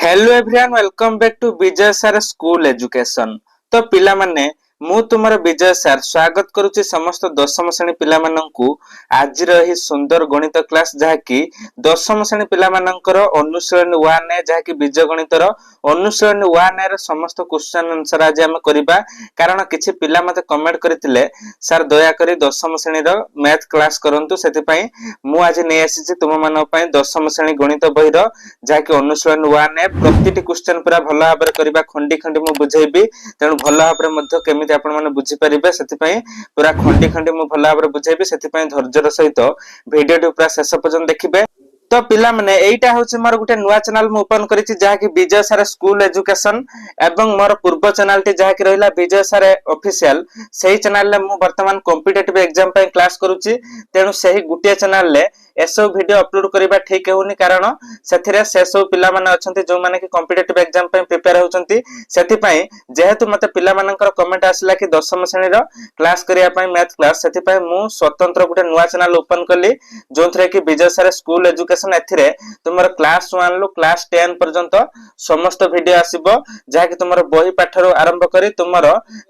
Hello everyone welcome back to Vijay sir school education. तो पिला माने मु तुमर विजय सर स्वागत करुच्ची समस्त दशम श्रेणी पिला माननकु आजिर एही सुंदर गणित क्लास जहाँकि दशम श्रेणी पिला मानकर अनुशीलन 1 ए जहाँकि बीज गणितर अनुशीलन 1 ए समस्त क्वेश्चन आंसर आज हम करिबा। कारण किछि पिला मते कमेंट करथिले सर दया करी दशम श्रेणी रो मैथ क्लास करंतु, सेति पई मु आज नै आसी तुम मान पई दशम श्रेणी गणित बही रो जहाँकि अनुशीलन 1 ए प्रतिटी क्वेश्चन पूरा भलो भाबरे करिबा, खंडी खंडी मु बुझेबी। तेणु भलो भाबरे मध्य केमिति आपण माने बुझी परिबे सेति पई पूरा खंडी खंडी मु भलो भाबरे बुझेबी। सेति पई धैर्यर सहित वीडियो टी पूरा शेष पर्यंत देखिबे। तो पिला माने एइटा होछि मोर गुटे नुवा चैनल मु ओपन करिछि जहाँकि विजय सर स्कूल एजुकेशन एवं मोर पूर्व चैनल टी जहाँकि रहिला विजय सर ऑफिशियल। सेही चैनल ले मु वर्तमान कॉम्पिटिटिव एग्जाम पई क्लास करूछि। तेणु सेही गुटे चैनल ले एसो वीडियो अपलोड करिबा ठीक हेउनी, कारण सेथिरे से सब पिला माने अछंती जो माने कि कॉम्पिटिटिव एग्जाम पई प्रिपेयर होचंती। सेति पई जेहेतु मते पिला मानकर कमेंट आसिला कि दशम श्रेणी रो क्लास करिया पई मैथ क्लास, सेति पई मु स्वतंत्र गुटे नुवा चैनल ओपन कली जोंथरे कि विजय सर स्कूल एजुकेशन। एथिरे तुमर क्लास 1 लु क्लास 10 पर्यंत समस्त वीडियो आसीबो, जहा कि तुमर बही पाठ रो आरंभ करी तुमर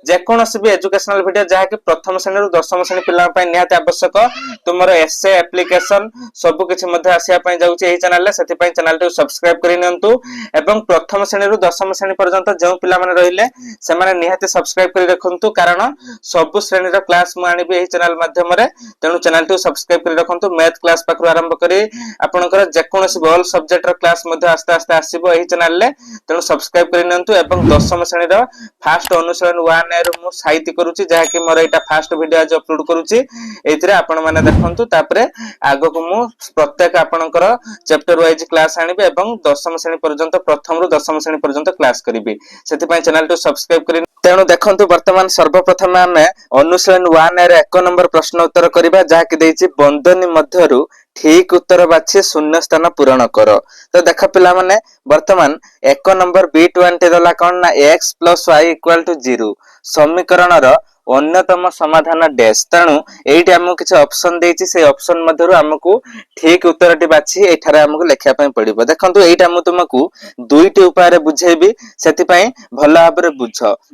जे कोनोसी भी एजुकेशनल वीडियो जहा कि प्रथम श्रेणी रु दशम श्रेणी पिला पई निहात आवश्यक। तुमर एसे एप्लीकेशन सब किछि मध्ये आसिया पई जाउछि एही चैनल ले, सेति पई चैनल टी सब्सक्राइब करि नियंतु। एवं प्रथम श्रेणी रु दशम श्रेणी पर्यंत जे पिला माने रहिले से माने निहात सब्सक्राइब करि रखंतु, कारण सब श्रेणी रो क्लास मु आनिबि एही चैनल माध्यम रे। तेणु चैनल टी सब्सक्राइब करि रखंतु। मैथ क्लास पाखरु आरंभ करी आपनकर जे कोनोसी ऑल सब्जेक्ट रो क्लास मध्ये आस्ते आस्ते आसीबो एही चैनल ले। तेणु सब्सक्राइब करि नियंतु। एवं दशम श्रेणी रो फास्ट अनुशीलन 1 ए रो मु साहित्य करूछि, जहा कि मोर एटा फास्ट वीडियो आज अपलोड करूछि। एथिरे आपण माने देखंतु, तापरे आगो को मु प्रत्येक आपनकर चैप्टर वाइज क्लास आनिबे एवं दशम श्रेणी पर्यंत प्रथम रु दशम श्रेणी पर्यंत क्लास करिबे। सेति पई चैनल टू सब्सक्राइब करि। तेणु देखंतु वर्तमान सर्वप्रथम आमे अनुशीलन 1 ए रे 1 नंबर प्रश्न उत्तर करिबा, जहा कि देछि बंधनी मध्यरु ठीक उत्तर बाछि शून्य स्थान पूरण कर। तो देख पिला माने वर्तमान 1 नंबर B20 दला कोन ना x + y = 0 समीकरण रो अन्यतम समाधान डैश। तेणु एइटी हमकु किछ ऑप्शन देछि, से ऑप्शन मध्यरु हमकु ठीक उत्तरटी बाछि एठारे हमकु लेखिया पय पड़िबो। देखंतु एइटा मु तुमकु दुईटी उपाय रे बुझेबी, सेति पय भलो भाबरे बुझ।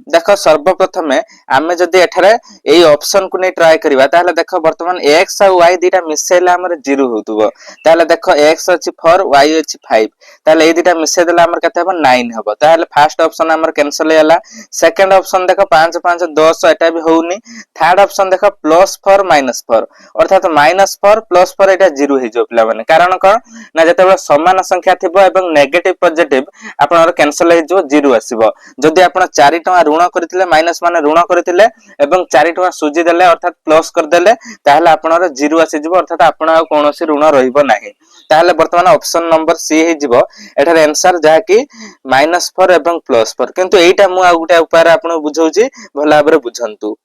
देखो सर्वप्रथमे आमे जदि एठारे एई ऑप्शन को नै ट्राई करिबा, ताले देखो वर्तमान x आ y दीटा मिसेला हमर 0 होतुबो। ताले देखो x अछि 4 y अछि 5, ताले ए दीटा मिसे देला हमर कते हबो 9 हबो। ताले फर्स्ट ऑप्शन हमर कैंसिल हैला। सेकंड ऑप्शन देखो 5 5 10 एटा भी होउनी। थर्ड ऑप्शन देखो +4 -4 अर्थात -4 +4 एटा 0 हे जो पिला माने। कारण कोन ना जते समान संख्या थिबो एवं नेगेटिव पॉजिटिव आपनर कैंसिल हे जो 0 आसीबो। जदि आपण 4 टका ऋण करथिले माइनस माने ऋण करथिले एवं 4 टका सुजी देले अर्थात प्लस कर देले, ताहले आपनर 0 आसी जिवो, अर्थात आपण आ कोनोसी ऋण रहिबो नाही। ताहले वर्तमान ऑप्शन नंबर सी हे जिवो एठार आंसर, जहा कि -4 एवं +4। किंतु एइटा मु आ गुटे उपाय आपण बुझौची, भला भाबरे बुझंतु।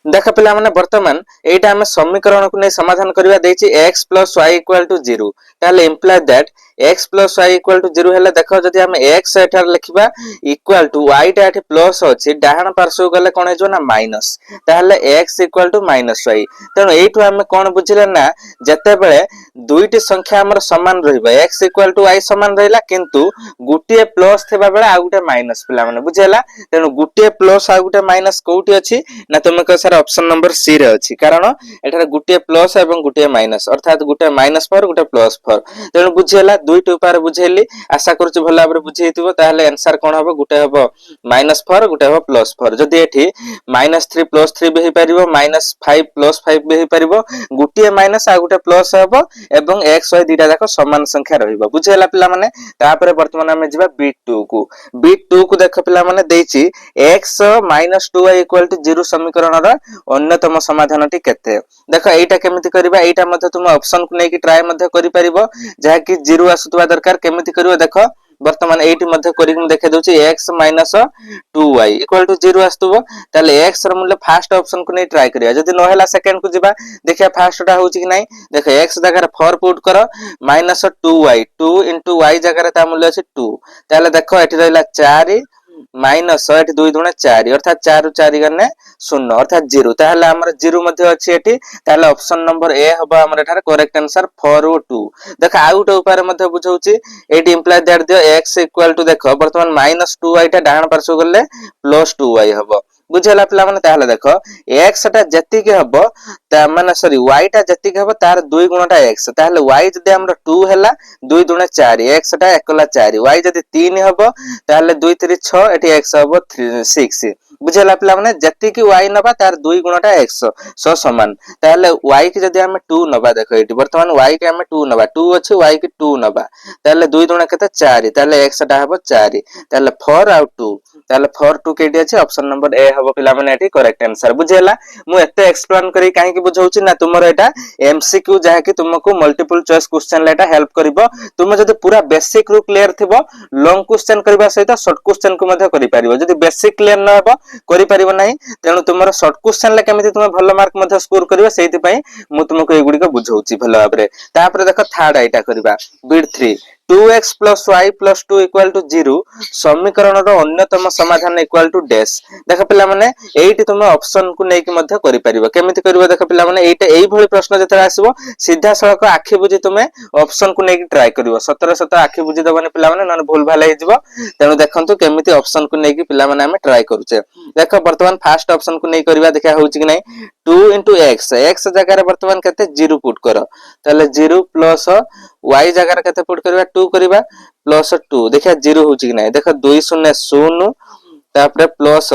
देख पिला माने वर्तमान एइटा हम समीकरण को नै समाधान करबा देछि x + y = 0। ताले इंप्लाई दैट x + y = 0 हेले देखो जदि हम x एठार लिखिबा इक्वल टू y टा एठी प्लस अछि, डाहण पार्श्व गले कोन हेजो ना माइनस, ताले x = -y। तेनो एइठु हम कोन बुझिले ना जते बेले दुईटी संख्या हमर समान रहिबा x = y समान रहिला, किंतु गुटिए प्लस थिबा बेले आ गुटे माइनस पिला माने बुझिला। तेनो गुटिए प्लस आ गुटे माइनस कोउटी अछि ना तुम को सर ऑप्शन नंबर सी रे अछि, कारण एठार गुटिए प्लस एवं गुटिए माइनस अर्थात गुटे -4 गुटे +4। तेनु बुझिला दुईटी उपाय बुझेली, आशा करछु भला भाबरे बुझेइतिबो। ताहले आंसर कोन हबो, गुटे हबो -4 गुटे हबो +4। जदि एठी -3 + 3 बेहि परिबो, -5 + 5 बेहि परिबो, गुटिए माइनस आ गुटे प्लस हबो एवं x y दीटा जाक समान संख्या रहिबो। बुझेला पिला माने। तापरे वर्तमान हम जिबा B2 को। B2 को देख पिला माने देछि x - 2y = 0 समीकरण रा अन्यतम समाधान टी केते। देखो एइटा केमिति करबा, एइटा मध्ये तुम ऑप्शन को नै कि ट्राई मध्ये करि परिबो, जहा कि 0 आसुतबा दरकार। केमिति करिवो देखो वर्तमान एइटी मध्ये करिक म देखै दोछि x - 2y = 0 आस्तबो। ताले x र मूल्य फर्स्ट ऑप्शन को नै ट्राई करिया, जदि न होला सेकंड को जिबा देखिया फर्स्ट टा होछि कि नै। देखो x जगह रे 4 पुट करो -2y 2 * y जगह रे ता मूल्य अछि 2। ताले देखो एठी रहला 4 माइनस एटी 2 दुणे 4 अर्थात 4 रु 4 गने 0 अर्थात 0 ताहले हमर 0 मध्ये अछि एटी ताहले ऑप्शन नंबर ए हबो हमर एठारे करेक्ट आंसर 4 व 2 देख आउट उपाय मध्ये बुझौची एटी imply that the x equal to देखो वर्तमान -2y टा डाहण पार्श्व गले +2y हबो बुझला पिला माने ताहले देखो x टा जति के हबो ता माने सॉरी y टा जति के हबो तार 2 गुणटा x ताहले y जदि हमर 2 हैला 2 दुणे 4 x टा एकला 4 y जदि 3 हबो ताहले 2 3 6 एटी x हबो 6 बुझला पिला माने जति की y नबा तार 2 गुणटा x सो समान ताहले y की जदि हम 2 नबा देखो एटी वर्तमान y के हम 2 नबा 2 अछि y की 2 नबा ताहले 2 दुणे केते 4 ताहले x टा हबो 4 ताहले 4 आउट 2 ताहले 4 2 केटी अछि ऑप्शन नंबर ए हबो पिला माने एटी करेक्ट आंसर बुझेला मु एते एक्सप्लेन करी काहे की बुझौची ना तुमर एटा एमसीक्यू जहा की तुमको मल्टीपल चॉइस क्वेश्चन लेटा हेल्प करिवो तुम जदि पूरा बेसिक रु क्लियर थिबो लॉन्ग क्वेश्चन करबा सहित शॉर्ट क्वेश्चन को मध्ये करि परिबो जदि बेसिक क्लियर न हबो करि परिबो नाही तेनु तुमर शॉर्ट क्वेश्चन ले केमिति तुम भलो मार्क मध्ये स्कोर करिवो सेति पई मु तुमको एगुडी को बुझौची भलो भाबरे तापर देखो थर्ड आइटा करबा bit 3 2x plus y plus 2 equal to 0 समीकरण रो अन्यतम समाधान इक्वल टू डैश देख पिला माने एठी तुम ऑप्शन को नै कि मध्ये करि परिबो केमिति करिवो देख पिला माने एटा एई भली प्रश्न जतरा आसीबो सीधा सळक आखि बुझी तुमे ऑप्शन को नै कि ट्राई करिवो 17 आखि बुझी दबने पिला माने न भूल भाले हिजबो तेनु देखंतु केमिति ऑप्शन को नै कि पिला माने हम ट्राई करूचे देखो वर्तमान फर्स्ट ऑप्शन को नै करबा देखा होउची कि नै 2 x x जगह रे वर्तमान केते 0 पुट करो ताले 0 प्लस y जगह रे केते पुट करबा 2 करबा प्लस 2 देखा 0 होची कि नै देखो 2 0 0 तापरे प्लस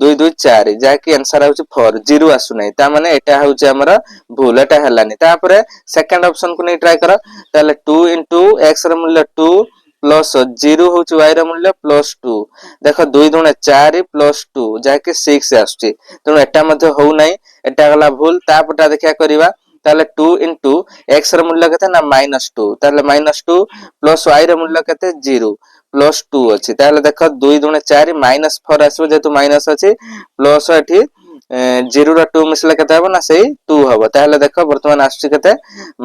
2 2 4 जाकी आंसर आउची 4 0 आसु नै ता माने एटा होची हमर भूल एटा हलानी तापरे सेकंड ऑप्शन को नै ट्राई करो ताले 2 x रे मूल्य 2 प्लस 0 होची y रे मूल्य प्लस 2 देखो 2 दुणे 4 प्लस 2 जाकी 6 आसुची तनो एटा मध्ये हो नै एटा गला भूल तापटा देखा करबा ताले 2 x रे मूल्य केते ना -2 ताले -2 प्लस y रे मूल्य केते 0 प्लस 2 अछि ताले देखो 2 दुणे 4 -4 आसबो जेतु माइनस अछि प्लस एठी 0 रा 2 मिसले केते हबो ना सेही 2 हबो ताले देखो वर्तमान आसुची केते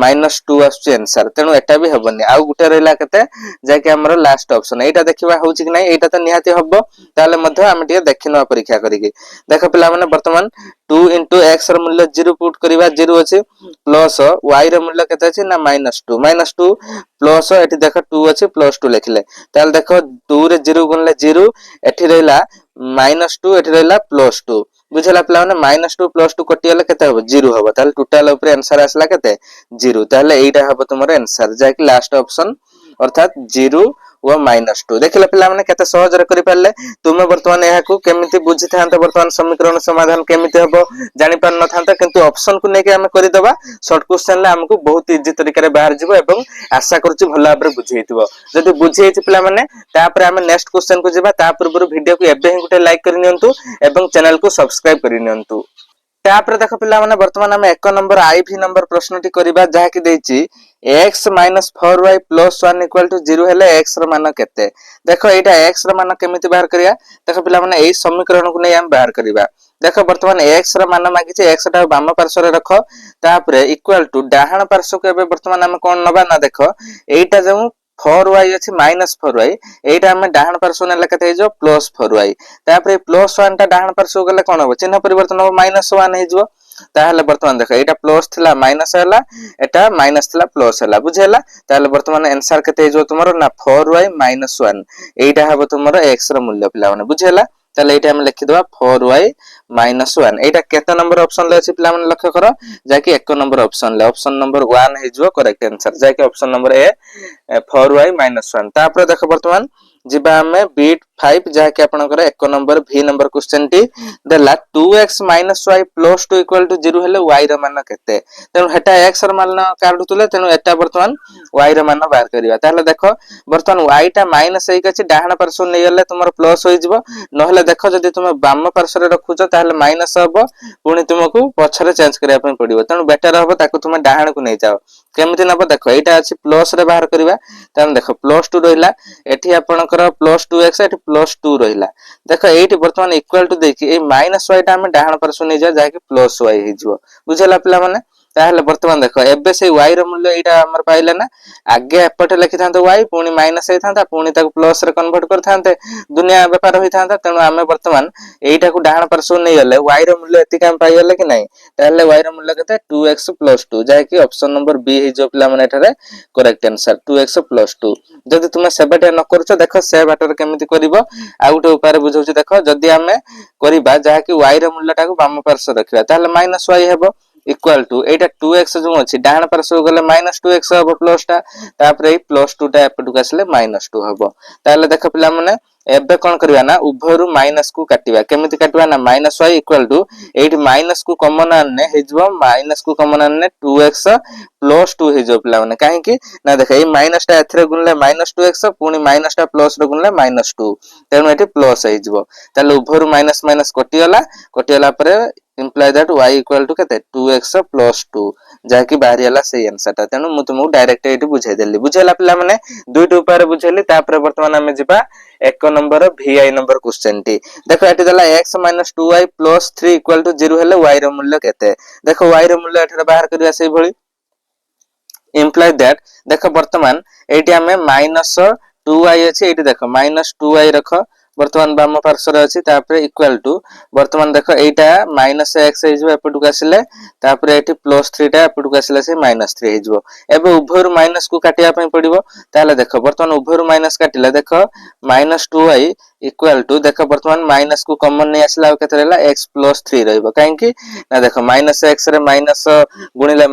-2 आसुची आंसर तेनु एटा भी हबोनी आ गुटे रहला केते जाके हमर लास्ट ऑप्शन एटा देखिबा होउची कि नै एटा त निहाती हबो ताले मध्ये हम टिके देखिनो परीक्षा करिके देखो पिला माने वर्तमान 2 x र मूल्य 0 पुट करिबा 0 अछि प्लस y र मूल्य केते अछि ना -2 प्लस एठी देखो 2 अछि प्लस 2 लिखले ताले देखो 2 रे 0 गुणले 0 एठी रहला -2 एठी रहला +2 बुझला पिला माने -2 +2 कटि गले केते हबो 0 हबो ताले टोटल ऊपर आंसर आसला केते 0 ताले एटा हबो तुमर आंसर जाकी लास्ट ऑप्शन अर्थात 0 व -2 देखले पिला माने केते सहज रे करि पाले तुमे वर्तमान एहा को केमिति बुझि थांत वर्तमान समीकरण समाधान केमिति हबो जानि पार न थांत किंतु ऑप्शन को नेके हम करि दबा शॉर्ट क्वेश्चन ले हमको बहुत इजी तरीका रे बाहर जिवो एवं आशा करूची भला भाबरे बुझि हेतिबो जदि बुझि हेति पिला माने तापर हम नेक्स्ट क्वेश्चन को जिबा ता पूर्व वीडियो को एबे ही गुटे लाइक करि नियंतु एवं चैनल को सब्सक्राइब करि नियंतु तापर देखो पिला माने वर्तमान हम 1 नंबर आईवी नंबर प्रश्नटी करिबा जहा कि देछि x - 4y + 1 = 0 हेले x र मान केते देखो एटा x र मान केमिति बाहर करिया देखो पिला माने एई समीकरण को नै हम बाहर करिबा देखो वर्तमान x र मान मागिছে x टा बाम पार्श्व रे रखो तापरे इक्वल टू डाहाण पार्श्व को एबे वर्तमान हम कोन नबा ना देखो एटा जो 4y अछि -4y एटा हम डाहाण पार्श्व ने लेकते जो +4y तापरे +1 टा डाहाण पार्श्व गले कोन हो चिन्ह परिवर्तन हो -1 हे जो ताहले वर्तमान देखो एटा प्लस थिला माइनस हैला एटा माइनस थिला प्लस हैला बुझेला ताहले वर्तमान आंसर केते जो तुमरो ना 4y - 1 एटा हबो तुमरो x र मूल्य पिला माने बुझेला ताले एटा हम लिखि दबा 4y - 1 एटा केते नंबर ऑप्शन ले अछि पिला माने लक्ष्य करो जाकी 1 नंबर ऑप्शन नंबर 1 हे जो करेक्ट आंसर जाकी ऑप्शन नंबर ए 4y - 1 तापर देखो वर्तमान जिबा हमें बीट 5 जहा कि आपनकर 1 number v number question T देला 2x - y + 2 = 0 हेले y र मान केते तेनु हेटा x र मान काढुतले तेनु एटा वर्तमान y र मान बाहर करिया ताले देखो वर्तमान y टा माइनस हे अछि डाहाण पार्श्व नै गले तुमर प्लस होई जिवो नहले देखो जदि तुम बाम पार्श्व रे रखुचो ताले माइनस हबो पुनी तुमको पछरे चेंज करिया पय पडिवो तेनु बेटर हबो ताको तुम डाहाण को नै जाओ केमिति नबो देखो एटा अछि प्लस रे बाहर करिवा ताने देखो +2 रहिला एठी आपनकर +2x एठी +2 रहिला देखो एठी वर्तमान इक्वल टू देखि ए -y टा हम डाहाण पार्श्व नै जा जाके +y हे जिवो बुझला पिला माने ताहले वर्तमान देखो एबे से y रो मूल्य एटा हमर पाइले ना आगे एपटे लिखि थांतो y पुनी माइनस हे थांता पुनी ताको प्लस रे कन्वर्ट कर थांते दुनिया व्यापार होई थांता तेनु आमे वर्तमान एटा को डाहण पार्श्व नै गले y रो मूल्य एति काम पाइ गले कि नै ताहले y रो मूल्य केते 2x + 2 जाय कि ऑप्शन नंबर बी हे जो पिला माने एठारे करेक्ट आंसर 2x + 2 जदि तुमे सेबटे न करछ देखो से बाटर केमिति करिवो आ गुटे उपाय बुझौछि देखो जदि आमे करिबा जा कि y रो मूल्य टाको बाम पार्श्व रखिबा ताहले -y हेबो इक्वल टू एटा 2x जो अछि डाहण पार्श्व गले -2x हबो प्लस टा तापर ए +2 टा एपटुक आसले -2 हबो ताले देखो पिला माने एबे कोन करबा ना उभयरु माइनस को काटिबा केमिति काटिबा ना -y इक्वल टू एठी माइनस को कॉमन आनने हेजबो माइनस को कॉमन आनने 2x + 2 हेजो पिला माने काहे कि ना देखा ए माइनस टा एथरे गुणले -2x पुनी माइनस टा प्लस रो गुणले -2 तेनु एठी प्लस हेजबो ताले उभयरु माइनस माइनस कटियला परे imply that y equal to केते 2x + 2 जाकी बाहरी हला सही आंसर ता तेनु मु तुमको डायरेक्ट एटी बुझाई देली बुझेला पिला माने दुईटा उपाय रे बुझेली तापर वर्तमान हमें जिबा 1 number vi number question T देखो एटी दला x - 2y + 3 = 0 हेले y रो मूल्य केते देखो y रो मूल्य एठारे बाहर करिया सही भली imply that देखो वर्तमान एटी हमें -2y अछि एटी देखो -2y रखो वर्तमान बाम पार्श्व अछि तापर इक्वल टू वर्तमान देखो एटा -x हेजबो एपटुक आसिले तापर एटी +3 टा एपटुक आसिले से -3 हेजबो एबे उभयरु माइनस को काटिया पई पडिबो ताले देखो वर्तमान उभयरु माइनस काटिले देखो -2y इक्वल टू देखो वर्तमान माइनस को कॉमन नै आसिला केते रहला x + 3 रहइबो काहे कि ना देखो -x रे माइनस गुणिले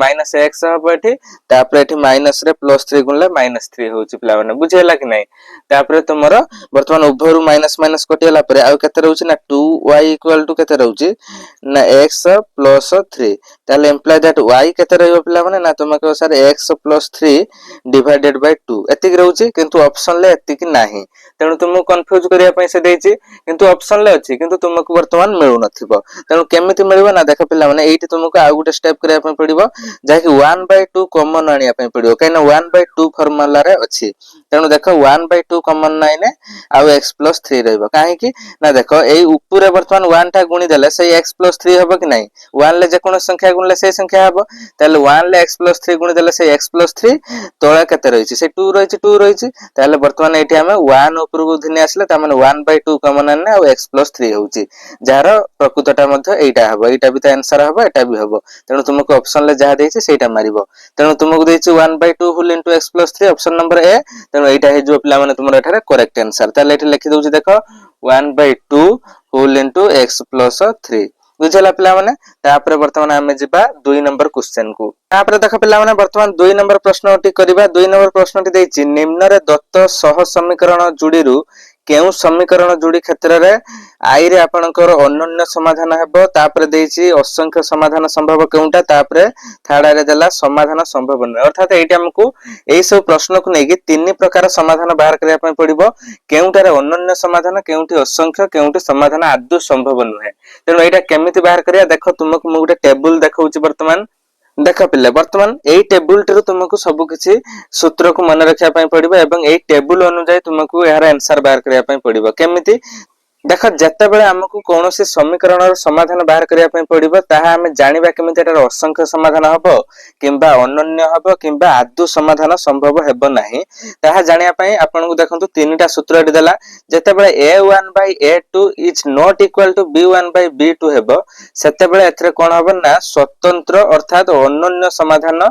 -x हबो एठी तापर एठी माइनस रे +3 गुणले -3 होउची पिला माने बुझेला कि नै तापर तुमरो वर्तमान उभयरु माइनस माइनस कटियला परे आ केते रहउची ना 2y इक्वल टू केते रहउची ना x + 3 ताले इंप्लाई दैट y केते रहइबो पिला माने ना तुम को सर x + 3 डिवाइडेड बाय 2 एतिक रहउची किंतु ऑप्शन ले एतिक नाही तेनु तुम कंफ्यूज करिया पई से देइची किंतु ऑप्शन ले अछि किंतु तुमको वर्तमान मिलु नथिबो तेनु केमिति मिलबो ना देखो पिला माने एठी तुमको आ गुटे स्टेप करिया पई पडिबो जाकी 1/2 कॉमन आनिया पई पडिबो काइना 1/2 फार्मूला रे अछि तेनु देखो 1/2 कॉमन नाइने आ x + 3 रहइबो काहे कि ना देखो एई ऊपर वर्तमान 1 टा गुणी देले से x + 3 हबो कि नै 1 ले जे कोन संख्या गुणले से संख्या हबो ताले 1 ले x + 3 गुणी देले से x + 3 तोळे केते रहिछि से 2 रहिछि ताले वर्तमान एठी हमें 1 ऊपर को धिने आसले ता माने 1/2 कॉमन आनने आ x + 3 होउछि जार प्रकृतटा मध्ये एटा हबो एटा भी त आंसर हबो एटा भी हबो तेनु तुमको ऑप्शन ले जहा देछि सेटा मारिबो तेनु तुमको देछि 1/2 whole into x + 3 option number A तेनु एटा हे जो पिला माने तुमरो एठारे करेक्ट आंसर ताले एठी लिखि दउछि देखो 1/2 होल इनटू x + 3 बुझला पिला माने तापर वर्तमान हमें जिबा 2 नंबर क्वेश्चन को तापर देखो पिला माने वर्तमान 2 नंबर प्रश्नटी करिबा 2 नंबर प्रश्नटी देछि निम्न रे दत्त सह समीकरण जुडीरु केउ समीकरण जुडी क्षेत्र रे आई रे आपनकर अनन्य समाधान हेबो तापर देछि असंख्य समाधान संभव केउटा तापर थर्ड रे देला समाधान संभव न अर्थात एटी हमकु एई सब प्रश्न को नेकी तीन प्रकार समाधान बाहर करिया पई पडिबो केउटा रे अनन्य समाधान केउटी असंख्य केउटी समाधान आदौ संभव नुहे तेनु एटा केमिति बाहर करिया देखो तुमको मु गुटे टेबल देखौछि वर्तमान देखा पिले वर्तमान एई टेबल टिरु तुमको सब किछि सूत्र को मन रखिया पई पडिबो एवं एई टेबल अनुसार तुमको यार आंसर बाहर करिया पई पडिबो केमिति देखो जत्ते बेले हमकु कोनोसी समीकरणर समाधान बाहर करिया पई पडिबो ताहा हमें जानिबा केमिति एटार असंख्य समाधान हबो किंबा अनन्य हबो किंबा आदौ समाधान संभव हेबो नाही ताहा जानिया पई आपनकु देखंतु तीनटा सूत्र एटी देला जत्ते बेले a1/a2 is not equal to b1/b2 हेबो सेते बेले एथरे कोन हबो ना स्वतंत्र अर्थात अनन्य समाधान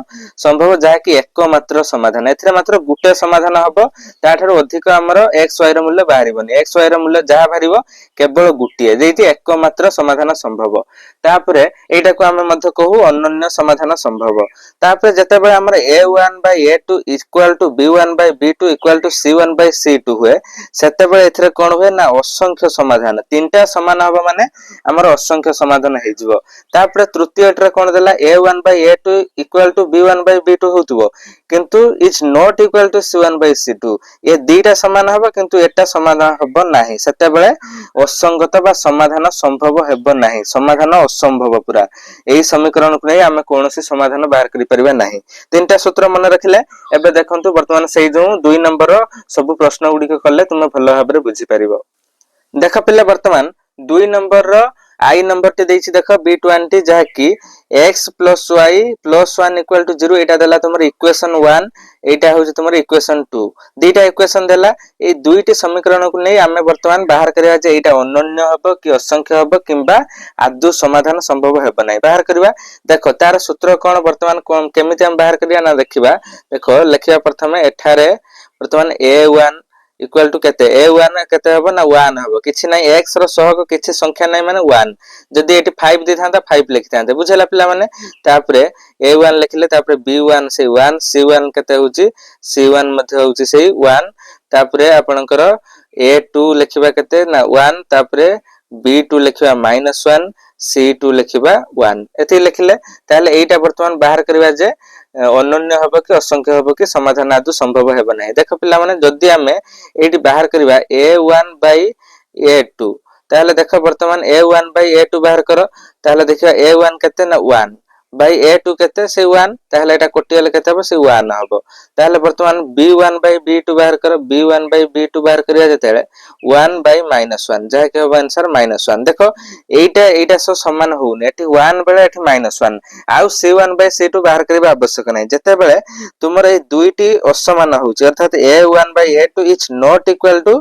संभव जाकी एकमात्र समाधान एथरे मात्र गुटे समाधान हबो ताठारो अधिक हमर x y रो मूल्य बाहरिबोनी x y रो मूल्य जहा बाहरिबो केवल गुटिए जेति एकमात्र समाधान संभव तापरे एटा को हमें मध्य कहू अनन्य समाधान संभव तापरे जते बेले हमर a1/a2 equal to b1/b2 equal to c1/c2 हुए सेते बेले एथरे कोन हुए ना असंख्य समाधान तीनटा समान हबो माने हमर असंख्य समाधान हे जिवो तापरे तृतीय एटरे कोन देला a1/a2 इक्वल टू b1/b2 होतबो किंतु is not equal to c1/c2 ए दीटा समान हबो किंतु एटा समाधान हबो नाही सेते बेले असंगत बा समाधान संभव हेबो नाही समाधान असंभव पूरा एई समीकरण को नै हम कोनोसी समाधान बाहर करि परिबा नाही तीनटा सूत्र मन रखिले एबे देखंतु वर्तमान सेई जो 2 नंबर सब प्रश्न गुडी को करले तुम भलो भाबरे बुझी परिबो देखा पिले वर्तमान 2 नंबर रो आई नंबर टी देछि देखो b20 जहा कि x plus y plus 1 equal to 0 एटा देला तुमर इक्वेशन 1 एटा होछि तुमर इक्वेशन 2 दुईटा इक्वेशन देला ए दुईटी समीकरण को नै हमें वर्तमान बाहर करिया जे एटा अनन्य हबो कि असंख्य हबो किंबा आदु समाधान संभव हेबो नै बाहर करबा देखो तार सूत्र कोन वर्तमान केमिति हम बाहर करिया ना देखिबा देखो लेखिया प्रथमे एठारे वर्तमान a1 इक्वल टू केते a1 केते हबो ना 1 हबो किछि नै x रो सहग किछि संख्या नै माने 1 जदी एटी 5 दे थांता 5 लिखितांते बुझला पिला माने तापरे a1 लिखले तापरे b1 से 1 c1 केते होची c1 मध्ये होची सेही 1 तापरे आपनकर a2 लिखिबा केते ना 1 तापरे b2 लिखिबा -1 c2 लिखिबा 1 एथि लिखले ताले एटा वर्तमान बाहर करबा जे अनन्य हबो कि असंख्य हबो कि समाधान आदु संभव हेबो नै देखो पिला माने जदी हमें एटी बाहर करबा a1 / a2 ताले देखो वर्तमान a1 / a2 बाहर करो ताले देखिबा a1 केते ना 1 / a2 केते से 1 ताले एटा कोटियल केते हबो से 1 हबो ताले वर्तमान b1 / b2 बाहर करो b1 / b2 बाहर करिया जतेले 1 / -1 जहा के हबो आंसर -1 देखो एटा सो समान होउने एटी 1 बेले एटी -1 आउ c1 / c2 बाहर करबा आवश्यक नै जते बेले तुमर ए दुईटी असमान होउची अर्थात a1 / a2 is not equal to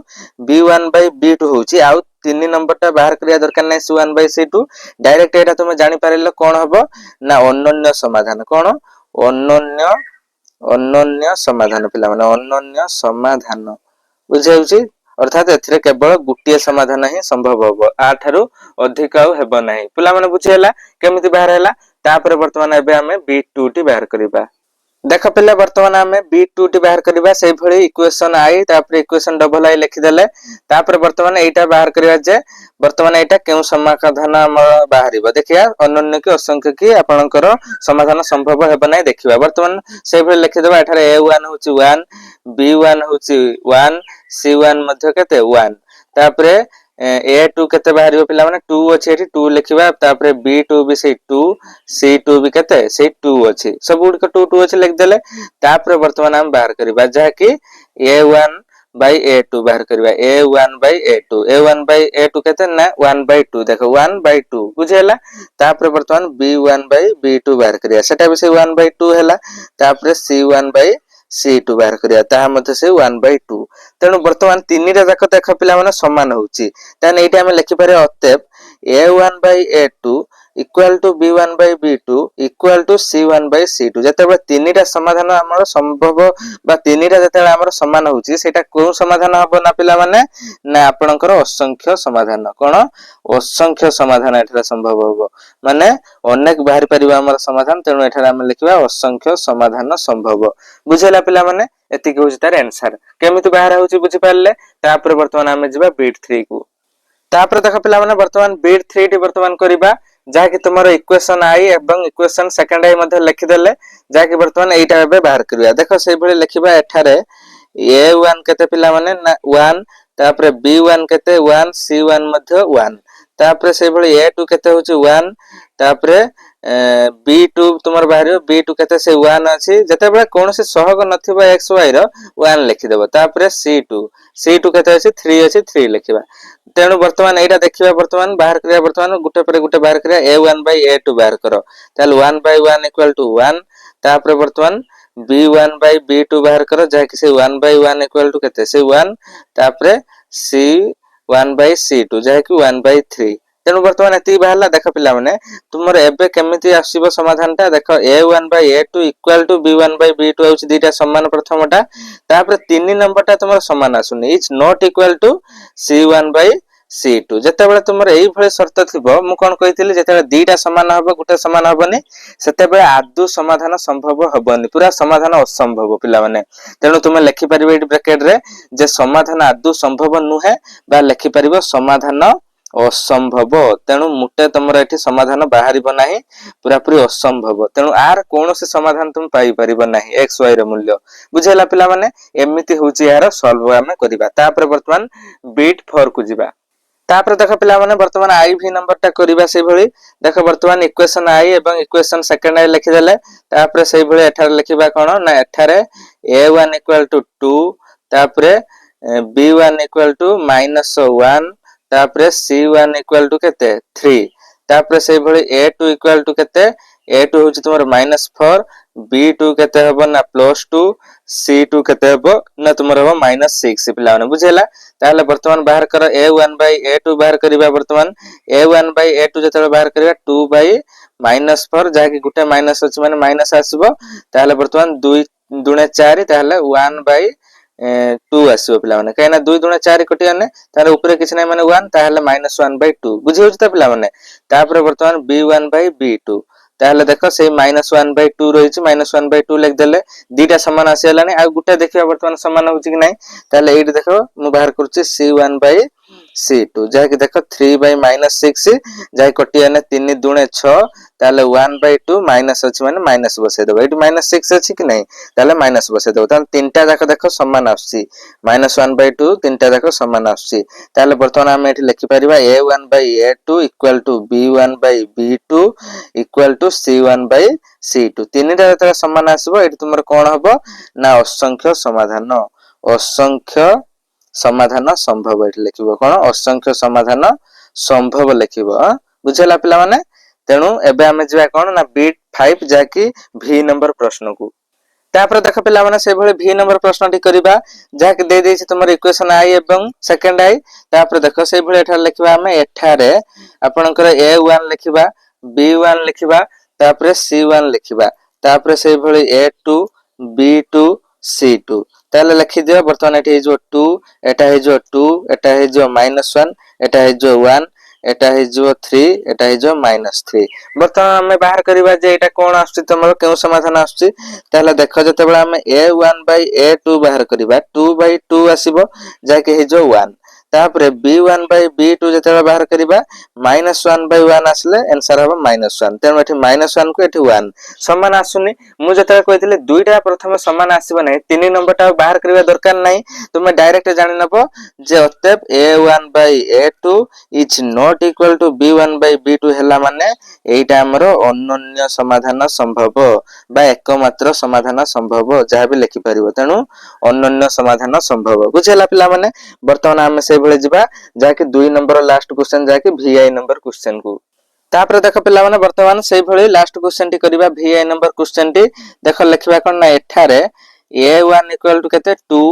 b1 / b2 होउची आउ 3 नंबर टा बाहर करिया दरकार नै c1 / c2 डायरेक्ट एटा तुम जानि पारिलो कोन हबो ना अनन्य समाधान कोन अनन्य समाधान पिला माने अनन्य समाधान बुझाउची अर्थात एथिरे केवल गुटिया समाधान ही संभव होबो आठारु अधिक आउ हेबो नाही पिला माने बुझियला केमिति बाहर हैला तापर वर्तमान एबे हमें b2 टी बाहर करिबा देख पिले वर्तमान हमें b2 टी बाहर करिबा सेही भली इक्वेशन i तापर इक्वेशन डबल i लिखि देले तापर वर्तमान एटा बाहर करिया जे वर्तमान एटा केउ समाधान हमर बाहरिबो देखिया अनन्य कि असंख्य कि आपनकर समाधान संभव हेबो नै देखिबा वर्तमान सेही भली लिखि देबा एठारे a1 होची 1 b1 होची 1 c1 मध्ये केते 1 तापर a2 केते बाहरिबो पिला माने 2 अछि एठी 2 लिखिबा तापर b2 भी से 2 c2 भी केते से 2 अछि सब गुड के 2 2 अछि लिख देले तापर वर्तमान हम बाहर करिबा जहा कि a1 / a2 बाहर करिबा a1 / a2 केते ना 1 / 2 देखो 1 / 2 बुझेला तापर वर्तमान b1 / b2 बाहर करिया सेटा भी से 1 / 2 हैला तापर c1 / c2 बाहर करिया ता मध्ये से 1 / 2 तेनु वर्तमान तीनिरा जाक देख पिला माने समान होउची तने एटा हम लिखि पारे अतएव a1 / a2 equal to b1 / b2 equal to c1 / c2 जतेबे तीनिरा समाधान हमर संभव बा तीनिरा जतेबे हमर समान होउची सेटा को समाधान हबो ना पिला माने ना आपनकर असंख्य समाधान कोन असंख्य समाधान एठरा संभव होबो माने अनेक बाहर परिबा हमर समाधान तेनु एठरा हम लिखिबा असंख्य समाधान संभव बुझेला पिला माने एति होउची तार आंसर केमिति बाहर होउची बुझि पारले तापर वर्तमान हम जिबा बिट 3 को तापर देख पिला माने वर्तमान बिट 3 टी वर्तमान करिबा जहा कि तुमरो इक्वेशन i एवं इक्वेशन सेकंड i मध्ये लिखि देले जहा कि वर्तमान एटा एबे बाहर करिया देखो सेही भली लिखिबा एठारे a1 केते पिला माने 1 तापर b1 केते 1 c1 मध्ये 1 तापर सेही भली a2 केते होची 1 तापर b2 तुमर बाहरियो b2 केते से 1 अछि जतेबे कोनोसे सहग नथिबा xy रो 1 लिखि देबो तापर c2 केते अछि 3 अछि 3 लिखिबा तेनु वर्तमान एटा देखिबा वर्तमान बाहर करिया वर्तमान गुटे पर गुटे बाहर करिया a1 / a2 बाहर करो ताल 1 / 1 इक्वल टू 1 तापर वर्तमान b1 / b2 बाहर करो जहा कि से 1 / 1 इक्वल टू केते से 1 तापर c1 / c2 जहा कि 1 / 3 तेनु वर्तमान एति बाहरला देख पिला माने तुमर एबे केमिति आसीबो समाधान ता देखो a1 / a2 equal to b1 / b2 होची दीटा समान प्रथमटा तापर 3 नंबर ता तुमर समान आसुनी is not equal to c1 / c2 जतेबेले तुमर एई भले शर्त थिबो मु कोन कहितली जतेबेले दीटा समान हबो गुटे समान हबोनी सेतेबेले आदु समाधान संभव हबोनी पूरा समाधान असंभव पिला माने तेनु तुमे लिखि परिबे एटी ब्रैकेट रे जे समाधान आदु संभव नुहे बा लिखि परिबो समाधान असंभव तेनु मुटे तमरा एठी समाधान बाहरिबो नाही पूरा पूरी असंभव तेनु आर कोनोसे समाधान तुम पाई परिबो नाही x y रे मूल्य बुझेला पिला माने एमिति होची यार सॉल्व हमें करिबा तापर वर्तमान बिट 4 को जिबा तापर देख पिला माने वर्तमान i v नंबर टा करिबा से भली देख वर्तमान इक्वेशन i एवं इक्वेशन सेकंड i लिखि देले तापर से भली एठार लिखिबा कोन ना एठारे a1 = 2 तापर b1 = -1 तापर C1 इक्वल टू केते 3 तापर से भली A2 इक्वल टू केते A2 होची तुमर -4 B2 केते हबो ना +2 C2 केते हबो ना तुमर हबो -6 पिला माने बुझेला ताले वर्तमान बाहर कर A1 A2 बाहर करबा वर्तमान A1 A2 जतले बाहर करबा 2 -4 जा कि गुटे माइनस अछि माने माइनस आसीबो ताले वर्तमान 2 दुणे 4 ताले 1 2 आसीबो पिला माने काहेना 2 दुणे 4 कटि आने ताले ऊपर किछ नै माने 1 ताले -1/2 बुझि होछ त पिला माने तापर वर्तमान B1 B2 ताले देखो से -1/2 रहिछि -1/2 लिख देले दीटा समान आसीलानी आ गुटे देखिबा वर्तमान समान होछि कि नै ताले एठी देखो मु बाहर करछि C1 C2 जा कि देखो 3 -6 जा कटि आने 3 दुणे 6 ताले 1/2 माइनस अछि माने माइनस बसे देबो एठी -6 अछि कि नै ताले माइनस बसे देबो ताले तीनटा जाक देखो समान आछि -1/2 तीनटा जाक समान आछि ताले वर्तमान हम एठी लिखि परिबा A1 A2 equal to B1 B2 equal to C1 C2 तीनटा जतरा समान आसीबो एठी तुमर कोन हबो ना असंख्य समाधान संभव एठी लिखिबो कोन असंख्य समाधान संभव लिखिबो बुझला पिला माने तेनु एबे हमें जिबा कोन ना बीट 5 जाकी V नंबर प्रश्न को तापर देख पिला माने से भले V नंबर प्रश्नटी करिबा जाके दे देछि तुमर इक्वेशन I एवं सेकंड I तापर देखो से भले एठा लिखिबा हमें एठारे आपनकर A1 लिखिबा B1 लिखिबा तापर C1 लिखिबा तापर से भले A2 B2 C2 ताले लिखि दियो वर्तमान एठी जो 2 एटा हे जो 2 एटा हे जो -1 एटा हे जो 1 एटा हे जो 3 एटा हे जो -3 वर्तमान हमें बाहर करिबा जे एटा कोन आछी तमरो केउ समाधान आछी ताले देखो जते बेला हमें A1 A2 बाहर करिबा 2/2 आसीबो जाके हे जो 1 तापर B1 B2 जते बाहर करिबा -1/1 आसले आंसर हबो -1 तेन एठी -1 को एठी 1 समान आसुनी मु जते कहितले दुईटा प्रथम समान आसीबो नै तीन नंबर टा बाहर करिबा दरकार नै तुमे डायरेक्ट जानि नबो जे अतएव A1 A2 is not equal to B1 B2 हैला माने एटा हमरो अनन्य समाधान संभव बा एकमात्र समाधान संभव जहा भी लिखि परिबो तेनु अनन्य समाधान संभव बुझेला पिला माने वर्तमान हम से भले जिबा जाके 2 नंबर लास्ट क्वेश्चन जाके VI नंबर क्वेश्चन को तापर देख पिला माने वर्तमान से भले लास्ट क्वेश्चन टी करिबा VI नंबर क्वेश्चन टी देख लिखबा कोन ना एठारे A1 इक्वल टू केते 2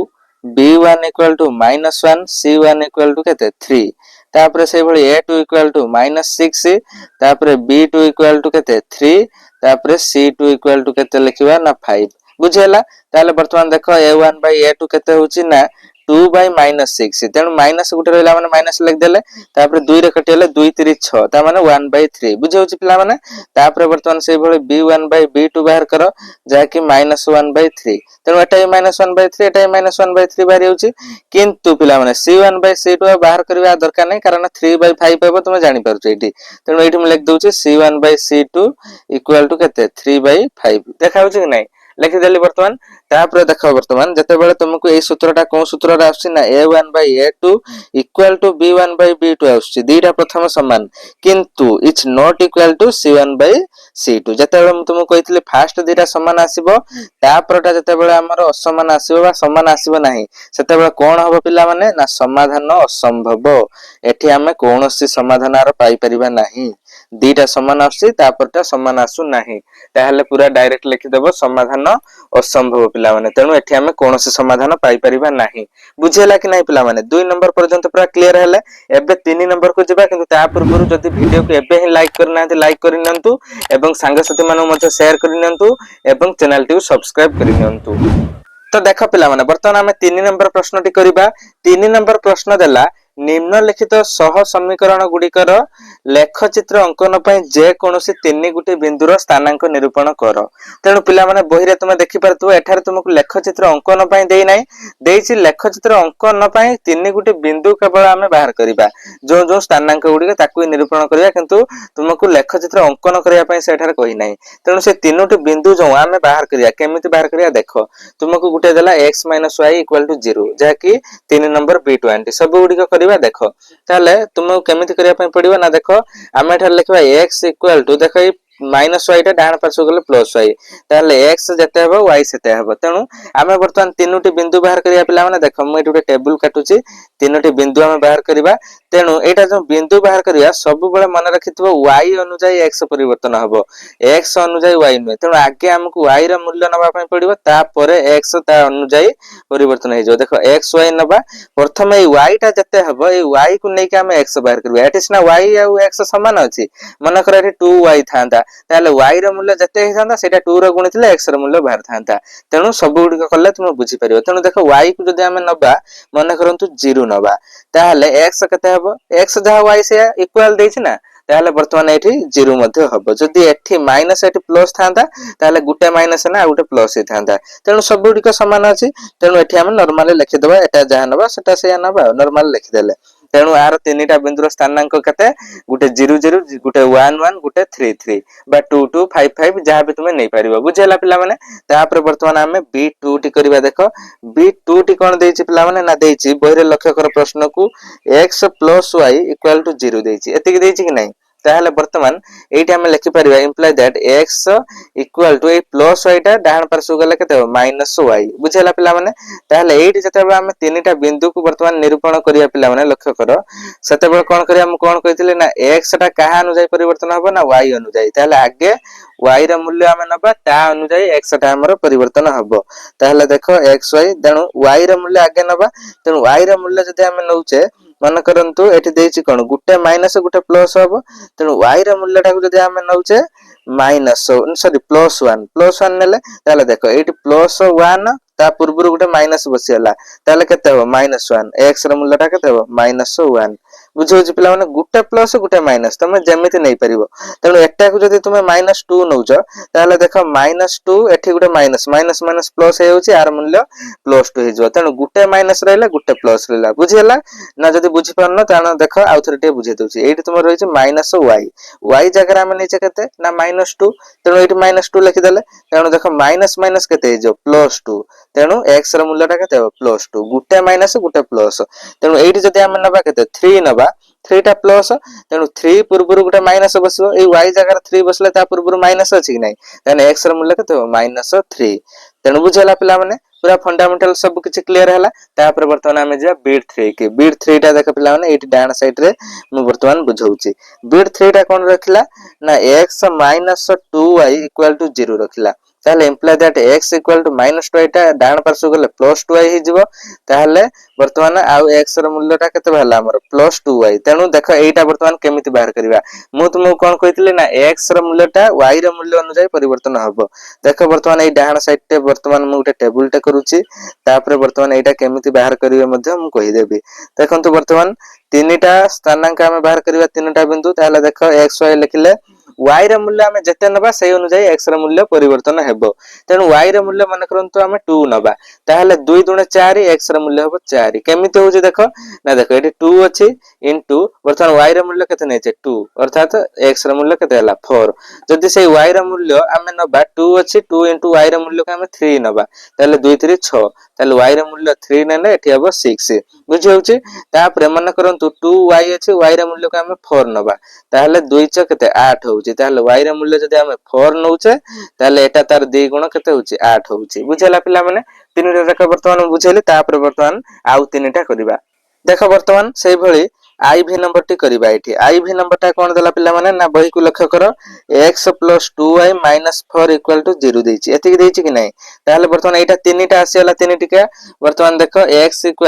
B1 equal to -1 C1 equal to केते 3 तापर से भले A2 इक्वल टू -6 तापर B2 इक्वल टू केते 3 तापर C2 इक्वल टू केते लिखिबा ना 5 बुझेला ताले वर्तमान देखो A1 A2 केते होची ना 2 -6 तेनु माइनस गुटे रहला माने माइनस लिख देले तापर 2 रे कटिले 2 3 6 ता माने 1/3 बुझे होची पिला माने तापर वर्तमान से भले B1 B2 बाहर करो जाकी -1/3 तेनु एटा -1/3 एटा -1/3 बाहर होची किंतु पिला माने C1 C2 बाहर करबा दरकार नै कारण 3/5 हेबो तुमे जानि परछ एठी तेनु एठी म लिख दोची C1 C2 इक्वल टू केते 3/5 देखा होची कि नै लिखि देली वर्तमान तापर देखो वर्तमान जते बेले तुमको ए सूत्रटा कोन सूत्ररा आछि ना A1 A2 equal to B1 B2 आछि दीटा प्रथम समान किंतु it's not equal to C1 C2 जते बेले तुमको कहितले फास्ट दीटा समान आसीबो तापरटा जते बेले हमर असमान आसीबो बा समान आसीबो नाही सेते बेले कोन हबो पिला माने ना समाधान असंभव एठी हमें कोनोसी समाधान आर पाई परिबा नाही दीटा समान आछि तापरटा समान आसु नाही ताहले पूरा डायरेक्ट लिखि देबो समाधान असंभव पिला माने तेनु एठी हमें कोनोसी समाधान पाई परिबा नाही बुझेला कि नाही पिला माने 2 नंबर पर्यंत पूरा क्लियर हेले एबे 3 नंबर को जिबा किंतु ता पूर्व जदी वीडियो को एबे ही लाइक करनांती लाइक करिनंतु एवं सांग साथी मानु मते शेयर करिनंतु एवं चैनल टी सब्सक्राइब करिनंतु तो देखो पिला माने वर्तमान हमें 3 नंबर प्रश्न टी करिबा 3 नंबर प्रश्न देला निम्नलिखित सह समीकरण गुडिकर लेखचित्र अंकन पई जे कोनोसी तीन गुटी बिंदुर स्थानांक निरूपण कर तेनु पिला माने बही रे तुमे देखि परतु एठारे तुमको लेखचित्र अंकन पई देई नै देइछि लेखचित्र अंकन पई तीन गुटी बिंदु केवल हमें बाहर करिबा जो जो स्थानांक गुडी ताकू निरूपण करिया किंतु तुमको लेखचित्र अंकन करिया पई से एठारे कहि नै तेनु से तीनोटी बिंदु जो हमें बाहर करिया केमिति बाहर करिया देखो तुमको गुटे देला x - y = 0 जा कि 3 नंबर B20 सब गुडी को करिबा देखो ताले तुमको केमिति करिया पई पडिबो ना देखो हमें एठारे लिखबा x = देखो माइनस वाई टा डाण पार्श्व गले प्लस वाई ताले x जते हबो y सेते हबो तेनु आमे वर्तमान तीनोटी बिंदु बाहर करिया पिला माने देखो म एटुटे टेबल काटुची तीनोटी बिंदु आमे बाहर करिबा तेनु एटा जो बिंदु बाहर करिया सब बेले मन रखितबो y अनुसार x परिवर्तन हबो x अनुसार y नु तेनु आगे हमकु y रा मूल्य नबा पय पडिबो ता परे x ता अनुसार परिवर्तन हे जो देखो x y नबा प्रथम ए y टा जते हबो ए y को नै के हम x बाहर करबा एटी सिना y आ x समान अछि मन कर एटी 2y थांदा ताले y रा मूल्य जते हे थांदा सेटा 2 रा गुणितले x रा मूल्य बाहर थांदा तेनु सब गुडी करले तुम बुझी परिबो तेनु देखो y को जदि हम नबा मन करंतु 0 नबा ताले x कते हबो x जहा y से इक्वल देछि ना ताले वर्तमान एठी 0 मध्ये हबो जदि एठी माइनस एठी प्लस थांदा ताले गुटे माइनस ना गुटे प्लस हे थांदा तेनु सब गुडी को समान अछि तेनु एठी हम नॉर्मली लिखि देबा एटा जहा नबा सेटा से नबा नॉर्मल लिखि देले तेनु आर तीनटा बिंदुर स्थानांक कते गुटे 0 0 गुटे 1 1 गुटे 3 3 बा 2 2 5 5 जहा भी तुमे नै परिबो बुझेला पिला माने तापर वर्तमान हमें b2 टी करबा देखो b2 टी कोन देछि पिला माने ना देछि बहिरे लक्ष्य कर प्रश्न को x + y = 0 देछि एति कि देछि कि नै ताहले वर्तमान एठी हम लिखि परिबा imply that x = a plus y टा डाहन पार्श्व गले केते माइनस y बुझेला पिला माने ताहले एठी जते हम तीनटा बिंदु को वर्तमान निरूपण करिया पिला माने लक्ष्य करो सेते बेले कोन करिया हम कोन कहितले ना x टा काहा अनुसार परिवर्तन हबो ना y अनुसार ताहले आगे y रा मूल्य हम नबा ता अनुसार x टा हमर परिवर्तन हबो ताहले देखो xy तेनु y रा मूल्य आगे नबा तेनु y रा मूल्य जदि हम नउचे मन करंतु एठी देछि कोन गुटे माइनस गुटे प्लस हबो तेनु y रा मूल्य टा को जदि हम नउचे माइनस सॉरी +1 नेले ताले देखो एठी +1 ता पूर्व गुटे माइनस बसियला ताले केते हो -1 x रा मूल्य टा केते हो -1 बुझो जे पिला माने गुटे प्लस गुटे माइनस तमे जेमिति नै परिबो तेनु एटा को जदि तुमे -2 नउछ ताले देखो -2 एठी गुटे माइनस माइनस माइनस प्लस हे होची आर मूल्य +2 हे जो तेनु गुटे माइनस रहला गुटे प्लस रहला बुझियला ना जदि बुझि परनो तानो देखो आउथरिटी बुझे दोची एठी तुम रहिछ -y y जगह हम नीचे केते ना -2 तेनु एठी -2 लिखि देले तेनु देखो माइनस माइनस केते हे जो +2 तेनु x रा मूल्य टा केते हो +2 गुटे माइनस गुटे प्लस तेनु एठी जदि हम नबा केते 3 नबा 3 टा प्लस तेनु 3 पूर्व गुटे माइनस बसबो ए y जगह 3 बसले ता पूर्व माइनस अछि कि नै तेनु x रा मूल्य केते हो -3 तेनु बुझला पिला माने पूरा फंडामेंटल सब कुछ क्लियर हला तापर वर्तमान हमें जे बीट 3 के बीट 3 टा देख पिला माने एठी डान साइड रे मु वर्तमान बुझौची बीट 3 टा कोन रखिला ना x - 2y = 0 रखिला ताले इंप्लाई दैट x = -2y टा डान पार्श्व गले +2y हि जिवो ताले वर्तमान आउ x रा मूल्य टा केते भला हमर +2y तेनु देखो एटा वर्तमान केमिति बाहर करिवा मु तुमको कोन कहितले ना x रा मूल्य टा y रा मूल्य अनुसार परिवर्तन हबो देखो वर्तमान ए डान साइड टे वर्तमान मु उटे टेबल टे करूची तापर वर्तमान एटा केमिति बाहर करिवे मध्ये मु कहि देबी देखंतु वर्तमान तीनटा स्थानांक हम बाहर करिवा तीनटा बिंदु ताले देखो x y लिखले y रा मूल्य हम जते नबा सेही अनुसार x रा मूल्य परिवर्तन हेबो तेनु y रा मूल्य मन करंतु हम 2 नबा ताले 2 दुणे 4 x रा मूल्य हबो 4 केमिति होजे देखो ना देखो एठी 2 अछि इनटू वर्तमान y रा मूल्य केते नेचे 2 अर्थात x रा मूल्य केते हला 4 जदि से y रा मूल्य हम नबा 2 अछि 2 * y रा मूल्य को हम 3 नबा ताले 2 3 6 ताले y रा मूल्य 3 नेले एठी हबो 6 बुझि होउची तापर मन करंतु 2y अछि y रा मूल्य को हम 4 नबा ताले 2 6 केते 8 होउची ताले y रा मूल्य जदि हम 4 नउचे ताले एटा तार 2 गुण केते होउची 8 होउची बुझेला पिला माने तीनटा जाक वर्तमान बुझेली तापर वर्तमान आउ तीनटा करिबा देखो वर्तमान सेही भली IV नंबर टी करिबा एठी IV नंबर टा कोन देला पिला माने ना बही को लक्ष्य करो x + 2y - 4 = 0 देछि एति देछि कि नै ताले वर्तमान एटा तीनटा आसीला तीनटिका वर्तमान देखो x =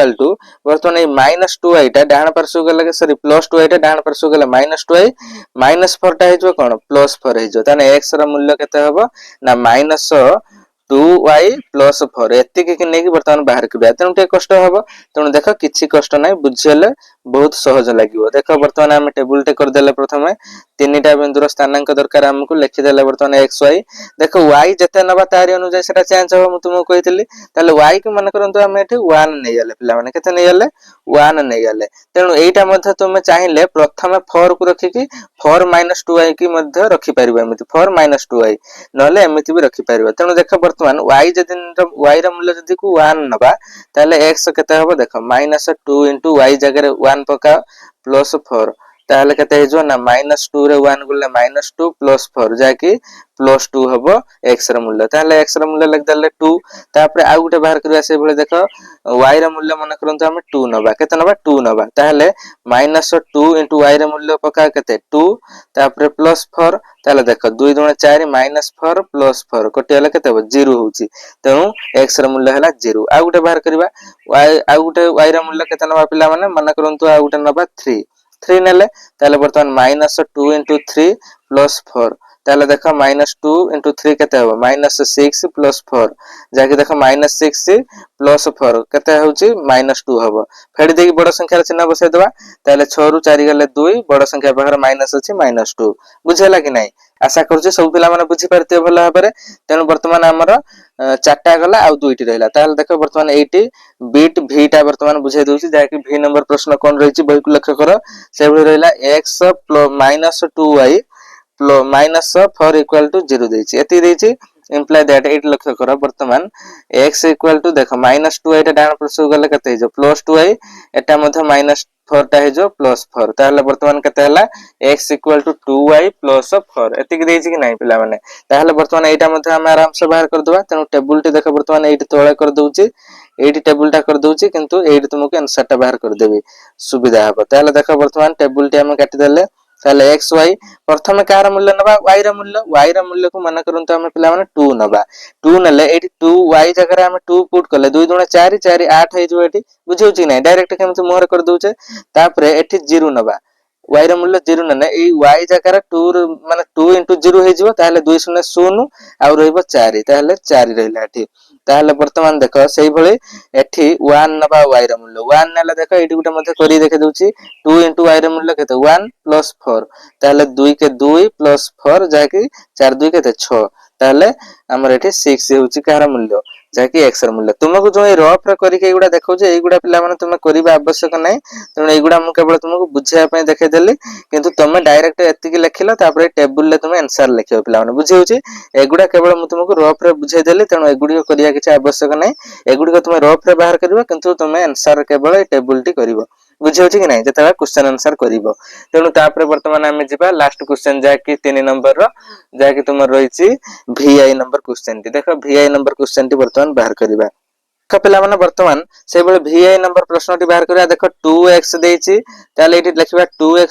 वर्तमान ए -2y टा डाहन पार्श्व गले सॉरी +2y टा डाहन पार्श्व गले -2y -4 टा हेजो कोन +4 हेजो ताने x रा मूल्य केते हबो ना -2y + 4 एति कि नै कि वर्तमान बाहर करिया तेनु ते कष्ट हबो तेनु देखो किछि कष्ट नै बुझियले बहुत सहज लागिवो देखो वर्तमान हम टेबल टे कर देले प्रथमे तीनटा बिंदुर स्थानांक दरकार हमकु लिखि देले वर्तमान x y देखो y जते नबा तारि अनुसार सेटा चेंज हो मु तुमको कहितली ताले y के मन करंतु हम एठी 1 नै गेले पिला माने केते नै गेले 1 नै गेले तेनु एटा मध्ये तुमे चाहिले प्रथमे 4 को रखि कि 4 - 2y की मध्ये रखि परिबो एमिति 4 - 2y नले एमिति भी रखि परिबो तेनु देखो वर्तमान y जदि y रा मूल्य जदि को 1 नबा ताले x केते हबो देखो -2 * y जगह 1 पका +4 ताहले केते हे जो ना -2 रे 1 गुले -2 + 4 जाकी +2 हबो x ର मूल्य ताहले x ର मूल्य लिख देले 2 तापरे आ गुटे बाहर करबा से भले देखो y ର मूल्य मन करंतु हम 2 नबा केते नबा 2 नबा ताहले -2 * y ର मूल्य पका केते 2 तापरे +4 ताहले देखो 2 * 4 -4 + 4 कटियाले केते हो 0 होची तेनु x ର मूल्य हला 0 आ गुटे बाहर करबा y ର मूल्य केते नबा पिला माने मन करंतु आ गुटे नबा 3 नेले ताहले वर्तमान -2 * 3 + 4 ताहले देखो -2 * 3 केते हो -6 + 4 जाके देखो -6 + 4 केते होची -2 हबो फेडी देकी बड़ संख्या रे चिन्ह बसाय देबा ताहले 6 रु 4 गले 2 बड़ संख्या पाखर माइनस अछि -2 बुझेला कि नै आशा करू सब पिला माने बुझी परते भलो हबरे तेनु वर्तमान हमर चारटा गला आ दुईटी रहला ताहले देखो वर्तमान एटी बिट v टा वर्तमान बुझाई दोची जाके v नंबर प्रश्न कोन रहिची बही को लक्ष्य करो से भली रहला x -2y -4 = 0 देची एति देची imply that 8 लक्ष्य करो वर्तमान x = देखो -2y टा डान प्रश्न गले कते जो +2y एटा मध्ये -4 टा हे जो +4 ताहले वर्तमान कते हला x = 2y + 4 एति कि देची कि नै पिला माने ताहले वर्तमान एटा मध्ये हम आराम से बाहर कर दबा तनो टेबल टी देखो वर्तमान एटी तळे कर दोची एटी टेबल टा कर दोची किंतु एटी तुमको आंसर टा बाहर कर देबी सुविधा हबो ताहले देखो वर्तमान टेबल टी हम काटि देले ताहले x y प्रथम कार मूल्य नबा y र मूल्य को मन करंतु हम पिला माने 2 नबा 2 नले एटी 2 y जगह रे हम 2 पुट करले 2 * 4 4 8 हे जो एटी बुझौची नै डायरेक्ट केमते मोहर कर दोचे तापरे एटी 0 नबा y ର मूल्य 0 नने ए y जगह रे 2 माने 2 * 0 हे जिवो ताहले 2 0 0 आ रहइबो 4 ताहले 4 रहला एठी ताहले वर्तमान देखो सेही भली एठी 1 नबा y ର मूल्य 1 नेला देखो एठी गुटे मध्ये करी देखे दोची 2 * y ର मूल्य केते 1 + 4 ताहले 2 के 2 + 4 जाकी 4 2 केते 6 ताहले हमर एठी 6 होची कार मूल्य जाकी x ର मूल्य तुमको जो ए रफ रे करी के एगुडा देखौ जे एगुडा पिला माने तुमे करिबा आवश्यक नै तने एगुडा मु केवल तुमको बुझिया पय देखे देली किंतु तुमे डायरेक्ट एति कि लिखिलो तापर टेबल ले तुमे आंसर लिखियो पिला माने बुझि होची एगुडा केवल मु तुमको रफ रे बुझाई देली तने एगुडी करिया किछ आवश्यक नै एगुडी को तुमे रफ रे बाहर करबा किंतु तुमे आंसर केवल ए टेबल टी करिवो बुझि होची कि नै जतबा क्वेश्चन आंसर करिवो तेनु तापर वर्तमान हम जिबा लास्ट क्वेश्चन जाकी 3 नंबर रो जाकी तुम रहिची vi नंबर क्वेश्चन टी देखो vi नंबर क्वेश्चन टी वर्तमान बाहर करबा पिला माने वर्तमान से बेले vi नंबर प्रश्न टी बाहर करिया देखो 2x देची ताले एठी लिखबा 2x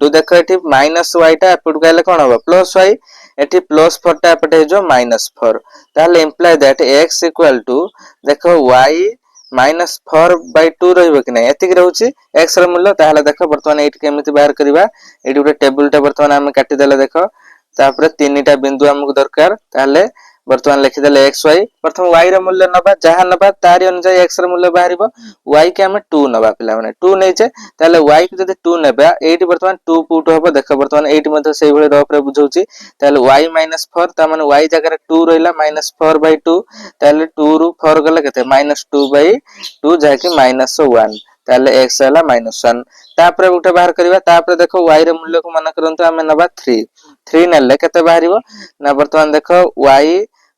= देखो एठी -y टा एपट गले कोन हो +y एठी +4 टा एपट हे जो -4 ताले इंप्लाई दैट x = देखो y -4/2 रहइबो कि नै एतिक रहउची x ର मूल्य ताले देखो वर्तमान एठी केमिति बाहर करबा एठी उटे टेबल टा वर्तमान हम काटि देले देखो तापरे तीनटा बिंदु हमकु दरकार ताले वर्तमान लिखि देले xy प्रथम y ର मूल्य नबा जहा नबा तारि अनुसार x ର मूल्य बाहरिबो y के हम 2 नबा पिला माने 2 नै छे ताले y के जदि 2 नेबा एठी वर्तमान 2 पुट होबो देखो वर्तमान एठी मध्ये सेही भले रफ रे बुझौची ताले y -4 ता माने y जगह रे 2 रहिला -4/2 ताले 2 रु 4 गले केते -2/2 जाकी -1 ताले x हला -1 तापरे उठे बाहर करबा तापरे देखो y ର मूल्य को मन करंतु हम नबा 3 नेले केते बाहरिबो ना वर्तमान देखो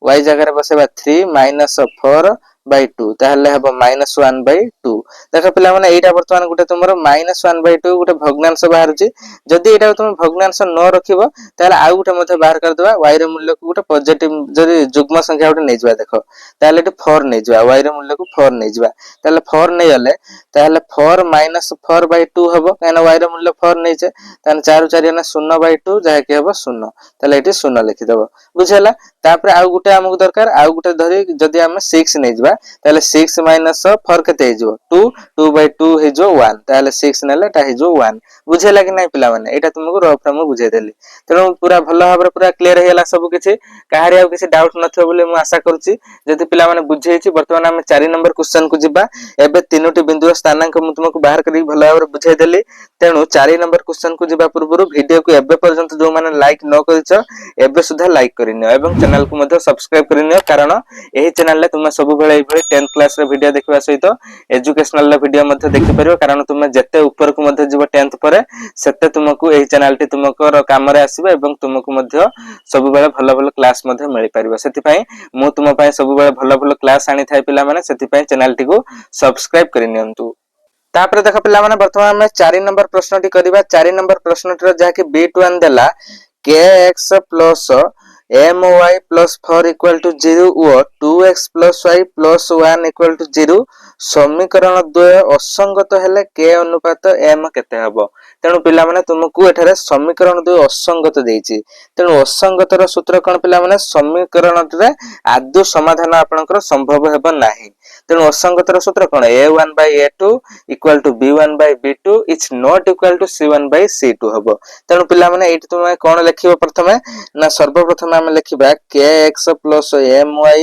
y जगह रे बसेबा 3 - 4/2 ताहले हबो -1/2 देखो पिला माने एटा वर्तमान गुटे तुमरो -1/2 गुटे भग्नांश बाहरची जदि एटा तुम भग्नांश न रखिबो ताहले आ गुटे मध्ये बाहर कर देबा y ର मूल्य को गुटे पॉजिटिव जदि जुग्म संख्या गुटे नै जबा देखो ताहले एटा 4 नै जबा y ର मूल्य को 4 नै जबा ताहले 4 नै आले ताहले 4 - 4/2 हबो काना y ର मूल्य 4 नै छे ताने 4 4 ना 0/2 जाहे के हबो 0 ताहले एटी 0 लिखि देबो बुझेला तापरे आ गुटे हमकु दरकार आ गुटे धरि जदि हम 6 नै जबा ताहले 6 - 4 केते हे जो 2 2/2 हे जो 1 ताहले 6 नेले ता हे जो 1 बुझेला कि नै पिला माने एटा तुमको रफ रे मु बुझाई देली तेनु पूरा भलो भाबरे पूरा क्लियर हेला सब किछि काहारी आ किछि डाउट नथो बोले मु आशा करूची जदि पिला माने बुझेछि वर्तमान हम 4 नंबर क्वेश्चन को जिबा एबे तीनोटी बिंदु स्थानांक मु तुमको बाहर करी भलो भाबरे बुझाई देली तेनु 4 नंबर क्वेश्चन को जिबा पूर्वरु वीडियो को एबे पर्यंत जो माने लाइक न करिछ एबे सुधा लाइक करिनियो एवं चैनल को मध्ये सब्सक्राइब करिनियो कारण एही चैनल ले तुम सब बेले एही भली 10th क्लास रे वीडियो देखबा सहित एजुकेशनल वीडियो मध्ये देखि परियो कारण तुम जत्ते ऊपर को मध्ये जीव 10th परे सेते तुमको एही चैनल टी तुमको काम रे आसीबे एवं तुमको मध्ये सब बेले भलो भलो क्लास मध्ये मिलि परिबो सेति पई मु तुम पई सब बेले भलो भलो क्लास आनी थाई पिला माने सेति पई चैनल टी को सब्सक्राइब करिनियंतु। तापर देख पिला माने वर्तमान में 4 नंबर प्रश्नटी करिबा 4 नंबर प्रश्नटीर जहाकि B1 देला kx plus my plus 4 equal to 0 और 2x plus y plus 1 equal to 0 समीकरण द्वय असंगत हेले k अनुपात m केते हबो। तेणु पिला माने तुमको एठारे समीकरण द्वय असंगत देइछि। तेणु असंगतर सूत्र कोन पिला माने समीकरण रे आदौ समाधान आपनकर संभव हेबो नाही। तेणु असंगतर सूत्र कोन a1 a2 equal to b1 b2 is not equal to c1 c2 हबो। तेणु पिला माने एठी तुमे कोन लिखिबो प्रथमे ना सर्वप्रथम आमे लिखिबा kx प्लस my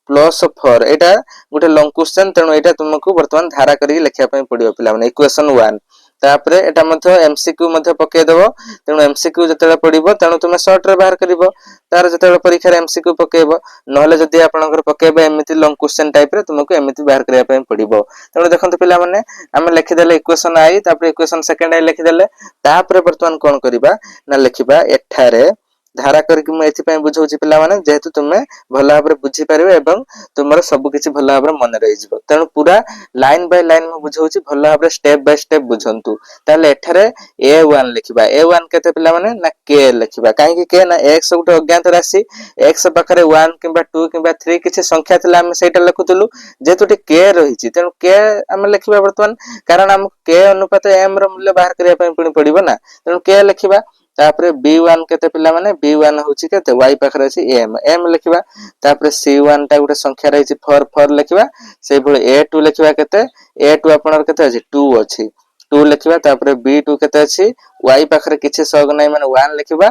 प्लस 4 एटा गोटे लॉन्ग क्वेश्चन। तेणु एटा तुमको वर्तमान धारा करी लिखिया पय पडियो पिला माने इक्वेशन 1 तापरे एटा मध्ये एमसीक्यू मध्ये पके देबो। तेणु एमसीक्यू जतेले पडिबो तेणु तुमे शॉर्ट रे बाहर करिवो तार जतेले परीक्षा रे एमसीक्यू पकेबो नहले जदि आपनकर पकेबे एमिति लॉन्ग क्वेश्चन टाइप रे तुमको एमिति बाहर करिया पय पडिबो। तेणु देखंतु पिला माने आमे लिखि देले इक्वेशन आई तापरे इक्वेशन सेकंड आई लिखि देले तापरे वर्तमान कोन करिबा ना लिखिबा एठारे धारा करके मु एथि पय बुझौछि पिला माने जेहेतु तुमे भला भाबरे बुझी परिबे एवं तुमर सब किछि भला भाबरे मन रहि जिवो। तेणु पूरा लाइन बाय लाइन मु बुझौछि भला भाबरे स्टेप बाय स्टेप बुझंतु। ताले एठारे a1 लिखिबा a1 केते पिला माने ना k लिखिबा काहे कि k ना x गुटे अज्ञात राशि x पाखरे 1 किबा 2 किबा 3 किछि संख्या थिला हम सेटा लिखुतलु जेतु टी k रहिछि। तेणु k हम लिखिबा वर्तमान कारण हम k अनुपात m रो मूल्य बाहर करिया पय पडिबो ना। तेणु k लिखिबा तापरे b1 केते पिला माने b1 होछि केते y पाखरे अछि m लिखिबा तापरे c1 टा गुटे संख्या रहिछि 4 लिखिबा सेइ भଳି a2 लिखिबा केते a2 आपनर केते अछि 2 अछि 2 लिखिबा तापरे b2 केते अछि y पाखरे किछि सग नै माने 1 लिखिबा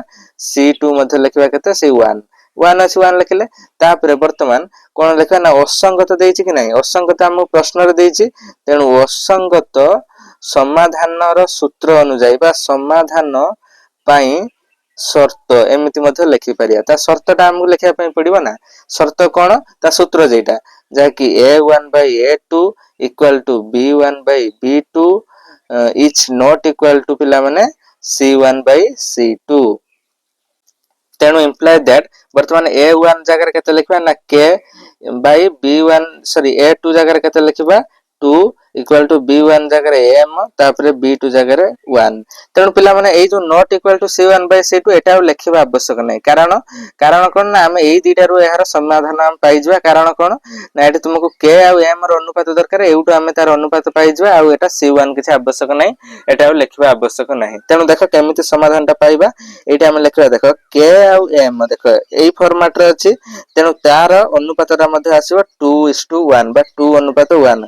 c2 मध्ये लिखिबा केते से 1 1 अछि 1 लिखिले तापरे वर्तमान कोन लिखा ना असंगत देइछि कि नै असंगत हम प्रश्न रे देइछि। तेणु असंगत समाधानर सूत्र अनुसार बा समाधान पाई शर्त एमिति मध्ये लिखि परिया ता शर्तटा हमहु लिखिया पय पडिबो ना। शर्त कोन ता सूत्र जेटा जाकि a1 a2 equal to b1 b2 is not equal to पिला माने c1 c2। तेणु इम्प्लाई दैट वर्तमान a1 जगह केते लिखबा ना k b1 सॉरी a2 जगह केते लिखबा 2 इक्वल टू b1 जगह m तापरे b2 जगह 1। तेणु पिला माने एई जो not equal to c1 c2 एटा लिखिबा आवश्यक नै कारण कारण कोन ना हम एई दीटा रो एहार समाधान हम पाइ जबा कारण कोन ना एठी तुमको k आ m रो अनुपात दरकार एउटो हम तार अनुपात पाइ जबा आ एटा c1 किछ आवश्यक नै एटा लिखिबा आवश्यक नै। तेणु देखो केमिति समाधान ता पाइबा एटा हम लिखबा देखो k आ m देखो एई फॉर्मेट रे अछि तेणु तार अनुपातटा मध्ये आसीबो 2:1 बा 2 अनुपात 1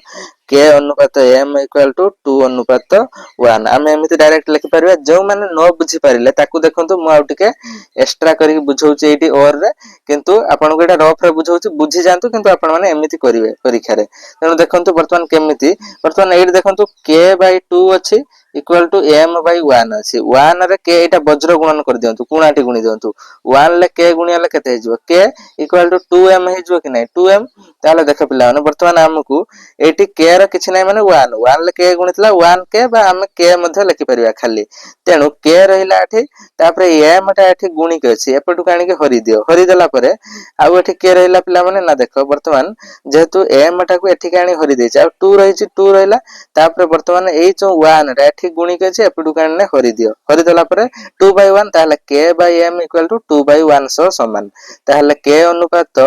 k अनुपात m इक्वल टू 2 अनुपात 1 आमे एमिति डायरेक्ट लिखि परिबा जो माने न बुझी परिले ताकू देखंतु मु आउ टिके एक्स्ट्रा करी बुझौछि एटी और रे किंतु आपन को एटा रफ रे बुझौछि बुझी जानतु किंतु आपन माने एमिति करिवे परीक्षा रे। तेणु देखंतु वर्तमान केमिति वर्तमान एटी देखंतु k/2 अछि इक्वल टू m/1 अछि 1 रे k एटा वज्र गुणन कर दियंतु कुणाटी गुणी दियंतु 1 ले k गुणियाले केते हे जिवो k इक्वल टू 2m हे जिवो कि नै 2m ताले देख पिला माने वर्तमान हमकु एटी k रा किछ नै माने 1 1 ले k गुणितला 1 k बा हम k मध्ये लिखि परिबा खाली। तेणु k रहिला एठी तापरे m टा एठी गुणी के अछि एपटु काणी के हरि दियो हरि देला परे आउ एठी k रहिला पिला माने ना देखो वर्तमान जेहेतु m टा को एठी काणी हरि देछि आ 2 रहिछि 2 रहिला तापरे वर्तमान एई जो 1 टा एठी गुणी के अछि एपटु काणी ने हरि दियो हरि देला परे 2/1 ताले k/m इक्वल टू 2/1 सो समान ताले k अनुपात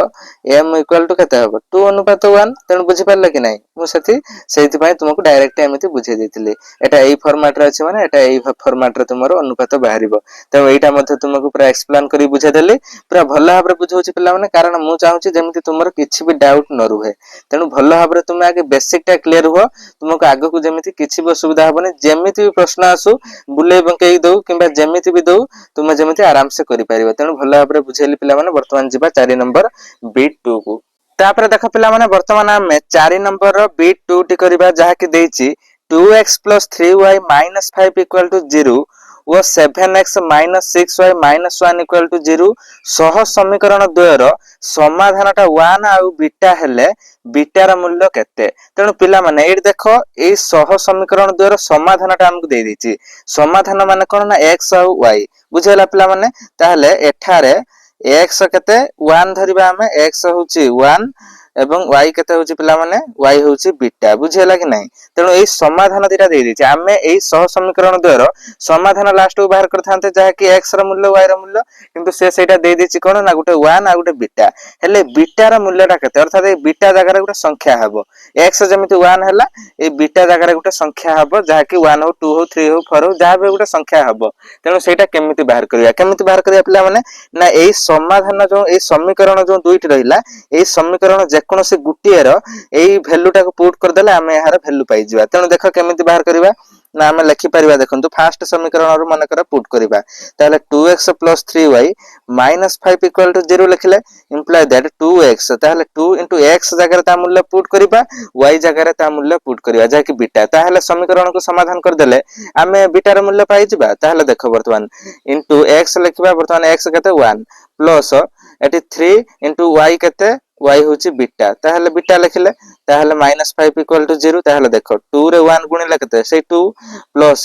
m इक्वल टू केते हबो 2 अनुपात 1। तेणु बुझी परले कि नै मु सेति पय तुमको डायरेक्ट एमिति बुझे देतिले एटा एई फॉर्मेट रे अछि माने एटा एई फॉर्मेट रे तुमरो अनुपात बाहरिबो। तेणु एटा मध्ये तुमको पूरा एक्सप्लेन करी बुझे देली पूरा भल्ला भाबरे बुझौछि पिला माने कारण मु चाहूछि जेमिति तुमरो किछि भी डाउट न रुहे। तेणु भल्ला भाबरे तुमे आगे बेसिक टा क्लियर हो तुमको आगो को जेमिति किछि भी असुविधा हबने जेमिति भी प्रश्न आसु बुले बंकेई दउ किबा जेमिति भी दउ तुमे जेमिति आराम से करि परिबो। तेणु भल्ला भाबरे बुझेली पिला माने वर्तमान जिबा 4 नंबर B2 को तापर देख पिला माने वर्तमान हमें 4 नंबर रो B2 टी करबा जहा कि देछि 2x + 3y - 5 = 0 और 7x - 6y - 1 = 0 सह समीकरण द्वयर समाधानटा 1 आ बीटा हेले बीटा रा मूल्य केते। तेणु पिला माने एठी देखो ए सह समीकरण द्वयर समाधानटा हमकु दे दिछि समाधान माने कोन ना x आ y बुझेला पिला माने ताहले एठारे x केते 1 धरिबा हमें x होछि 1 एवं y केते होची पिला माने y होची बीटा बुझियला कि नाही तेणु एई समाधान दिटा देई दिछि आमे एई सह समीकरण द्वारा समाधान लास्ट को बाहर करथांते जहा कि x र मूल्य y र मूल्य किंतु से सेटा देई दिछि कोन ना गुटे 1 आ गुटे बीटा हेले बीटा र मूल्यटा केते अर्थात ए बीटा जगह रे गुटे संख्या हबो x जेमिति 1 हैला ए बीटा जगह रे गुटे संख्या हबो जहा कि 1 हो 2 हो 3 हो 4 हो जहा भी गुटे संख्या हबो तेणु सेटा केमिति बाहर करिया पिला माने ना एई समाधान जो एई समीकरण जो दुईटी रहिला एई समीकरण जेकोनोसी गुटिए रो एई वैल्यू टाको पुट कर देले आमे यार वैल्यू पाई जिबा तेणु देखो केमिति बाहर करिवा ना आमे लिखि परिबा देखंतु फास्ट समीकरण रो मन कर पुट करिबा ताले 2x + 3y - 5 = 0 लिखले इंप्लाई दैट 2x ताले 2 * x जगह ता मूल्य पुट करिबा y जगह ता मूल्य पुट करिबा जा कि बीटा ताले समीकरण को समाधान कर देले आमे बीटा रो मूल्य पाई जिबा ताले देखो वर्तमान x लिखिबा वर्तमान x केते 1 प्लस एटी 3 y केते y होची बीटा ताहले बीटा लिखले ताहले -5 = 0 ताहले देखो 2 रे 1 गुणिले केते से 2 प्लस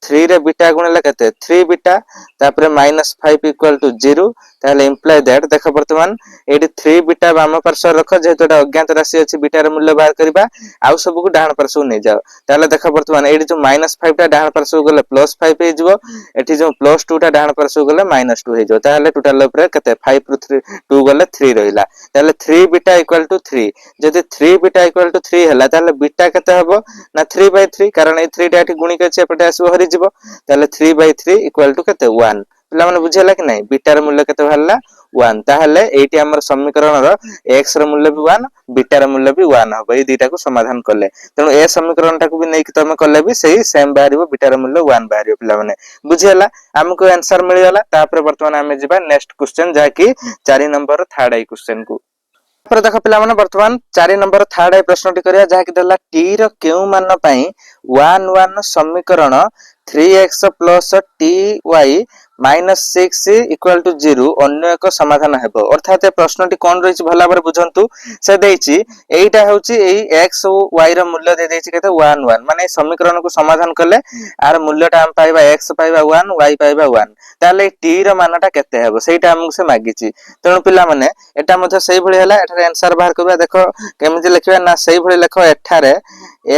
3 रे बीटा गुणिले केते 3 बीटा तापरे -5 = 0 ताहले इंप्लाई दैट देखो वर्तमान एटी 3 बीटा वाम पार्श्व रख जेहेतु एटा अज्ञात राशि अछि बीटा रे मूल्य बाहर करबा आउ सब को डाहण पार्श्व नै जाओ ताहले देखो वर्तमान एटी जो -5 टा डाहण पार्श्व गले +5 हे जिवो एटी जो +2 टा डाहण पार्श्व गले -2 हे जो ताहले टोटल ऊपर केते 5 ରୁ 3 2 गले 3 रहिला ताहले 3 बीटा = 3 जदि 3 बीटा = 3 हला ताहले बीटा केते हबो ना 3/3 कारण ए 3 टा एठी गुणिक अछि एपटे आसबो हरि जिवो ताहले 3/3 = केते 1 पिला माने बुझियला कि नाही बीटा र मूल्य केते हल्ला 1 ताहले एठी हमर समीकरण रो x र मूल्य भी 1 बीटा र मूल्य भी 1 हबो ए दुईटा को समाधान करले तेणु ए समीकरण टाको भी नै कि तमे करले भी सही सेम बाहरिबो बीटा र मूल्य 1 बाहरिबो पिला माने बुझियला हमको आंसर मिल गला तापर वर्तमान हमें जिबा नेक्स्ट क्वेश्चन जा कि 4 नंबर थर्ड आई क्वेश्चन को पर देखो पिला माने वर्तमान 4 नंबर थर्ड आई प्रश्नटी करिया जहा कि देला t रो केउ मान पई 1 1 समीकरण 3x + ty -6 = 0 अन्य एक समाधान हेबो अर्थात ए प्रश्नटी कोन रहिछि भला बारे बुझंतु से देछि एईटा होछि एई x और y रो मूल्य दे देछि केते 1 1 माने समीकरण को समाधान करले आर मूल्यटा हम पाइबा x पाइबा 1 y पाइबा 1 ताले t रो मानटा केते हेबो सेटा हमकु से मागिछि तेणु पिला माने एटा मध्य सेही भଳି हला एठारे आंसर बाहर करबा देखो केमिति लिखबा ना सेही भଳି लेखो एठारे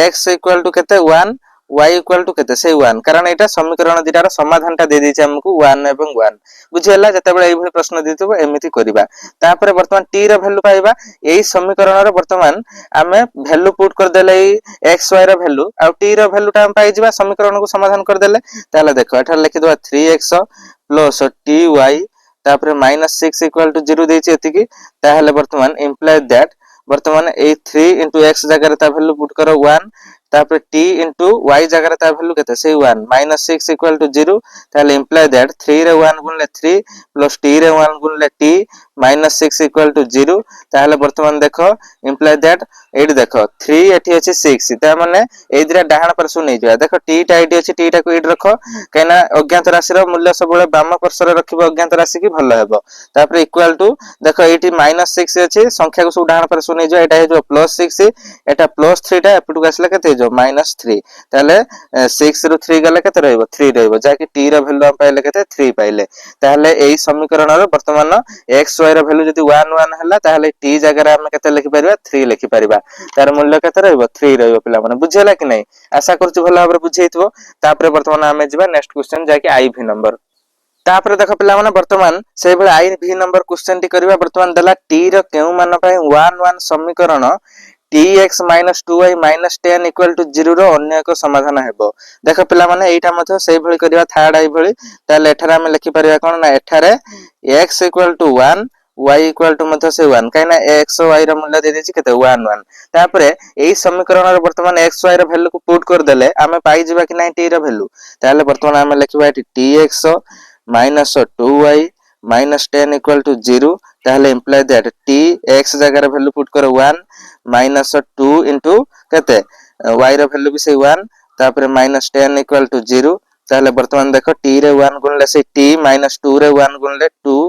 x = केते 1 y = केते से 1 कारण एटा समीकरण दिटार समाधानटा दे देछि हमकु 1 एवं 1 बुझियला जते बेले एई भଳି प्रश्न दितबो एमिति करिबा तापर वर्तमान t रो वैल्यू पाइबा एई समीकरण रो वर्तमान आमे वैल्यू पुट कर देले x y रो वैल्यू आ t रो वैल्यूटा हम पाइ जिबा समीकरण को समाधान कर देले ताले देखो एठार लिखि दवा 3x + ty तापर -6 = 0 देछि एतिकी ताहले वर्तमान इंप्लाई दैट वर्तमान ए 3 * x जगह ता वैल्यू पुट करो 1 तापर t * y जगह ता वैल्यू केते से 1 -6 = 0 ताले इंप्लाई दैट 3 रे 1 गुणले 3 प्लस t रे 1 गुणले t -6 = 0 ताहले वर्तमान देखो इंप्लाई दैट एडी देखो 3 एठी अछि 6 ता माने ए दिरा डाहण पार्श्व नै जा देखो t टा एडी अछि t टा को एडी रखो कैना अज्ञात राशि रो मूल्य सब बेले वाम पार्श्व रे रखिबो अज्ञात राशि की भलो हेबो तापर इक्वल टू देखो एठी -6 अछि संख्या को सब डाहण पार्श्व नै जा एटा हे जो +6 एटा +3 टा एपटू आसला केते जो -3 ताले 6 ରୁ 3 गले केते रहइबो 3 रहइबो जा कि t रो वैल्यू हम पाइले केते 3 पाइले ताले एई समीकरण रो वर्तमान x y रो वैल्यू जदी 1 1 हला ताले t जगह रे हम केते लिखि परिबा 3 लिखि परिबा तार मूल्य केते रहइबो 3 रहइबो पिला माने बुझियला कि नै आशा करछु भलो भाबरे बुझेइतबो तापर वर्तमान हमें जिबा नेक्स्ट क्वेश्चन जा कि IV नंबर तापर देखो पिला माने वर्तमान से भले IV नंबर क्वेश्चन टी करबा वर्तमान दला t रो केउ मान पय 1 1 समीकरण tx - 2y - 10 = 0 रो अन्य एक समाधान हेबो देखो पिला माने एटा मथो सेही भଳି करबा थर्ड आई भଳି ताले एठारे हम लिखि परिबा कोन ना एठारे x = 1 y = मथो से 1 काइना x और y रो मूल्य दे देछि केते 1 1 तापरे एई समीकरण रो वर्तमान x y रो वैल्यू को पुट कर देले आमे पाई जिबा कि नै t रो वैल्यू ताले वर्तमान हम लिखबा एटी tx - 2y - 10 = 0 ताहले इंप्लाई दैट t x जगह रो वैल्यू पुट करो 1 -2 into केते y रो वैल्यू भी से 1 तापर -10 = 0 ताले वर्तमान देखो t रे 1 गुणले से t -2 रे 1 गुणले 2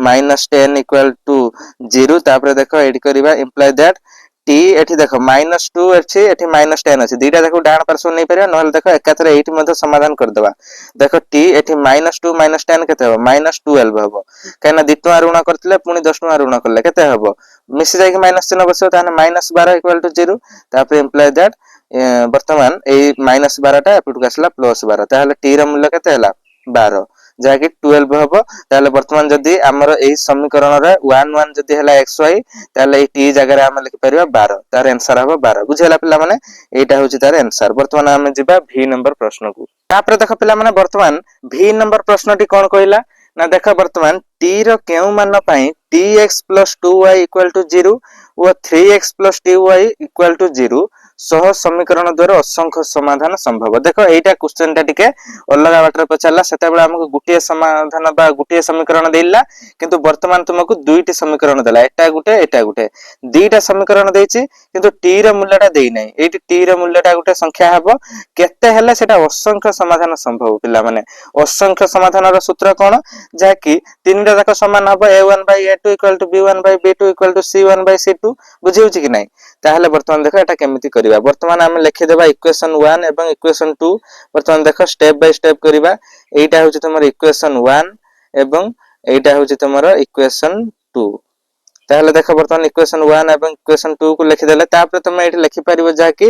-10 = 0 तापर देखो एड करबा इंप्लाई दैट t एठी देखो -2 अछि एठी -10 अछि दीटा देखो डाण पार्श्व नै परिया नहले देखो एकाथरे एठी मध्ये समाधान कर देबा देखो t एठी -2 -10 केते हो -12 हबो काना 2 टका ऋण करथिले पुनी 10 टका ऋण करले केते हबो मिसी जाके माइनस चिन्ह बसो ताने -12 इक्वल टू 0 तापर इम्प्लाई दैट वर्तमान ए -12 टा एपटू आसला +12 ताहले टी र मूल्य केते हला 12 जाके 12 हबो ताहले वर्तमान जदी हमर एही समीकरण रे 1 1 जदी हला xy ताहले ए टी जगह रे हम लिखि परिबा 12 तार आंसर हबो 12 बुझेला पिला माने एटा होची तार आंसर। वर्तमान हम जिबा v नंबर प्रश्न को तापर देख पिला माने वर्तमान v नंबर प्रश्न टी कोन कहला ना देख वर्तमान t रो केउ मान पई tx + 2y = 0 और 3x + 2y = 0 सह समीकरण द्वारा असंख्य समाधान संभव। देखो एटा क्वेश्चन टा टिके अलगा बाटर पचारला सेते बेला हमको गुटिए समाधान बा गुटिए समीकरण देला किंतु वर्तमान तुमको दुईटी समीकरण देला एटा गुटे दुईटा समीकरण देछि किंतु t रो मूल्यटा देई नै एटी t रो मूल्यटा गुटे संख्या हबो केते हेले सेटा असंख्य समाधान संभव पिला माने असंख्य समाधान रो सूत्र कोन जा कि तीनटा जाक समान हबो a1/a2 = b1/b2 = c1/c2 बुझिउ छि कि नै ताहले वर्तमान देखो एटा केमिति करिवा। वर्तमान हम लिखि देबा इक्वेशन 1 एवं इक्वेशन 2 वर्तमान देखो स्टेप बाय स्टेप करिवा एटा होछि तमर इक्वेशन 1 एवं एटा होछि तमर इक्वेशन 2 ताहले देखो वर्तमान इक्वेशन 1 एवं इक्वेशन 2 को लिखि देले तापर तुम एठी लिखि परिबो जा कि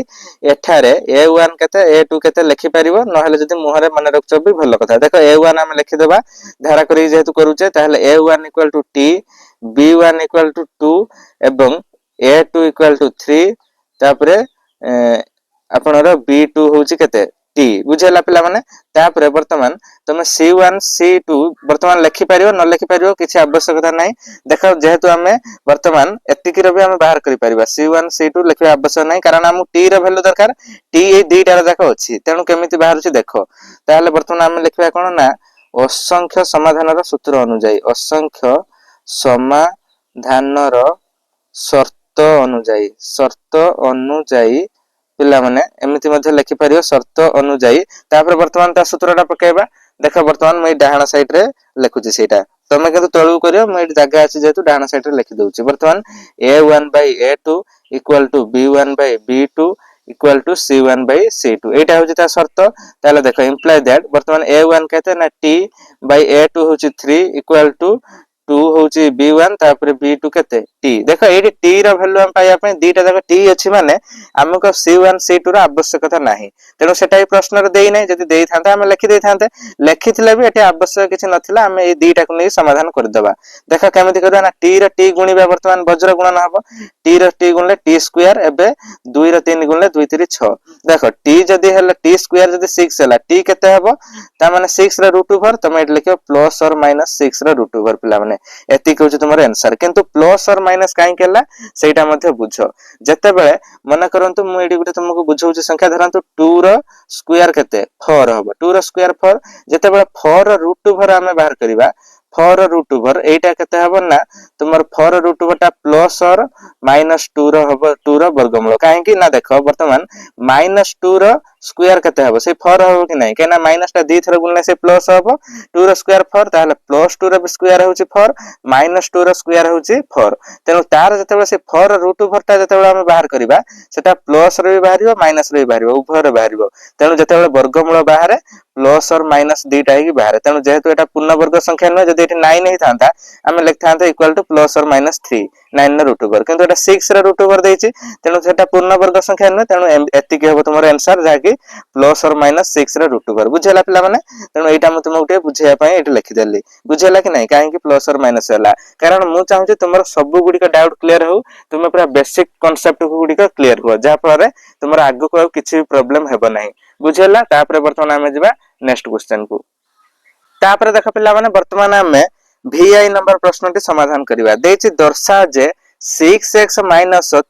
एठारे a1 केते a2 केते लिखि परिबो नहले जदी मुहरे मन रखचो भी भलो कथा। देखो a1 हम लिखि देबा धारा करी जेहेतु करूचे ताहले a1 = t b1 = 2 एवं a2 = 3 तापरे आपनर b2 होची केते t बुझेला पिला माने तापरे वर्तमान तुम c1 c2 वर्तमान लिखि परिबो न लिखि परिबो किछि आवश्यकता नै। देखो जेहेतु हमें वर्तमान एतिकी रो भी हम बाहर करि परिबा c1 c2 लिखिबा आवश्यक नै कारण हम t रो वैल्यू दरकार t ए दुईटा जाक अछि तेनु केमिति बाहर छि देखो ताहले वर्तमान हम लिखिबा कोन ना असंख्य समाधान रो सूत्र अनुसार असंख्य समाधान रो शर्त अनुसार पिला माने एमिति मध्ये लिखि परियो शर्त अनुसार तापर वर्तमान ता सूत्रटा पकेबा। देखो वर्तमान मैं डाहाना साइड रे लिखुची सेटा तमे केतु तळु करियो मैं जगह अछि जेतु डाहाना साइड रे लिखि दउची वर्तमान a1/a2 = b1/b2 = c1/c2 एटा होची ता शर्त ताले देखो इंप्लाई दैट वर्तमान a1 कहते ना t/a2 होची 3 = 2 होची b1 तापर b2 केते t देखो एडी t रा वैल्यू हम पाया पे दीटा जगह t अछि माने हमको c1 c2 रा आवश्यकता नाही तेनो सेटा ही प्रश्न रे देई नै जदी देई थांता हम लिखि देई थांते लिखिथिले भी एटे आवश्यक किछि नथिला हम ए दीटा को नै समाधान कर देबा। देखो केमिति करबा ना t रा t गुणिबा वर्तमान वज्र गुणन हबो t रा t गुणले t² एबे 2 रा 3 गुणले 2 3 6 देखो t जदी हला t² जदी 6 हला t केते हबो ता माने 6 रा √4 तमे एट लिखियो प्लस और माइनस 6 रा √4 पिला माने एति कहउछ तुमर आंसर किंतु प्लस और माइनस काई केला सेटा मध्ये बुझो जते बेले मन करंतु मु एडी गुटे तुमको बुझौछ संख्या धरंतु 2 रो स्क्वायर केते 4 हबो 2 रो स्क्वायर 4 जते बेले 4 रो √4 हमें बाहर करिबा 4 रो √4 एटा केते हबो ना तुमर 4 रो √4 टा प्लस और -2 रो हबो 2 रो वर्गमूल काहे कि ना देखो वर्तमान -2 रो स्क्वायर केते हबो से 4 हबो कि नै केना माइनस टा दी थर गुणले से प्लस हबो 2 रो स्क्वायर 4 ताले +2 रो स्क्वायर होची 4 -2 रो स्क्वायर होची 4 तेनु तार जते बेले से 4 रो √4 टा जते बेले हम बाहर करिबा सेटा प्लस रो भी बाहरिबो माइनस रो भी बाहरिबो उभय रो बाहरिबो तेनु जते बेले वर्गमूल बाहरे प्लस और माइनस दीटा ही बाहर तेनु जेहेतु एटा पूर्ण वर्ग संख्या न जदी एठी 9 ही थांता हम लिखथांते इक्वल टू प्लस और माइनस 3 9 रो √4 किंतु एटा 6 रो √4 देछि तेनु सेटा पूर्ण वर्ग संख्या न तेनु एति के हबो तुमर आंसर जाकी प्लस और माइनस 6 रो √4 बुझेला पिला माने तेनु एटा म तुमको उठे बुझेया पई एठी लिखि देली बुझेला कि नै काहे कि प्लस और माइनस होला कारण मु चाहू जे तुमर सब गुडी का डाउट क्लियर हो तुमे पूरा बेसिक कांसेप्ट गुडी का क्लियर हो जा फଳରେ तुमर आगु को किछि प्रॉब्लम हेबो नै बुझेला तापर वर्तमान हम जिबा नेक्स्ट क्वेश्चन को तापर देख पिला माने वर्तमान हम VI नंबर प्रश्नटी समाधान करिवा देछि दर्शा जे 6x -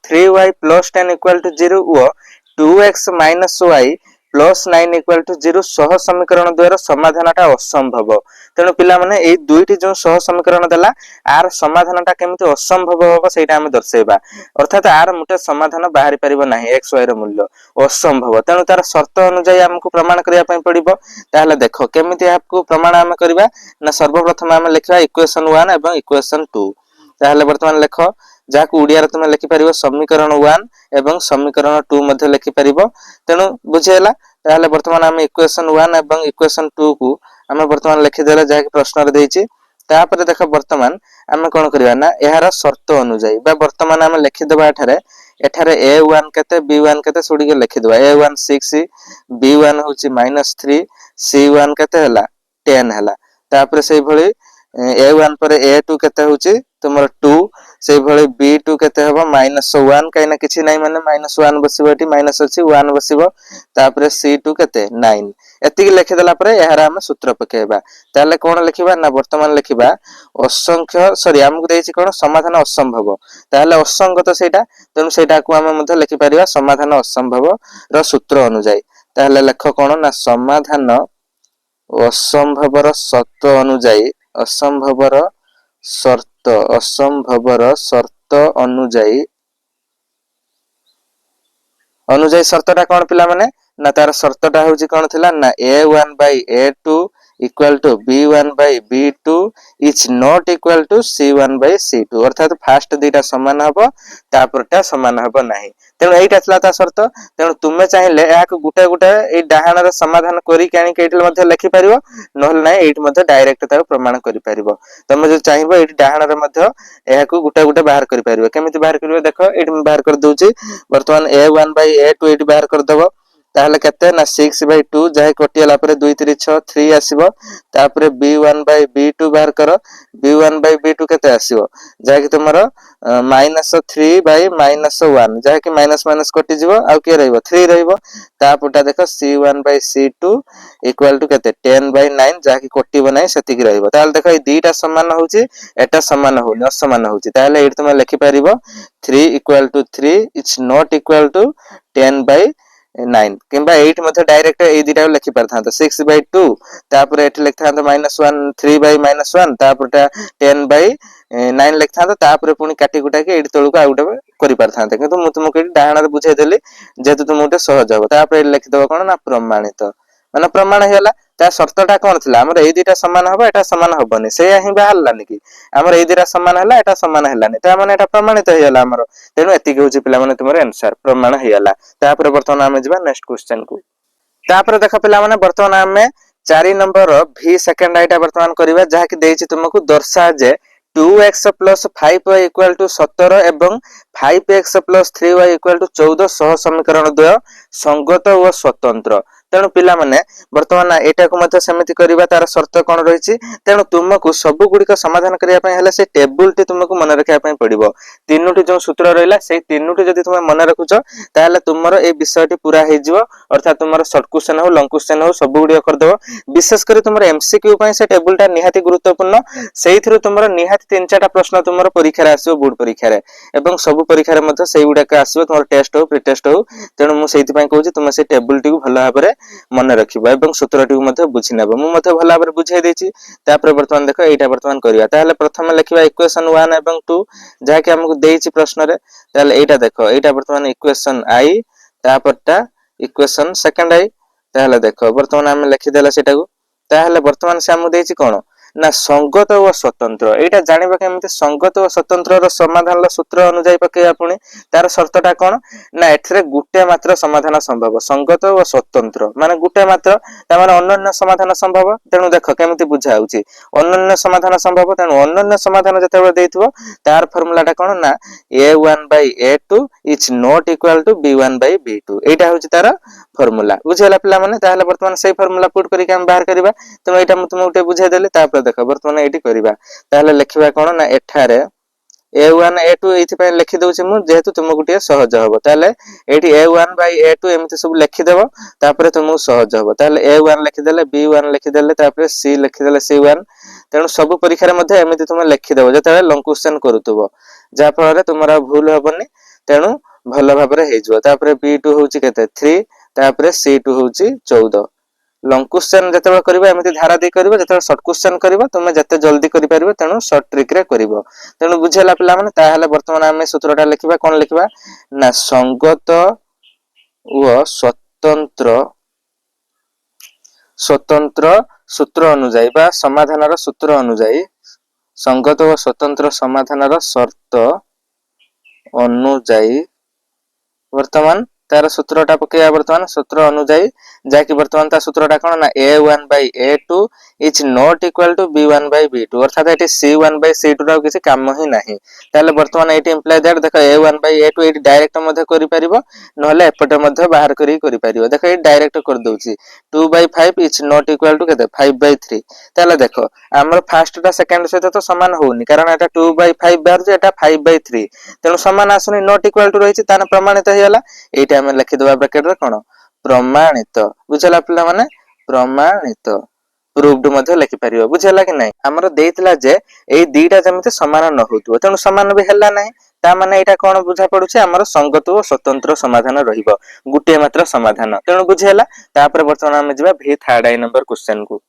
3y + 10 = 0 और 2x - y + 9 = 0 सह समीकरण द्वारा समाधानटा असंभव तेनु पिला माने ए दुईटी जो सह समीकरण देला आर समाधानटा केमिति असंभव होबो सेटा हम दर्शेबा अर्थात आर मुटे समाधान बाहरी परिबो नाही x y रो मूल्य असंभव तेनु तार शर्त अनुसार हमकु प्रमाण करिया पई पड़िबो ताहले देखो केमिति आपको प्रमाण हम करिबा ना सर्वप्रथम हम लिखबा इक्वेशन 1 एवं इक्वेशन 2 ताहले वर्तमान लेखो जाकु उडिया रे तुमे लिखि परिबो समीकरण 1 एवं समीकरण 2 मध्ये लिखि परिबो तेनु बुझेला ताहले वर्तमान हम इक्वेशन 1 एवं इक्वेशन 2 को हम वर्तमान लिखि देला जाकि प्रश्न रे देछि तापर देख वर्तमान आम कौन करवा ना यार शर्त अनुजाई वर्तमान आम लिखिदबा एठारे a1 केते b1 केते सुड़ी लिखिदबा a1 6 b1 होची -3 c1 केते हला 10 हला तापर सेही भली a1 पर a2 केते होची तुमर 2 सेही भली b2 केते हबो -1 काइना किछि नै माने -1 बसिबो एटी माइनस अछि 1 बसिबो तापर c2 केते 9 एतिक लिखि देला पर यार हम सूत्र पकेबा ताले कोन लिखिबा ना वर्तमान लिखिबा असंख्य सॉरी हमकु देछि कोन समाधान असंभव ताले असंगत सेटा तेनु सेटा को हम मध्ये लिखि परिबा समाधान असंभव र सूत्र अनुसार ताले लेख कोन ना समाधान असंभवर शर्त अनुसार असंभवर शर्त अनुसार शर्तटा कोन पिला माने ना तार शर्तटा होची कोन थिला ना a1 by a2 equal to b1 by b2 is not equal to c1 by c2 अर्थात फास्ट दीटा समान हबो तापरटा समान हबो नाही तेनु एइटा थला ता शर्त तेनु तुमे चाहिले याक गुटे गुटे ए डाहानर समाधान करी कानी केइटल मध्ये लिखि परिबो नहल नाही एइट मध्ये डायरेक्ट तार प्रमाण करि परिबो तमे जो चाहिबो एइट डाहानर मध्ये याक गुटे गुटे बाहर करि परिबो केमिति बाहर करिवो देखो एइट बाहर कर दोची वर्तमान a1 by a2 एइट बाहर कर दबो ताहले केते ना 6 by 2 जाय कटियला पर 2 3 6 3 आसीबो तापर b1 by b2 बाहर करो b1 by b2 केते आसीबो जाय कि तुमरो -3 by -1 जाय कि माइनस माइनस कटि जिवो आ के रहइबो 3 रहइबो तापटा देखो c1 by c2 equal to केते 10 by 9 जाय कि कटिबो नै सेति कि रहइबो ताले देखो ए दुईटा समान होउची एटा समान होउनी असमान होउची ताले एट तुम लिखि परिबो 3 equal to 3 it's not equal to 10 by 9 किंबा 8 मध्ये डायरेक्ट ए दिटा लिखि परथांत 6 by 2 तापर एठ लिखथांत -1 3 by -1 तापरटा 10 by 9 लिखथांत तापर पुनी काटी कुटा के एठ तळुक आ उडे करि परथांत किंतु मु तुमको डाहाणर बुझाइ देली जेतु तुमको सहज हो तापर लिखि दबो कोन ना प्रमाणित माने प्रमाण हेला ता शर्तटा कोन थिला हमर ए दिटा समान हबो एटा समान हबोनी सेया हि बाहरलानी कि हमर ए दिटा समान हला एटा समान हेलानी ता माने एटा प्रमाणित हेला हमर तेनु एति होची पिला माने तुमर आंसर प्रमाण हेला तापर वर्तमान आमे जिबा नेक्स्ट क्वेश्चन को तापर देख पिला माने वर्तमान आमे 4 नंबर v सेकंड आइटा वर्तमान करिबा जहा कि देछि तुमको दर्शा जे 2x plus 5y equal to 17 एवं 5x plus 3y equal to 14 सह समीकरण द्वय संगत व स्वतंत्र तेणु पिला माने वर्तमान एटा को मते समिति करिबा तार शर्त कोन रहिछि तेणु तुमको सब गुडी को समाधान करिया पय हले से टेबल टी तुमको मन रखिया पय पड़िबो तीनोटी जो सूत्र रहला से तीनोटी जदी तुम मन रखुचो ताले तुमरो ए विषयटी पूरा हे जिवो अर्थात तुमरो शॉर्ट क्वेश्चन हो लॉन्ग क्वेश्चन हो सब गुडी कर देबो विशेष करी तुमरो एमसीक्यू पय से टेबल टा निहाती गुरुत्वपूर्ण सेइथरो तुमरो निहाती 3-4टा प्रश्न तुमरो परीक्षा रे आसीबो बोर्ड परीक्षा रे एवं सब परीक्षा रे मध्ये सेइ गुडा का आसीबो तुमरो टेस्ट हो प्री टेस्ट हो तेणु मु सेइति पय कहूची तुम से टेबल टी को भलो भाबरे मन रखिबो एवं सूत्रटी को मध्ये बुझि नेबो मु मध्ये भलो भाबरे बुझाइ देछि तापर वर्तमान देखो एटा वर्तमान करिया ताले प्रथम लिखिबा इक्वेशन 1 एवं 2 जहा कि हमको देछि प्रश्न रे ताले एटा देखो एटा वर्तमान इक्वेशन i तापरटा इक्वेशन सेकंड i ताले देखो वर्तमान हम लिखि देला सेटा को ताले वर्तमान से हम देछि कोन ना संगत व स्वतंत्र एटा जानिबा केमिति संगत व स्वतंत्र रो समाधान ला सूत्र अनुसार पके आपुनी तार शर्तटा कोन ना एथरे गुटे मात्र समाधान संभव संगत व स्वतंत्र माने गुटे मात्र ता माने अनन्य समाधान संभव तेनु देखो केमिति बुझा होउची अनन्य समाधान संभव तेनु अनन्य समाधान जते देथिबो तार फार्मूलाटा कोन ना a1 by a2 is not equal to b1 by b2 एटा होउची तार फार्मूला बुझेला पिला माने ताहले वर्तमान सेही फार्मूला पुट करी के हम बाहर करबा त एटा मु तुमको बुझाइ देले तापर देखो वर्तमान एटी करबा ताहले लिखिबा कोन ना एठारे a1 a2 एथि पय लिखि दउछि मु जेहेतु तुमको टिए सहज हबो ताहले एटी a1 by a2 एमिति सब लिखि देबो तापर तुमको सहज हबो ताहले a1 लिखि देले b1 लिखि देले तापर c लिखि देले c1 तेनु सब परीक्षा रे मध्ये एमिति तुम लिखि देबो जते लॉन्ग क्वेश्चन करूतबो जा फल रे तुमरा भूल हबनी तेनु भलो भाबरे हे जबो तापर b2 होउछि केते 3 तापर c2 होउछि 14 लॉन्ग क्वेश्चन जते करबा एमिति धारा दे करबा जते शॉर्ट क्वेश्चन करबा तुमे जते जल्दी करि परबो तेनु शॉर्ट ट्रिक रे करबो तेनु बुझेला पिला माने ताहाले वर्तमान हमें सूत्रटा लिखिबा कोन लिखिबा ना संगत व स्वतंत्र स्वतंत्र सूत्र अनुसार बा समाधानर सूत्र अनुसार संगत व स्वतंत्र समाधानर शर्त अनुसार वर्तमान तार सूत्रटा पकेया वर्तमान सूत्र अनुଯାयी जाकि वर्तमान ता सूत्रटा कोन ना a1 by a2 is not equal to b1 by b2 अर्थात एटी c1 by c2 रा किसी काम ही नाही ताले वर्तमान एटी इंप्लाय दैट देखो a1 by a2 eighty direct मध्ये करि परिबो नहले एपटे मध्ये बाहर करि परिबो देखो ए डायरेक्ट कर दोउची 2 by 5 is not equal to केते 5 by 3 ताले देखो हमर फर्स्ट टा सेकंड सहित तो समान होउनी कारण एटा 2 by 5 बाहर जे एटा 5 by 3 तेनु समान आसुनी नॉट इक्वल टू रहिछि ताने प्रमाणित हेला एटा हम लिखि देबा ब्रैकेट रे कोन प्रमाणित बुझला पिला माने प्रमाणित प्रूव्ड मध्ये लिखि परिबो बुझला कि नै हमर देइतला जे एई दीटा जमिते समान न होतु तेनु समान भी हेला नै ता माने एटा कोन बुझा पडुछि हमर संगत और स्वतंत्र समाधान रहिबो गुटे मात्र समाधान तेनु बुझेला तापर वर्तमान हम जिबा भी थर्ड आई नंबर क्वेश्चन को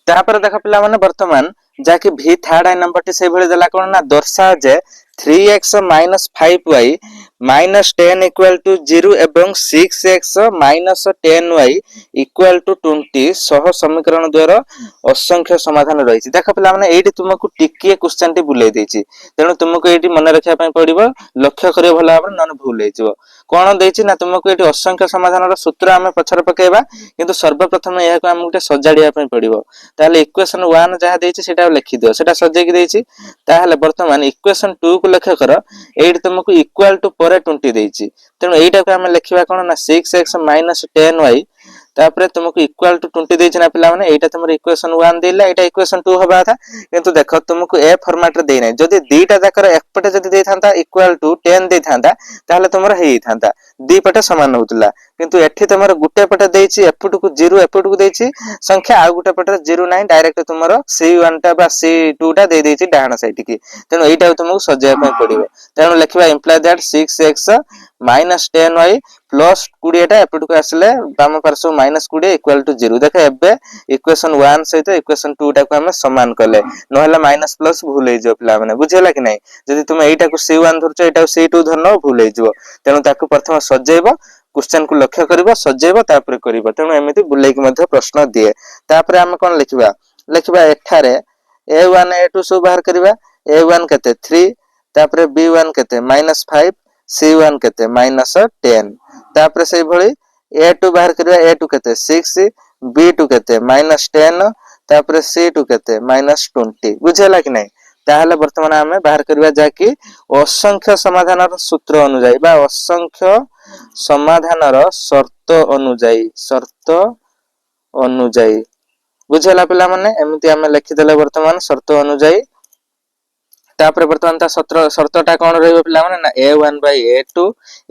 तापर देख पिला माने वर्तमान जाकि भी थर्ड आई नंबर टी से भଳି देला कोन ना दर्शा जे 3x minus 5y minus 10 equal to 0 एवं 6x minus 10y equal to 20 सह समीकरण द्वारा असंख्य समाधान रहिछि देख पिला माने एठी तुमको टिकिए क्वेश्चन टी बुलाई देछि तेनु तुमको एठी मन रखिया पय पड़िबो लक्ष्य करियो भला भाबे नन भूल हेजिवो कोन देछि ना तुमको एठी असंख्य समाधान रो सूत्र हमें पछर पकेबा किंतु सर्वप्रथम एहा को हम गुटे सजाडिया पय पड़िबो ताले इक्वेशन 1 जहा देछि सेटा लिखि दियो सेटा सजेय कि देछि ताहले वर्तमान इक्वेशन 2 को लक्ष्य करो एठी तुमको इक्वल टू पर 20 देछि तेनु एटा को हम लिखिबा कोन ना 6x minus 10y तापरे तुमको इक्वल टू 20 देछि ना पिला माने एटा तुमर इक्वेशन 1 देला एटा इक्वेशन 2 होबा था किंतु देखो तुमको ए फॉर्मेट रे देइ नै जदी दीटा जाकर एकपटे जदी देइ थांता इक्वल टू 10 देइ थांता ताहले तुमर हेइ थांता दी पटे समान होतला किंतु एठी तुमर गुटे पटे देछि एपटु को 0 एपटु को देछि संख्या आ गुटे पटे 0 नै डायरेक्ट तुमर c1 टा बा c2 टा देइ देछि डाहण साइड की तेनु एटा तुमको सजाय पय पड़िबो तेनु लिखिबा imply that 6x minus 10y plus 20 टा एपटु को आसले बाम पार्श्व minus 20 equal to 0 देखो एबे इक्वेशन 1 सहित इक्वेशन 2 टा को हम समान करले नहले माइनस प्लस भूल हे जो पिला माने बुझेला कि नै जदी तुम एटा को c1 धरछो एटा को c2 धरनो भूल हे जो तेनु ताको प्रथम सजेइबो क्वेश्चन को लक्ष्य करिवो सजेइबो तापर करिवो तेनु एमिति बुलाई कि मध्ये प्रश्न दिए तापर हम कोन लिखिबा लिखिबा एठारे a1 a2 सब बाहर करिबा a1 केते 3 तापर b1 केते -5 c1 केते -10 तापर सेई भଳି a2 बाहर करिबा a2 केते 6 b2 केते -10 तापर c2 केते -20 बुझेला कि नै ताहले वर्तमान हमें बाहर करिबा जाकि असंख्य समाधानर सूत्र अनुसार बा असंख्य समाधानर शर्त अनुसार बुझेला पिला माने एमिति हमें लिखि देले वर्तमान शर्त अनुसार तापर वर्तमान ता शर्तटा कोन रहइबो पिला माने ना a1 by a2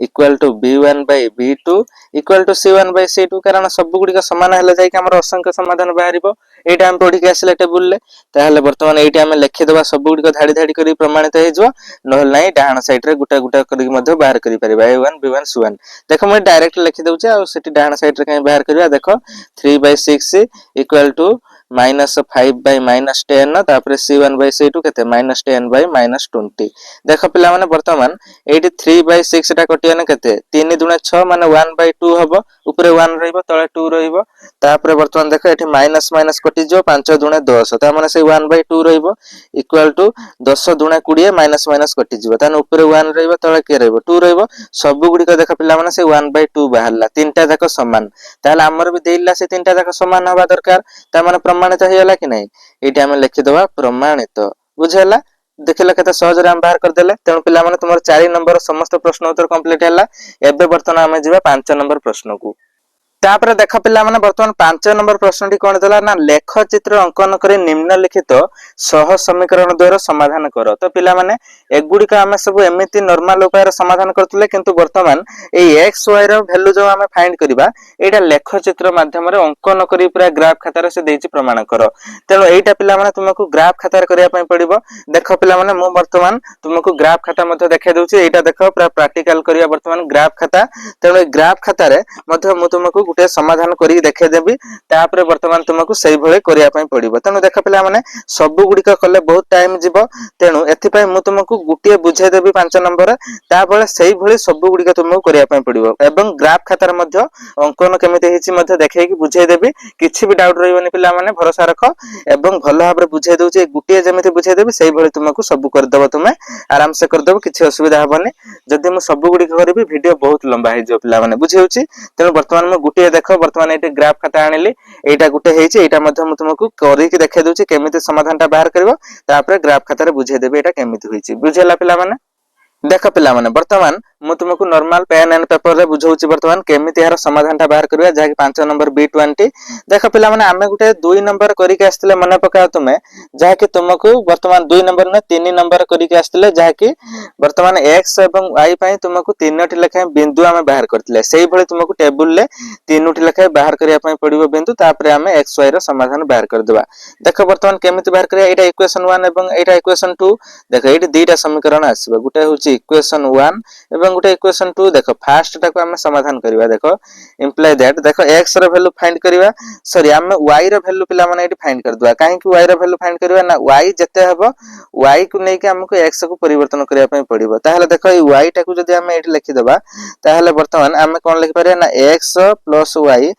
equal to b1 by b2 equal to c1 by c2 कारण सब गुडी का समान हले जाय कि हमर असंख्य समाधान बाहरिबो एटा हम पढी के आसले टेबुल ले ताहले वर्तमान एटी हम लिखि देबा सब गुडी को धाडी धाडी करी प्रमाणित हे जो नहल नै डाहण साइड रे गुटा गुटा करी मध्ये बाहर करी परिबा a1 b1 c1 देखो मैं डायरेक्ट लिखि दउचे आ सेटी डाहण साइड रे कहीं बाहर करिया देखो 3 by 6 equal to -5 by -10 तापर c1 by c2 केते -10 by -20 देखो पिला माने वर्तमान एटी 3 by 6 टा कटिया ने केते 3 दुणे 6 माने 1 by 2 हबो ऊपरे 1 रहइबो तळे 2 रहइबो तापर वर्तमान देखो एटी माइनस माइनस कटि जो 5 दुणे 10 ता माने से 1 by 2 रहइबो इक्वल टू 10 दुणे 20 माइनस माइनस कटि जिवो ताने ऊपरे 1 रहइबो तळे के रहइबो 2 रहइबो सब गुडी को देखो पिला माने से 1 by 2 बाहरला तीनटा जाको समान ताले हमर भी देइला से तीनटा जाको समान होबा दरकार ता माने प्रमाणित हेला कि नै एटी हम लिखि देबा प्रमाणित बुझेला देखिला केते सहज रे हम बाहर कर देले तेनु पिला माने तुमर 4 नंबर समस्त प्रश्न उत्तर कंप्लीट हैला एबे वर्तमान हम जिबा 5 नंबर प्रश्न को तापर देख पिला माने वर्तमान 5 नंबर प्रश्नटी कोन देला ना लेख चित्र अंकन करी निम्नलिखित सह समीकरण द्वारा समाधान करो तो पिला माने एगुडी का हम सब एमिति नॉर्मल उपाय रे समाधान करतले किंतु वर्तमान ए x y रो वैल्यू जो हम फाइंड करबा एटा लेख चित्र माध्यम रे अंकन करी पूरा ग्राफ खाता रे से देछि प्रमाण करो तेनो एटा पिला माने तुमको ग्राफ खाता रे करिया पय पड़िबो देख पिला माने मु वर्तमान तुमको ग्राफ खाता मध्ये देखै दउछि एटा देखो पूरा प्रैक्टिकल करिया वर्तमान ग्राफ खाता तेनो ग्राफ खाता रे मध्ये मु तुमको गुटे समाधान करी देखे देबी तापर वर्तमान तुमको सही भले करिया पई पड़िबो तेनु देख पिला माने सब गुडिका कले बहुत टाइम जिवो तेनु एथि पई मु तुमको गुटिए बुझे देबी 5 नंबर तापर सही भले सब गुडिका तुमको करिया पई पड़िबो एवं ग्राफ खातार मध्य अंकन केमिति हिची मध्य देखै कि बुझे देबी किछि भी डाउट रहइबनी पिला माने भरोसा रख एवं भलो भाबरे बुझे दउचे गुटिए जेमिति बुझे देबी सही भले तुमको सब कर देबो तुमे आराम से कर देबो किछि असुविधा हबनी जदि मु सब गुडी करबी वीडियो बहुत लंबा हे जो पिला माने बुझे होची तेनु वर्तमान मु गुटिए देखो वर्तमान एटे ग्राफ खाता आनिली एटा गुटे हेची एटा मध्य मु तुमको करी कि देखे दउची केमिति समाधानटा बाहर करबो तापर ग्राफ खातारे बुझे देबी एटा केमिति होईची बुझेला पिला माने देख पिला माने वर्तमान मु तुमको नॉर्मल पेन एंड पेपर रे बुझौची वर्तमान केमिति यार समाधानटा बाहर करबा जाकी 5 नंबर B20 देख पिला माने आमे गुटे 2 नंबर करी के आस्तले मने पकाओ तुमे जाकी तुमको वर्तमान 2 नंबर ने 3 नंबर करी के आस्तले जाकी वर्तमान x एवं y पई तुमको तीनोटी लेखा बिंदु आमे बाहर करथिले सेही भली तुमको टेबल ले तीनोटी लेखा बाहर करिया पई पड़िबो बिंदु तापर आमे x y रो समाधान बाहर कर देबा देख वर्तमान केमिति बाहर करिया एटा इक्वेशन 1 एवं एटा इक्वेशन 2 देख एटी दुईटा समीकरण आसीबो गुटे होची इक्वेशन 1 एवं गुटे इक्वेशन 2 देखो फास्ट टाको हम समाधान करिवा देखो इंप्लाई दैट देखो x रो वैल्यू फाइंड करिवा सॉरी हम y रो वैल्यू पिला माने एटी फाइंड कर दुआ काहे कि y रो वैल्यू फाइंड करिवा ना y जते हबो y को नै कि हमको x को परिवर्तन करिया पई पड़िबो ताहले देखो ई y टाको जदी हम एटी लिखि देबा ताहले वर्तमान हम कोन लिखि पारे ना x + y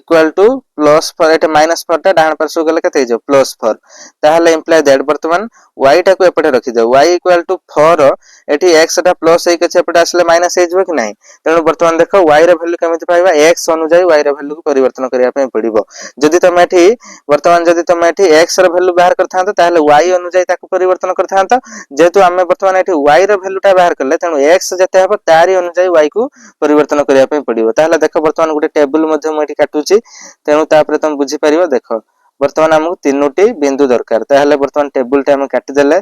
= प्लस 4 एटा -4 टा डान पार्श्व गले कते जो +4 ताहले इंप्लाई दैट वर्तमान y टाको एपटे रखि दे y = 4 एटी x टा प्लस एक छै एपटे आसले माइनस हे जबो कि नै तेनु वर्तमान देखो y रो वैल्यू केमिति पाइबा x अनुसार y रो वैल्यू को परिवर्तन करिया पई पड़िबो जदी तमे एठी वर्तमान जदी तमे एठी x रो वैल्यू बाहर करथांत ताहले y अनुसार ताको परिवर्तन करथांत जेतु हमें वर्तमान एठी y रो वैल्यू टा बाहर करले तेनु x जते हबो तारी अनुसार y को परिवर्तन करिया पई पड़िबो ताहले देखो वर्तमान गुटे टेबल मध्ये म एठी काटुची तेनु तापर तुम बुझी परिबो देखो वर्तमान हमहु तीनोटी बिंदु दरकार ताहले वर्तमान टेबल टा हम काटि देले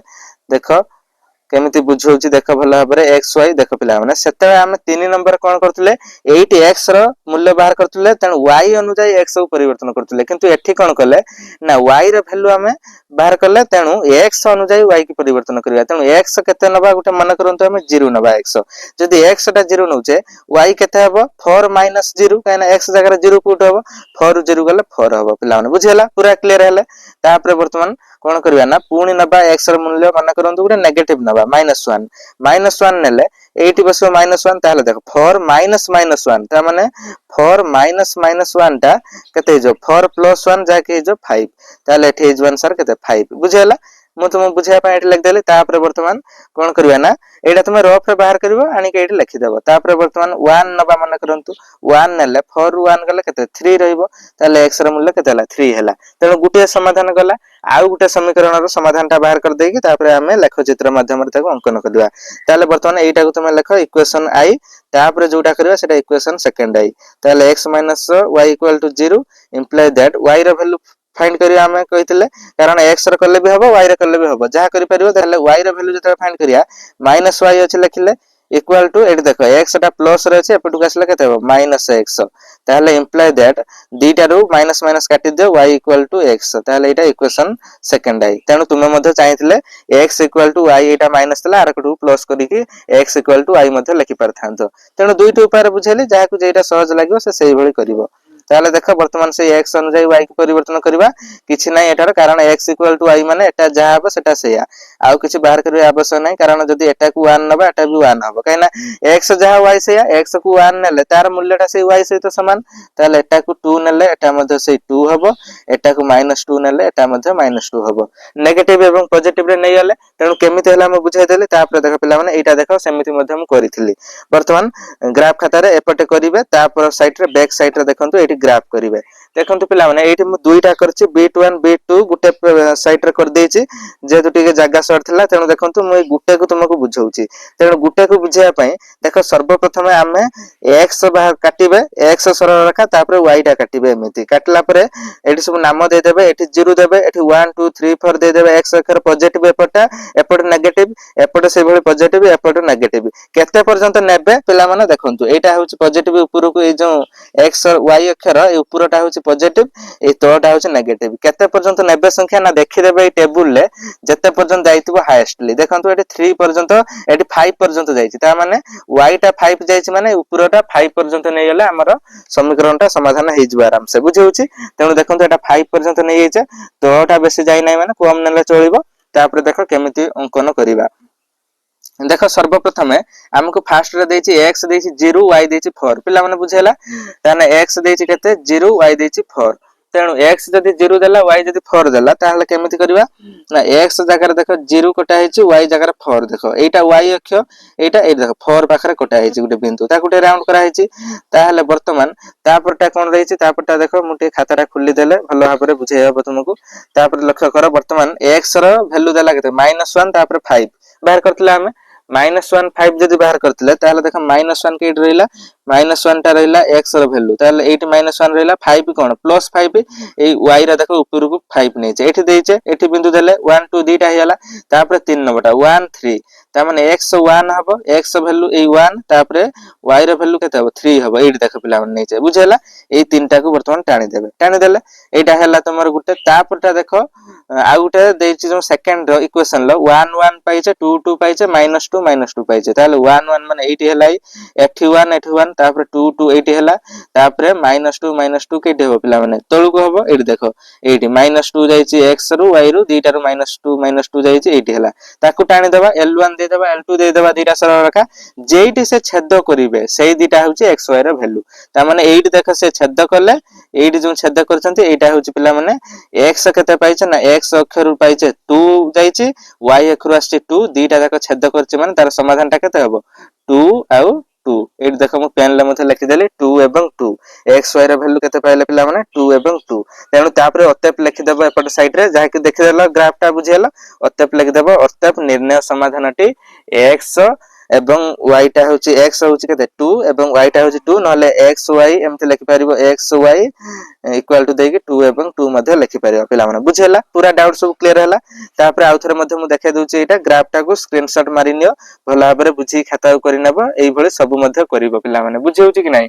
देखो केमिति बुझौची देखो भला भाबरे x y देखो पिला माने सेते हम 3 नंबर कोन करथले 8x रो मूल्य बाहर करथले तण y अनुसार x को परिवर्तन करथले किंतु एठी कोन करले ना y रो वैल्यू हमें बाहर करले तणु x अनुसार y की परिवर्तन करिया तणु x केते नबा गुटे मन करंतु हम 0 नबा x जदी x टा 0 नउचे y केते हबो 4 - 0 काना x जगह 0 पुट हबो 4 0 गले 4 हबो पिला माने बुझियला पूरा क्लियर हेले तापर वर्तमान कोन करबा ना पुणी नबा x रो मूल्य मन करंतु गुटे नेगेटिव नबा -1 नेले 80 बसो -1 ताहले देखो 4 - 1 ता माने 4 - 1 टा कते जो 4 + 1 जाके जो 5 ताहले एठी इज आंसर कते 5 बुझेला मु तुम बुझिया पय एठी लिख देली तापर वर्तमान कोन करबा ना एटा तुम रफ रे बाहर करबो आनी के एठी लिखि देबो तापर वर्तमान 1 नबा मन करंतु 1 नेले 4 1 गले कते 3 रहइबो ताहले x रो मूल्य कते हला 3 हला तेनु गुटे समाधान गला आउ गुटे समीकरण रो समाधान टा बाहर कर देकी तापर हमें लेख चित्र माध्यम रे ताको अंकन करबा ताहले वर्तमान एटा को तुम लेख इक्वेशन i तापर जोटा करबा सेटा इक्वेशन सेकंड i ताहले x - y = 0 imply that y रो वैल्यू फाइंड करिया हमें कहितले कारण x रो करले भी हबो y रो करले भी हबो जहा करि परिबो ताहले y रो वैल्यू जते फाइंड करिया -y अछि लिखिले इक्वल टू एट देखो x टा प्लस रे छै एपटु आसले केते हो -x ताहले इंप्लाई दैट दीटा रो माइनस माइनस काटि दियो y = x ताहले एटा इक्वेशन सेकंड आई तेनु तुमे मध्ये चाहितले x = y एटा माइनस तला आरकटु प्लस करी कि x = y मध्ये लिखि परथांतो तेनु दुईटा उपाय बुझेली जहा को जेटा सहज लागियो से सही भली करिवो ताहले देखो वर्तमान से x अनुसार y को परिवर्तन करबा किछि नै एटार कारण x = y माने एटा जहा हबो सेटा सेया आउ किछि बाहर करबा आवश्यक नै कारण जदी एटा को 1 नबा एटा भी 1 हबो काइना x जहा y सेया x को 1 नेले तार मूल्यटा से y सहित समान ताले एटा को 2 नेले एटा मध्ये से 2 हबो एटा को -2 नेले एटा मध्ये -2 हबो नेगेटिव एवं पॉजिटिव रे नै आले तेनु केमिति हला हम बुझाइ देली तापर देखो पिला माने एटा देखो सेमिति मध्ये हम करिथिली वर्तमान ग्राफ खाता रे एपटे करिवे तापर साइड रे बैक साइड रे देखंतु एटी ग्राफ करिवे देखंतु पिला माने एटी मु दुईटा करछि B1 B2 गुटे साइड रे कर देछि जे दुटी के जागा शॉर्ट थिला तेनु देखंतु मु गुटे को तुमको बुझौछि तेनु गुटे को बुझिया पई देखो सर्वप्रथम आमे x बाहर काटिबे x सरल रेखा तापर y टा काटिबे एमिति काटला परे एटी सब नाम दे देबे एटी 0 देबे एटी 1 2 3 4 दे देबे x अक्षर पॉजिटिव एपटा एपट नेगेटिव एपट से भली पॉजिटिव एपट नेगेटिव केते पर्यंत नेबे पिला माने देखंतु एटा होछि पॉजिटिव ऊपर को ए जो x और y अक्षर ए ऊपरटा होछि पॉजिटिव ए तळटा होची नेगेटिव केते पर्यंत नेबे संख्या ना देखिदेबे ए टेबुल ले जते पर्यंत जाइतबो हाईएस्टली देखंतु एटी 3 पर्यंत एटी 5 पर्यंत जाइछि ता माने y टा 5 जाइछि माने ऊपरटा 5 पर्यंत नै गेले हमर समीकरणटा समाधान हे जिबो आराम से बुझि होछि तेनु देखंतु एटा 5 पर्यंत नै जाइछे तळटा बेसी जाई नै माने कम नेले चलिबो तापर देखो केमिति अंकन करिबा देख सर्वप्रथमे हमको फास्ट रे देछि x देछि 0 y देछि 4 पिला माने बुझेला ताने x देछि केते 0 y देछि 4 तेनु x जदि 0 देला y जदि 4 देला ताहले केमिति करिबा ना x जगह रे देखो 0 कटा हेछि y जगह रे 4 देखो एटा y अक्ष एटा ए देखो 4 पाखरे कटा हेछि गुटे बिंदु ता गुटे राउंड करा हेछि ताहले वर्तमान तापरटा कोन रहिछि तापरटा देखो मुटे खाताटा खुली देले भलो भाबरे बुझेय हबो तुमको तापर लक्ष्य करो वर्तमान x रो वैल्यू देला केते -1 तापर 5 बाहर करथिला हमें -1 5 जदि बाहर करथिले ताहले देखो -1 के रहिला -1 टा रहिला x रो वैल्यू ताहले 8 -1 रहिला 5 कोन +5 ए y रा देखो ऊपर को 5 नै छै एठी देइछे एठी बिंदु देले 1 2 2 टा हेला तापर 3 नंबरटा 1 3 ता माने x 1 हबो x वैल्यू ए 1 तापर y रो वैल्यू केते हबो 3 हबो एठी देखो पिला मन नै छै बुझेला ए तीनटा को वर्तमान टाणी देले एटा हेला तमर गुटे तापरटा देखो आ गुटे देइछि जो सेकंड रो इक्वेशन लो 1 1 पाइछे 2 2 पाइछे -2 पाइछे ताले 1 1 माने 8 हेला एठी 1 तापर 2 2 8 हेला तापर -2 केटे हो पिला माने तळु को हबो एठी देखो एठी -2 जाइछि x रो y रो दीटा रो -2 जाइछि एठी हेला ताकू टाणी देबा l1 दे देबा l2 दे देबा दीटा सरल रेखा जेइटी से छेद करिवे सेही दीटा होछि x y रो वैल्यू ता माने एठी देखो से छेद करले एठी जो छेद करछन्ती एटा होछि पिला माने x केते पाइछे ना x अक्षर पाइछे 2 जाइछि y अक्षर आछि 2 दीटा जाक छेद करछि माने तार समाधान ता केते हबो 2 आउ 2 एठी देखो मु पेन ले मथे लिखि देली 2 एवं 2 x y रो वैल्यू केते पाइले पिला माने 2 एवं 2 तेनु तापरे अत्यप लिखि देबो एपट साइड रे जाहा कि देखि देलो ग्राफ टा बुझियलो अत्यप लिखि देबो अत्यप निर्णय समाधानटी x एवं y टा होची x होची केते 2 एवं y टा होची 2 नले x y एमते लिखि परिबो x y इक्वल टू देके 2 एवं 2 मध्ये लिखि परिबो पिला माने बुझेला पूरा डाउट सब क्लियर होला तापर आउथरे मध्ये मु देखाइ दोची एटा ग्राफ टा को स्क्रीनशॉट मारि नियो भला भाबरे बुझी खाता करि नेबो एई भले सब मध्ये करिवो पिला माने बुझि होची कि नै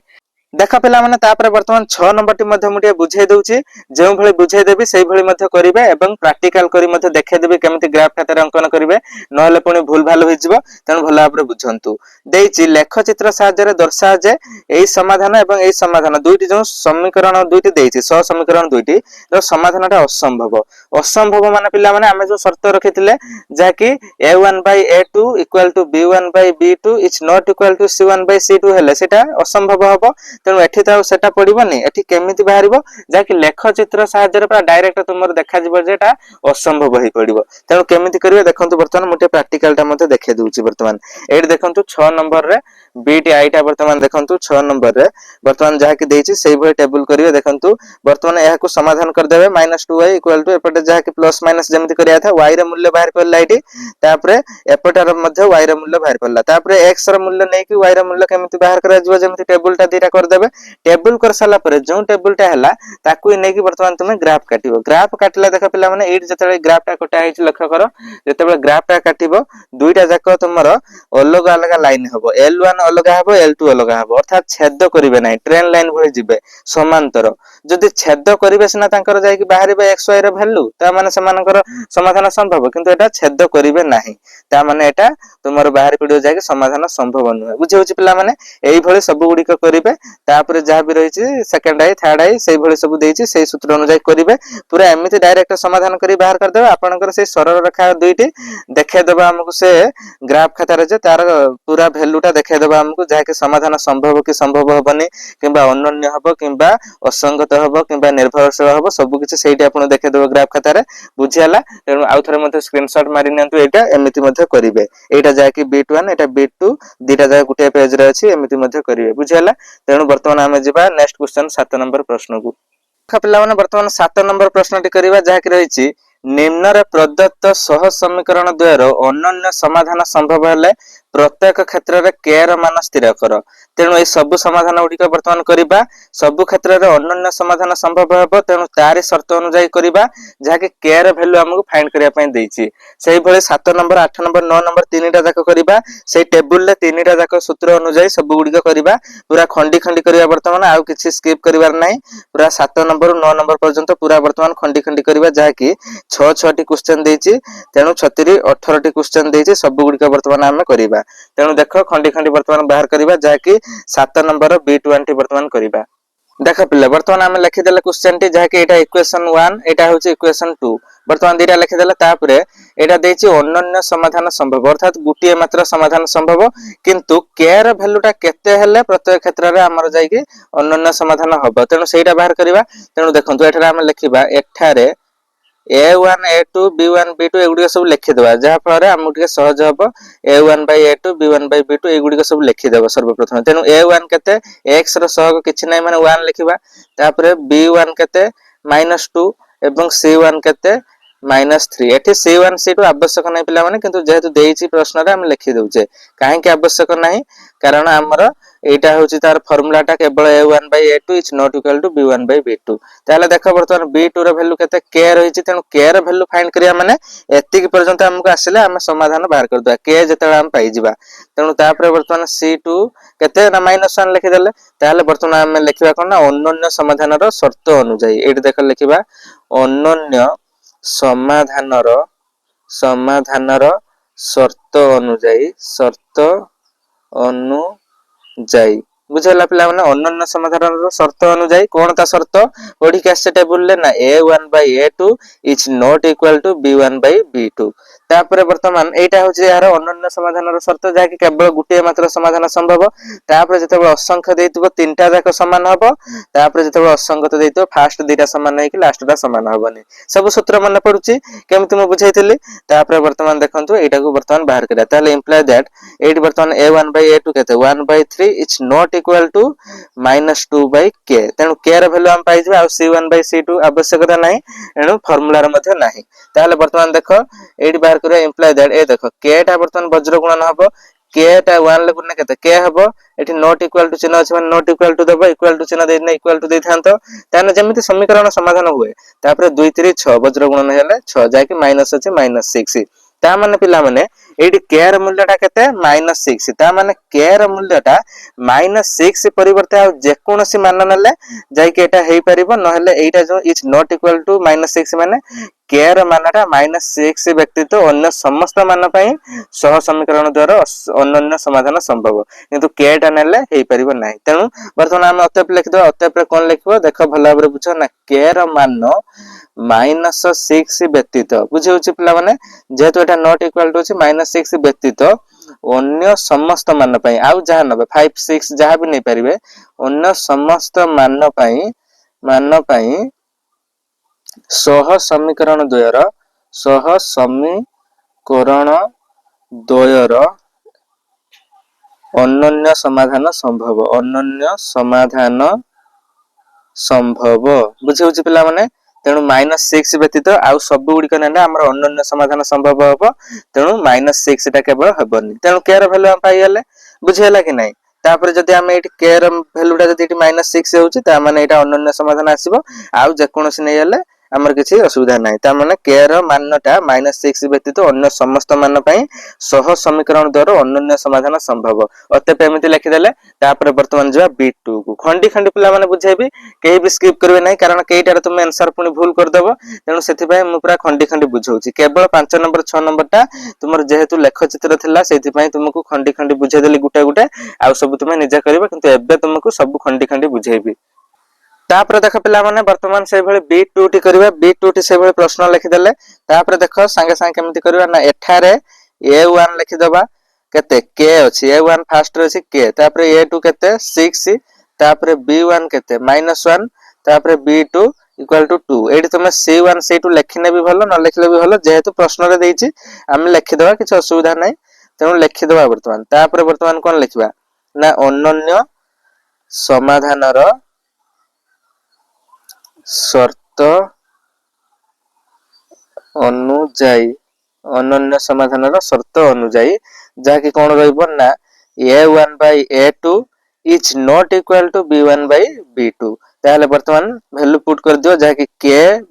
देख पिला माने तापर वर्तमान 6 नंबर टी मध्ये मुटिया बुझाइ दउची जेउ भले बुझाइ देबी सेही भले मध्ये करिवे एवं प्रैक्टिकल करी मध्ये देखाइ देबी केमिति ग्राफ खातार अंकन करिवे नहले पुनी भूल भाल होई जिवो तन भला भाबरे बुझंतु देइची लेख चित्र सहायता रे दर्शा जे एई समाधान एवं एई समाधान दुईटी जो समीकरण दुईटी देइची सह समीकरण दुईटी रो समाधानटा असंभव माने पिला माने हमें जो शर्त रखिथिले जा कि a1/a2 = b1/b2 is not equal to c1/c2 हेले सेटा असंभव हबो तेनु एठी त सेटा पडिबोनी एठी केमिति बाहरिबो जा कि लेख चित्र सहायता रे डायरेक्ट तुमर देखा जिवो जेटा असंभव होई पडिबो तेनु केमिति करिवे देखंतु वर्तमान मोटे प्रैक्टिकल टा मध्ये देखे दूची वर्तमान एठी देखंतु 6 नंबर रे बीटी आईटा वर्तमान देखंतु 6 नंबर रे वर्तमान जहा कि देइची सेही भई टेबल करिवे देखंतु वर्तमान एहा को समाधान कर देबे -2y = एपटे जहा कि प्लस माइनस जेमिति करिया था y रे मूल्य बाहर करला एठी तापरे एपटार मध्ये y रे मूल्य बाहर करला तापरे x रे मूल्य नै कि y रे मूल्य केमिति बाहर करा जिवो जेमिति टेबल टा दीटा कर देबे टेबल कर साला परे जो टेबल टा हला ताकू नै कि वर्तमान तुमे ग्राफ काटिबो ग्राफ काटला देखा पिला माने एठी जतले ग्राफ टा कटा हेछि लक्ष्य करो जतबे ग्राफ टा काटिबो दुईटा जाक तुमरो अलग अलग लाइन हबो l1 अलग हबो l2 अलग हबो अर्थात छेद करिवे नै ट्रेन लाइन भଳି जिबे समांतर जदि छेद करिवे सिना तांकर जाय कि बाहरिबे x y रे वैल्यू ता माने समानकर समाधान संभव किंतु एटा छेद करिवे नाही ता माने एटा तुमरो बाहर पडियो जाय कि समाधान संभव न बुझे होछि पिला माने एई भଳି सब गुडी को करिवे तापर जहा भी रहिछि सेकंड आई थर्ड आई सेई भଳି सब देइछि सेई सूत्र अनुसार करिवे पूरा एमिति डायरेक्ट समाधान करी बाहर कर देबे आपनकर सेई सरल रेखा दुईटी देखे देबा हमकु से ग्राफ खाता रे जे तार पूरा वैल्यू टा देखे देबा हमकु जहा कि समाधान संभव कि संभव होबनी किबा अनन्य हबो किबा असंगत हबो किबा निर्भरशील हबो सब किछि सेइटी आपन देखे देबो ग्राफ खाता रे बुझियाला तेनु आउथरे मध्ये स्क्रीनशॉट मारि नियंतु एटा एमिति मध्ये करिवे एटा जहा कि b1 एटा b2 दीटा जहा गुटे पेज रे अछि एमिति मध्ये करिवे बुझियाला तेनु वर्तमान हमें जिबा नेक्स्ट क्वेश्चन 7 नंबर प्रश्न को पिला माने वर्तमान 7 नंबर प्रश्नटी करिवा जहा कि रहिछि निम्न रे प्रदत्त सह समीकरण द्वयर अनन्य समाधान संभव हेले प्रत्येक क्षेत्र में के र मान स्थिर कर। तेणु ये सब समाधान गुड़िक बर्तमान करबा सब क्षेत्र में अनन्य समाधान संभव हेबो। तेणु तारि शर्त अनुसार करबा जहाँकि के र वैल्यू हमको फाइंड करिया पई देछि। सेही भली 7 नंबर 8 नंबर 9 नंबर तीनटा जाक करबा सेही टेबुल रे तीनटा जाक सूत्र अनुसार सब गुड़िक करबा पूरा खंडी खंडी करबा बर्तमान आउ किछि स्किप करिवार नाही। पूरा 7 नंबर 9 नंबर पर्यंत पूरा बर्तमान खंडी खंडी करबा जहाँकि 6 टी क्वेश्चन देछि। तेणु 36 18 टी क्वेश्चन देछि सब गुड़िक बर्तमान आमे करबा। तेणु देख खंडी खंडी बर्तमान बाहर करबा जहाँकि 7 नंबर B20 बर्तमान करबा। देख पिले बर्तमान आमे लिखिदेले क्वेश्चन टी जहाँकि एटा इक्वेशन 1 एटा होछि इक्वेशन 2 बर्तमान दीटा लिखिदेले तापरे एटा देछि अनन्य समाधान संभव अर्थात गुटिए मात्र समाधान संभव किंतु के र वैल्यूटा केते हेले प्रत्येक क्षेत्र रे हमर जाई कि अनन्य समाधान हबो। तेणु सेटा बाहर करबा। तेणु देखंतु एठारे आमे लिखिबा एठारे A1 A2 B1 B2 एगुडी सब लिखि देबा जहा फल रे हमहु टिके सहज हबो। A1 by A2 B1 by B2 एगुडी सब लिखि देबा सर्वप्रथम। तेनु A1 केते x रो सहग किछि नै माने 1 लिखिबा तापरे B1 केते -2 एवं C1 केते -3 एठी C1 C2 आवश्यक नै पिला माने किंतु जेहेतु देइछि प्रश्न रे हम लिखि देउचे काहे कि आवश्यक नै कारण हमर एटा होछि तार फार्मूलाटा केवल A1 by A2 is not equal to B1 by B2 ताले देखो बर्तमान B2 रो वैल्यू केते k रहिछि। तेनु k रो वैल्यू फाइंड करिया माने एतिक पर्यंत हमको आसिले हम समाधान बाहर कर दवा k जेतेला हम पाई जिबा। तेनु तापर बर्तमान C2 केते ना -1 लिखि देले ताले बर्तमान हम लिखिबा कोन ना अनन्य समाधान रो शर्त अनुसार एठी देख लिखिबा अनन्य समाधान रो शर्त अनुजाई बुझला पिला माने अनन्य समाधान रो शर्त अनुजाई कोन ता शर्त ओडी कैसे टेबल ले ना A1 by A2 is not equal to B1 by B2 तापर वर्तमान एटा होछि यार अनन्य समाधान रो शर्त जा कि केवल गुटे मात्र समाधान संभव। तापर जेतेबे असंख्य देइतबो तीनटा जाक समान हबो तापर जेतेबे असंख्य देइतबो फास्ट दीटा समान नै कि लास्टटा समान हबोनी सब सूत्र मन पडुची केमति म बुझाइतली। तापर वर्तमान देखंतु एटा को वर्तमान बाहर करा ताले इंप्लाई दैट एट वर्तमान A1 by A2 केते 1 by 3 is not equal to -2 by k तेनु k रो वैल्यू हम पाइ जिबा आ C1 by C2 आवश्यकता नाही एनु फार्मूला रो मध्ये नाही। ताले वर्तमान देखो एट बाहर करा इंप्लाई दैट ए देखो k टा वर्तमान वज्र गुणन हबो k टा 1 ले गुणन केते k हबो एठी नॉट इक्वल टू चिन्ह अछि माने नॉट इक्वल टू देबो इक्वल टू चिन्ह देने इक्वल टू देथांतो ताने जेमिति समीकरण समाधान हुए तापर 2 3 6 वज्र गुणन हेले 6 जाय कि माइनस अछि -6 ता माने पिला माने एठी k र मूल्यटा केते -6 ता माने k र मूल्यटा -6 परिवर्ते आ जे कोनोसी मान नले जाय कि एटा हेई परिबो न हेले एटा जो इज नॉट इक्वल टू -6 माने k र मानटा -6 व्यक्तित अन्य समस्त मान पई सह समीकरण द्वारा अनन्य समाधान संभव किंतु k टा नेले हेई परिबो नाही। तेनु वर्तमान हम अत्यप लिख दो अत्यप रे कोन लिखबो देखो भला बरे बुझो ना k र मान -6 व्यक्तित बुझियोछि पिला माने जेहेतु एटा नॉट इक्वल टू अछि -6 व्यक्तित अन्य समस्त मान पई आउ जहा नबे 5 6 जहा भी नै परिबे अन्य समस्त मान पई सह समीकरण द्वयर अनन्य समाधान संभव बुझियोछि पिला माने। तेणु -6 व्यतीत आउ सब गुडी कनेला हमर अनन्य समाधान संभव हबो तेणु -6 टा केवल हबोनी तेणु k र वैल्यू हम पाई गेले बुझियला कि नै। तापर जदि हम एठी k र वैल्यू टा जदि एठी -6 होउची ता माने एटा अनन्य समाधान आसीबो आउ जे कोनोसी नै हेले हमर किछि असुविधा नै ता माने k र मानटा -6 व्यतीत अन्य समस्त मान पई सह समीकरण द्वारा अनन्य समाधान संभव अते एमिति लिखि देले। तापर वर्तमान जवा B2 को खंडी खंडी पिला माने बुझेबी केही भी स्किप करबे नै कारण केईटार तुम आंसर पुनी भूल कर देबो तेणु सेति पई मु पूरा खंडी खंडी बुझौची केवल 5 नंबर 6 नंबर टा तुमर जेहेतु लेख चित्र थिला सेति पई तुमको खंडी खंडी बुझे देली गुटे गुटे आ सब तुमे निजे करबो किंतु एबे तुमको सब खंडी खंडी बुझेबी। तापर देख पिला माने वर्तमान से भली B2 टी करबा B2 टी से भली प्रश्न लिखि देले तापर देखो संगे संगे केमति करबा ना एठारे A1 लिखि दबा केते k अछि A1 फास्ट अछि k तापर A2 केते 6 तापर B1 केते -1 तापर B2 इक्वल टू 2 एठी तुमे C1 C2 लिखिने भी भलो न लिखले भी भलो जेहेतु प्रश्न रे देइछि हम लिखि दबा किछ असुविधा नै तेणु लिखि दबा। वर्तमान तापर वर्तमान कोन लिखबा ना अनन्य समाधानर शर्त अनुजाई ଅନନ୍ୟ ସମାଧାନର ସର୍ତ୍ତ ଅନୁଯାୟୀ, ଯାହାକି କଣ ରହିବ ନା a1 by a2 is not equal to b1 by b2। ତାହେଲେ ବର୍ତ୍ତମାନ ଭ୍ୟାଲୁ ପୁଟ୍ କରିଦିଅ, ଯାହାକି k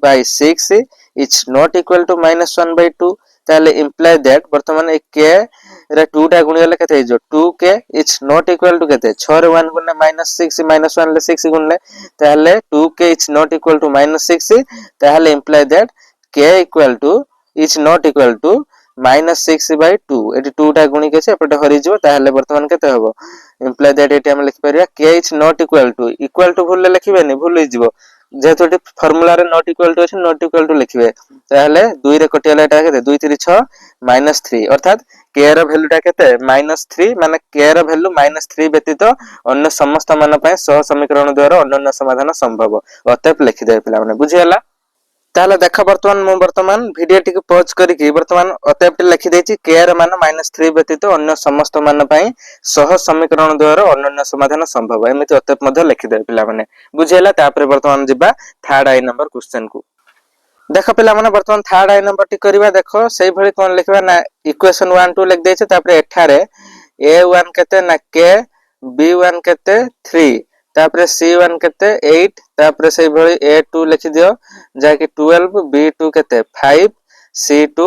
by 6 is not equal to -1 by 2। ତାହେଲେ ଇମ୍ପ୍ଲାଏ ଦ୍ୟାଟ୍ ବର୍ତ୍ତମାନ ଏ k ରେ 2 ଟା ଗୁଣିଲେ କେତେ ହେଇଯିବ, 2k is not equal to କେତେ, 6 ରେ 1 ଗୁଣିଲେ -6, -1 ରେ 6 ଗୁଣିଲେ, ତାହେଲେ 2k is not equal to -6। ତାହେଲେ imply that k equal to is not equal to -6 by 2। ଏଠି 2 ଟା ଗୁଣିକି ଅଛି ଏପଟେ ହରିଯିବ, ତାହେଲେ ବର୍ତ୍ତମାନ କେତେ ହବ, ଇମ୍ପ୍ଲାଏ ଦ୍ୟାଟ୍ ଏଠି ଆମେ ଲେଖିପାରିବା k is not equal to ଭୁଲରେ ଲେଖିବେନି, ଭୁଲ ହେଇଯିବ, ଯେହେତୁ ଏଠି ଫର୍ମୁଲାରେ ନଟ୍ ଇକ୍ୱାଲ ଟୁ ଅଛି, ନଟ୍ ଇକ୍ୱାଲ ଟୁ ଲେଖିବେ। ତାହେଲେ 2 ରେ କଟିଗଲା, ଏଟା କେତେ, 2 3 6 -3, ଅର୍ଥାତ k ର ଭ୍ୟାଲୁ ଟା କେତେ -3, ମାନେ k ର ଭ୍ୟାଲୁ -3 ବ୍ୟତୀତ ଅନ୍ୟ ସମସ୍ତ ମାନ ପାଇଁ ସହ ସମୀକରଣ ଦ୍ୱାରା ଅନନ୍ୟ ସମାଧାନ ସମ୍ଭବ। ଅତଏବ ଲେଖିଦେବେ ପିଲାମାନେ, ବୁଝିଗଲା। ତାହେଲେ ଦେଖ ବର୍ତ୍ତମାନ ଭିଡିଓ ଟିକୁ ପଜ କରିକି ବର୍ତ୍ତମାନ ଅତଏବ ଟି ଲେଖି ଦେଇଛି, k ର ମାନ -3 ବ୍ୟତୀତ ଅନ୍ୟ ସମସ୍ତ ମାନ ପାଇଁ ସହ ସମୀକରଣ ଦ୍ୱାରା ଅନନ୍ୟ ସମାଧାନ ସମ୍ଭବ। ଏମିତି ଅତଏବ ମଧ୍ୟ ଲେଖିଦେବେ ପିଲାମାନେ, ବୁଝିହେଲା। ତାପରେ ବର୍ତ୍ତମାନ ଯିବା ଥାର୍ଡ ଆଇ ନମ୍ବର क्वेश्चन को। देख पिलाମାନେ ବର୍ତ୍ତମାନ ଥାର୍ଡ ଆଇ नंबर ଟି କରିବା। ଦେଖ ସେଇ ଭଳି कोन लिखबा ना इक्वेशन 1 2 लिख देछे, तापर एठारे a1 केते ना k, b1 केते 3, तापर c1 केते 8, तापर सेई भली a2 लिखि दियो जाके 12, b2 केते 5, c2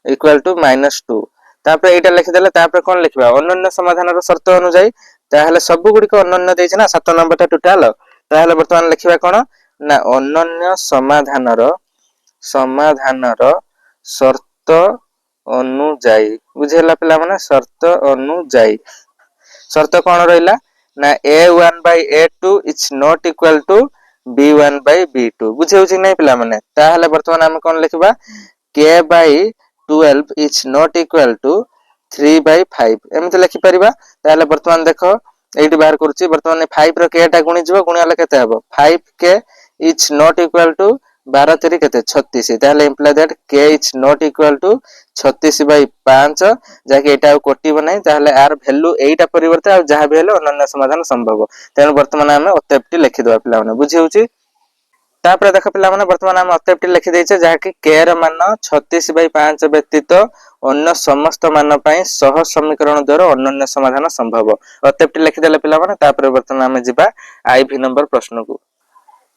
इक्वल टू -2। तापर एटा लिखि देले, तापर कोन लिखबा अनन्य समाधान रो शर्त अनुसार, ताहले सब गुडी को अनन्य देछे ना 7 नंबर टा टोटल। ताहले वर्तमान लिखबा कोन ना अनन्य समाधानर शर्त अनुଯାୟୀ, बुझेला पिला माने शर्त अनुଯାୟୀ, शर्त कोन रहिला ना a1 by a2 is not equal to b1 by b2, बुझे होछि नै पिला माने। ताहले वर्तमान हम कोन लिखबा k by 12 is not equal to 3 by 5 एमते लिखि परिबा। ताहले वर्तमान देखो एइट बाहर करूची, वर्तमान 5 रो k टा गुणी जिवो, गुणी वाला केते हबो 5k is not equal to 12 3 केते 36। ताहले imply that k is not equal to 36 by 5, जाके एटा कोटिबो नै। ताहले आर वैल्यू एइटा परिवर्ते आ जहा भी हेले अनन्य समाधान संभव। तेन वर्तमान हम अतएबटी लिखि दबा पिला माने, बुझी होची। तापर देख पिला माने वर्तमान हम अतएबटी लिखि दैछे, जाके k र मान 36 by 5 व्यतीत अन्य समस्त मान पई सह समीकरण द्वारा अनन्य समाधान संभव। अतएबटी लिखि देले पिला माने। तापर वर्तमान हम जिबा आईवी नंबर प्रश्न को।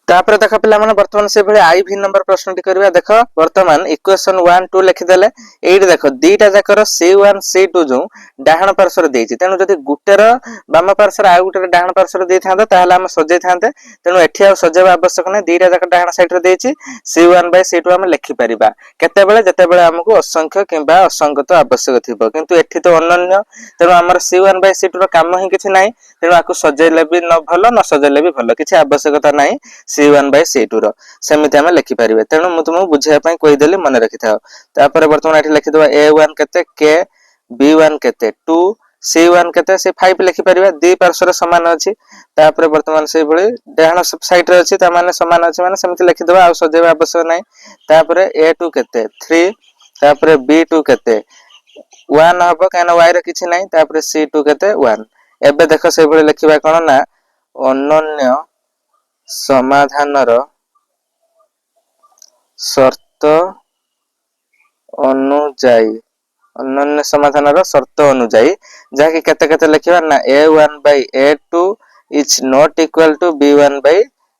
तापर देख पिला माने वर्तमान से भले आईवी नंबर प्रश्न टी करबा। देख वर्तमान इक्वेशन 1 2 लिखि देले, एइड देख दीटा जाकर c1 c2 जो डाहण पार्श्व देइछि, तेनु जदि गुटेर बाम पार्श्व आ गुटेर डाहण पार्श्व देइ थांते ताहले हम सजै थांते, तेनु एठी आ सजेबा आवश्यक नै। दीटा जाकर डाहण साइड रे देइछि, c1 by c2 हम लिखि परिबा केतेबेले जेतेबेले हमकु असंख्य किबा असंगत आवश्यक थिबो, किंतु एठी तो अनन्य, तेनु हमर c1 by c2 रो काम ही किछि नै। तेनु आकु सजेले भी न भलो, न सजेले भी भलो, किछि आवश्यकता नै c1 by c2 रो, सेमिति हम लिखि परिबे। तेनु मु तुमु बुझाय पई कहि देली, मन रखि थाओ। तापर वर्तमान एठी लिखि दबा a1 केते k, b1 केते 2, c1 केते से 5 लिखि परिबा। दी पार्श्व समान अछि, तापर वर्तमान से भली डाहण साइड रे अछि, ता माने समान अछि माने सेमिति लिखि दबा, आ सजेबा आवश्यक नै। तापर a2 केते 3, तापर b2 केते 1 हबो, काना y रे किछि नै। तापर c2 केते 1। एबे देखो से भली लिखिबा कोन ना अनन्य समाधानर शर्त अनुଯାୟୀ, अनन्य समाधानर शर्त अनुଯାयी, जाके केते केते लिखिबा ना a1 by a2 is not equal to b1 by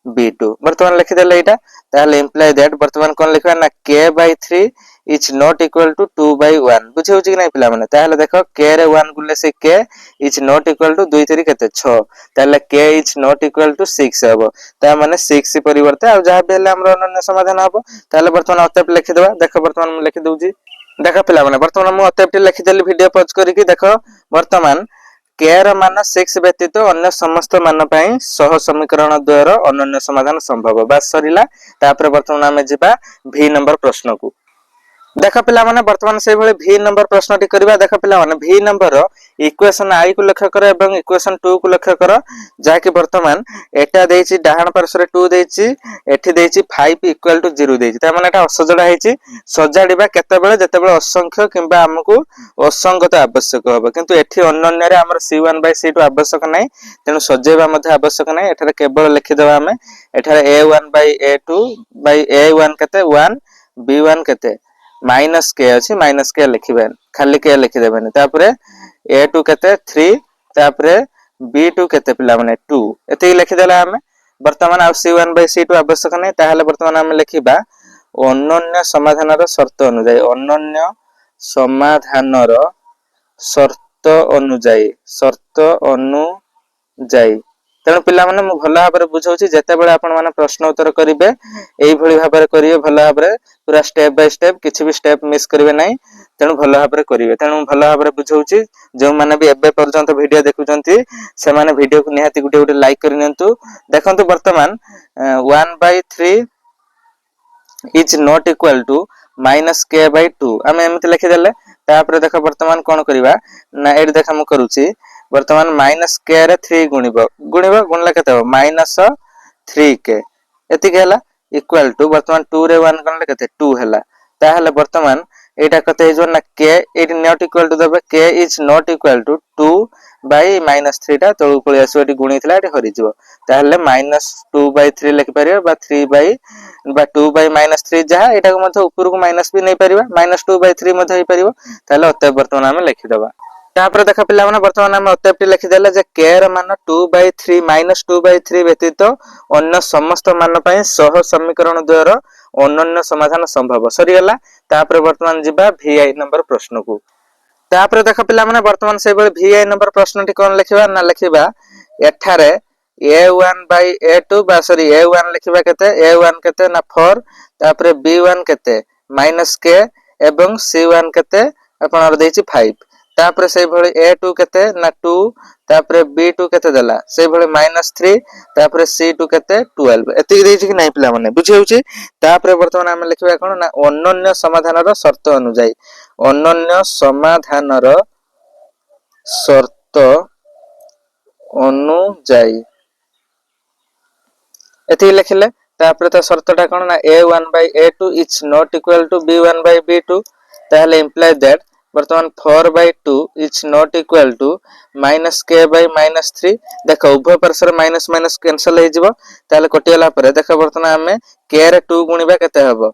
b2। वर्तमान लिखि देले एटा, ताहले इम्प्लाई दैट वर्तमान कोन लिखबा ना k by 3 is not equal to 2 by 1, बुझे होछि कि नै पिला माने। ताहले देखो k रे 1 गुले से k is not equal to 2 3 केते 6, ताहले k is not equal to 6 हबो। ता माने 6 परिवर्ते आ जहा भी हेले हमर अनन्य समाधान हबो। ताहले वर्तमान अतएब लिखि देबा। देखो वर्तमान हम लिखि दउजी। देखो पिला माने वर्तमान मु अतएबटी लिखि देली वीडियो पॉज करिकि। देखो वर्तमान k र मान 6 व्यतीत अन्य समस्त मान पई सह समीकरण द्वारा अनन्य समाधान संभव। बस सरिला। तापर वर्तमान हम जिबा v नंबर प्रश्न को। देख पिला माने वर्तमान से भले v नंबर प्रश्न टी करबा। देख पिला माने v नंबर इक्वेशन i को लक्ष्य कर एवं इक्वेशन 2 को लक्ष्य कर, जाके वर्तमान एटा देछि डाहण पार्श्व 2 देछि, एठी देछि 5 इक्वल टू 0 देछि, त माने एटा असजडा हेछि। सजाडिबा केतेबेले जेतेबेले असंख्य किबा हमकु असंगत आवश्यक होबो, किंतु एठी अनन्य रे हमर c1 by c2 आवश्यक नै, तेनु सजेबा मध्ये आवश्यक नै। एठारे केवल लिखि देबा हमें, एठारे a1 by a2 by a1 केते 1, b1 केते माइनस के अच्छी माइनस के लिखिबे खाली के लिखिदेबेनि तापरे a2 केते 3 तापरे b2 केते पिला माने 2 एति लिखिदेला हमें वर्तमान आ c1 by c2 आवश्यक नै ताहले वर्तमान हम लिखिबा अनन्य समाधानर शर्त अनुसार अनन्य समाधानर शर्त अनुଯାयी तेणु पिला माने मु भल भाबरे बुझाउछि जेते बेले आपण माने प्रश्न उत्तर करिवे एई भली भाबरे करिवे भल भाबरे पूरा स्टेप बाय स्टेप किछि भी स्टेप मिस करिवे नै तेणु भल भाबरे करिवे तेणु भल भाबरे बुझाउछि जो माने भी एबे पर्यंत वीडियो देखुचंती से माने वीडियो को निहाती गुटे गुटे लाइक करि नियंतु देखंतु वर्तमान 1/3 is not equal to minus k by 2 आम एमती लिखिदेले तापर देख वर्तमान कौन करवा ना ये देख मुझे करुच्ची वर्तमान माइनस के रे 3 गुणिले केते हो माइनस 3k एतिक हैला इक्वल टू वर्तमान 2 रे 1 गणले केते 2 हैला ताहले वर्तमान एटा कते हे जो ना k it not equal to देबे k is not equal to 2 by minus 3 टा तळु पळि आसो एटी गुणितला एटी हरि जिवो ताहले माइनस 2 बाय 3 लिखि परियो बा 3 बाय बा 2 बाय माइनस 3 जहा एटा को मधे ऊपर को माइनस भी नै परिबा माइनस 2 बाय 3 मधे हे परिबो ताहले अतः वर्तमान हम लिखि दबा तापर देख पिला माने वर्तमान हम अतः लिखि देले जे k र मान 2 बाय 3 माइनस 2 बाय 3 व्यतीत अन्य समस्त मान पय सह समीकरण द्वारा अनन्य समाधान संभव सरी गेला तापर वर्तमान जिबा vi नंबर प्रश्न को तापर देख पिला माने वर्तमान से बेले vi नंबर प्रश्न टी कोन लिखिबा ना लिखिबा एठारे a1 by a2 बा सॉरी a1 लिखिबा केते a1 केते ना 4 तापर b1 केते माइनस k एवं c1 केते अपन देछि 5 तापर से भली a2 केते ना 2 तापर b2 केते देला से भली -3 तापर c2 केते 12 एति देछि कि नै पिला माने बुझि होछि तापर वर्तमान हम लिखिबा कोन ना अनन्य समाधानर शर्त अनुसार अनन्य समाधानर शर्त अनुसार एति लिखिले तापर त शर्तटा कोन ना a1 by a2 is not equal to b1 by b2 ताहले इंप्लाई दैट वर्तमान 4 by 2 is not equal to minus k by -3 देखो उभय पार्श्व माइनस माइनस कैंसिल हे जिवो ताहले कटियाला परे देखो वर्तमान हमें k रे 2 गुणिबा केते हबो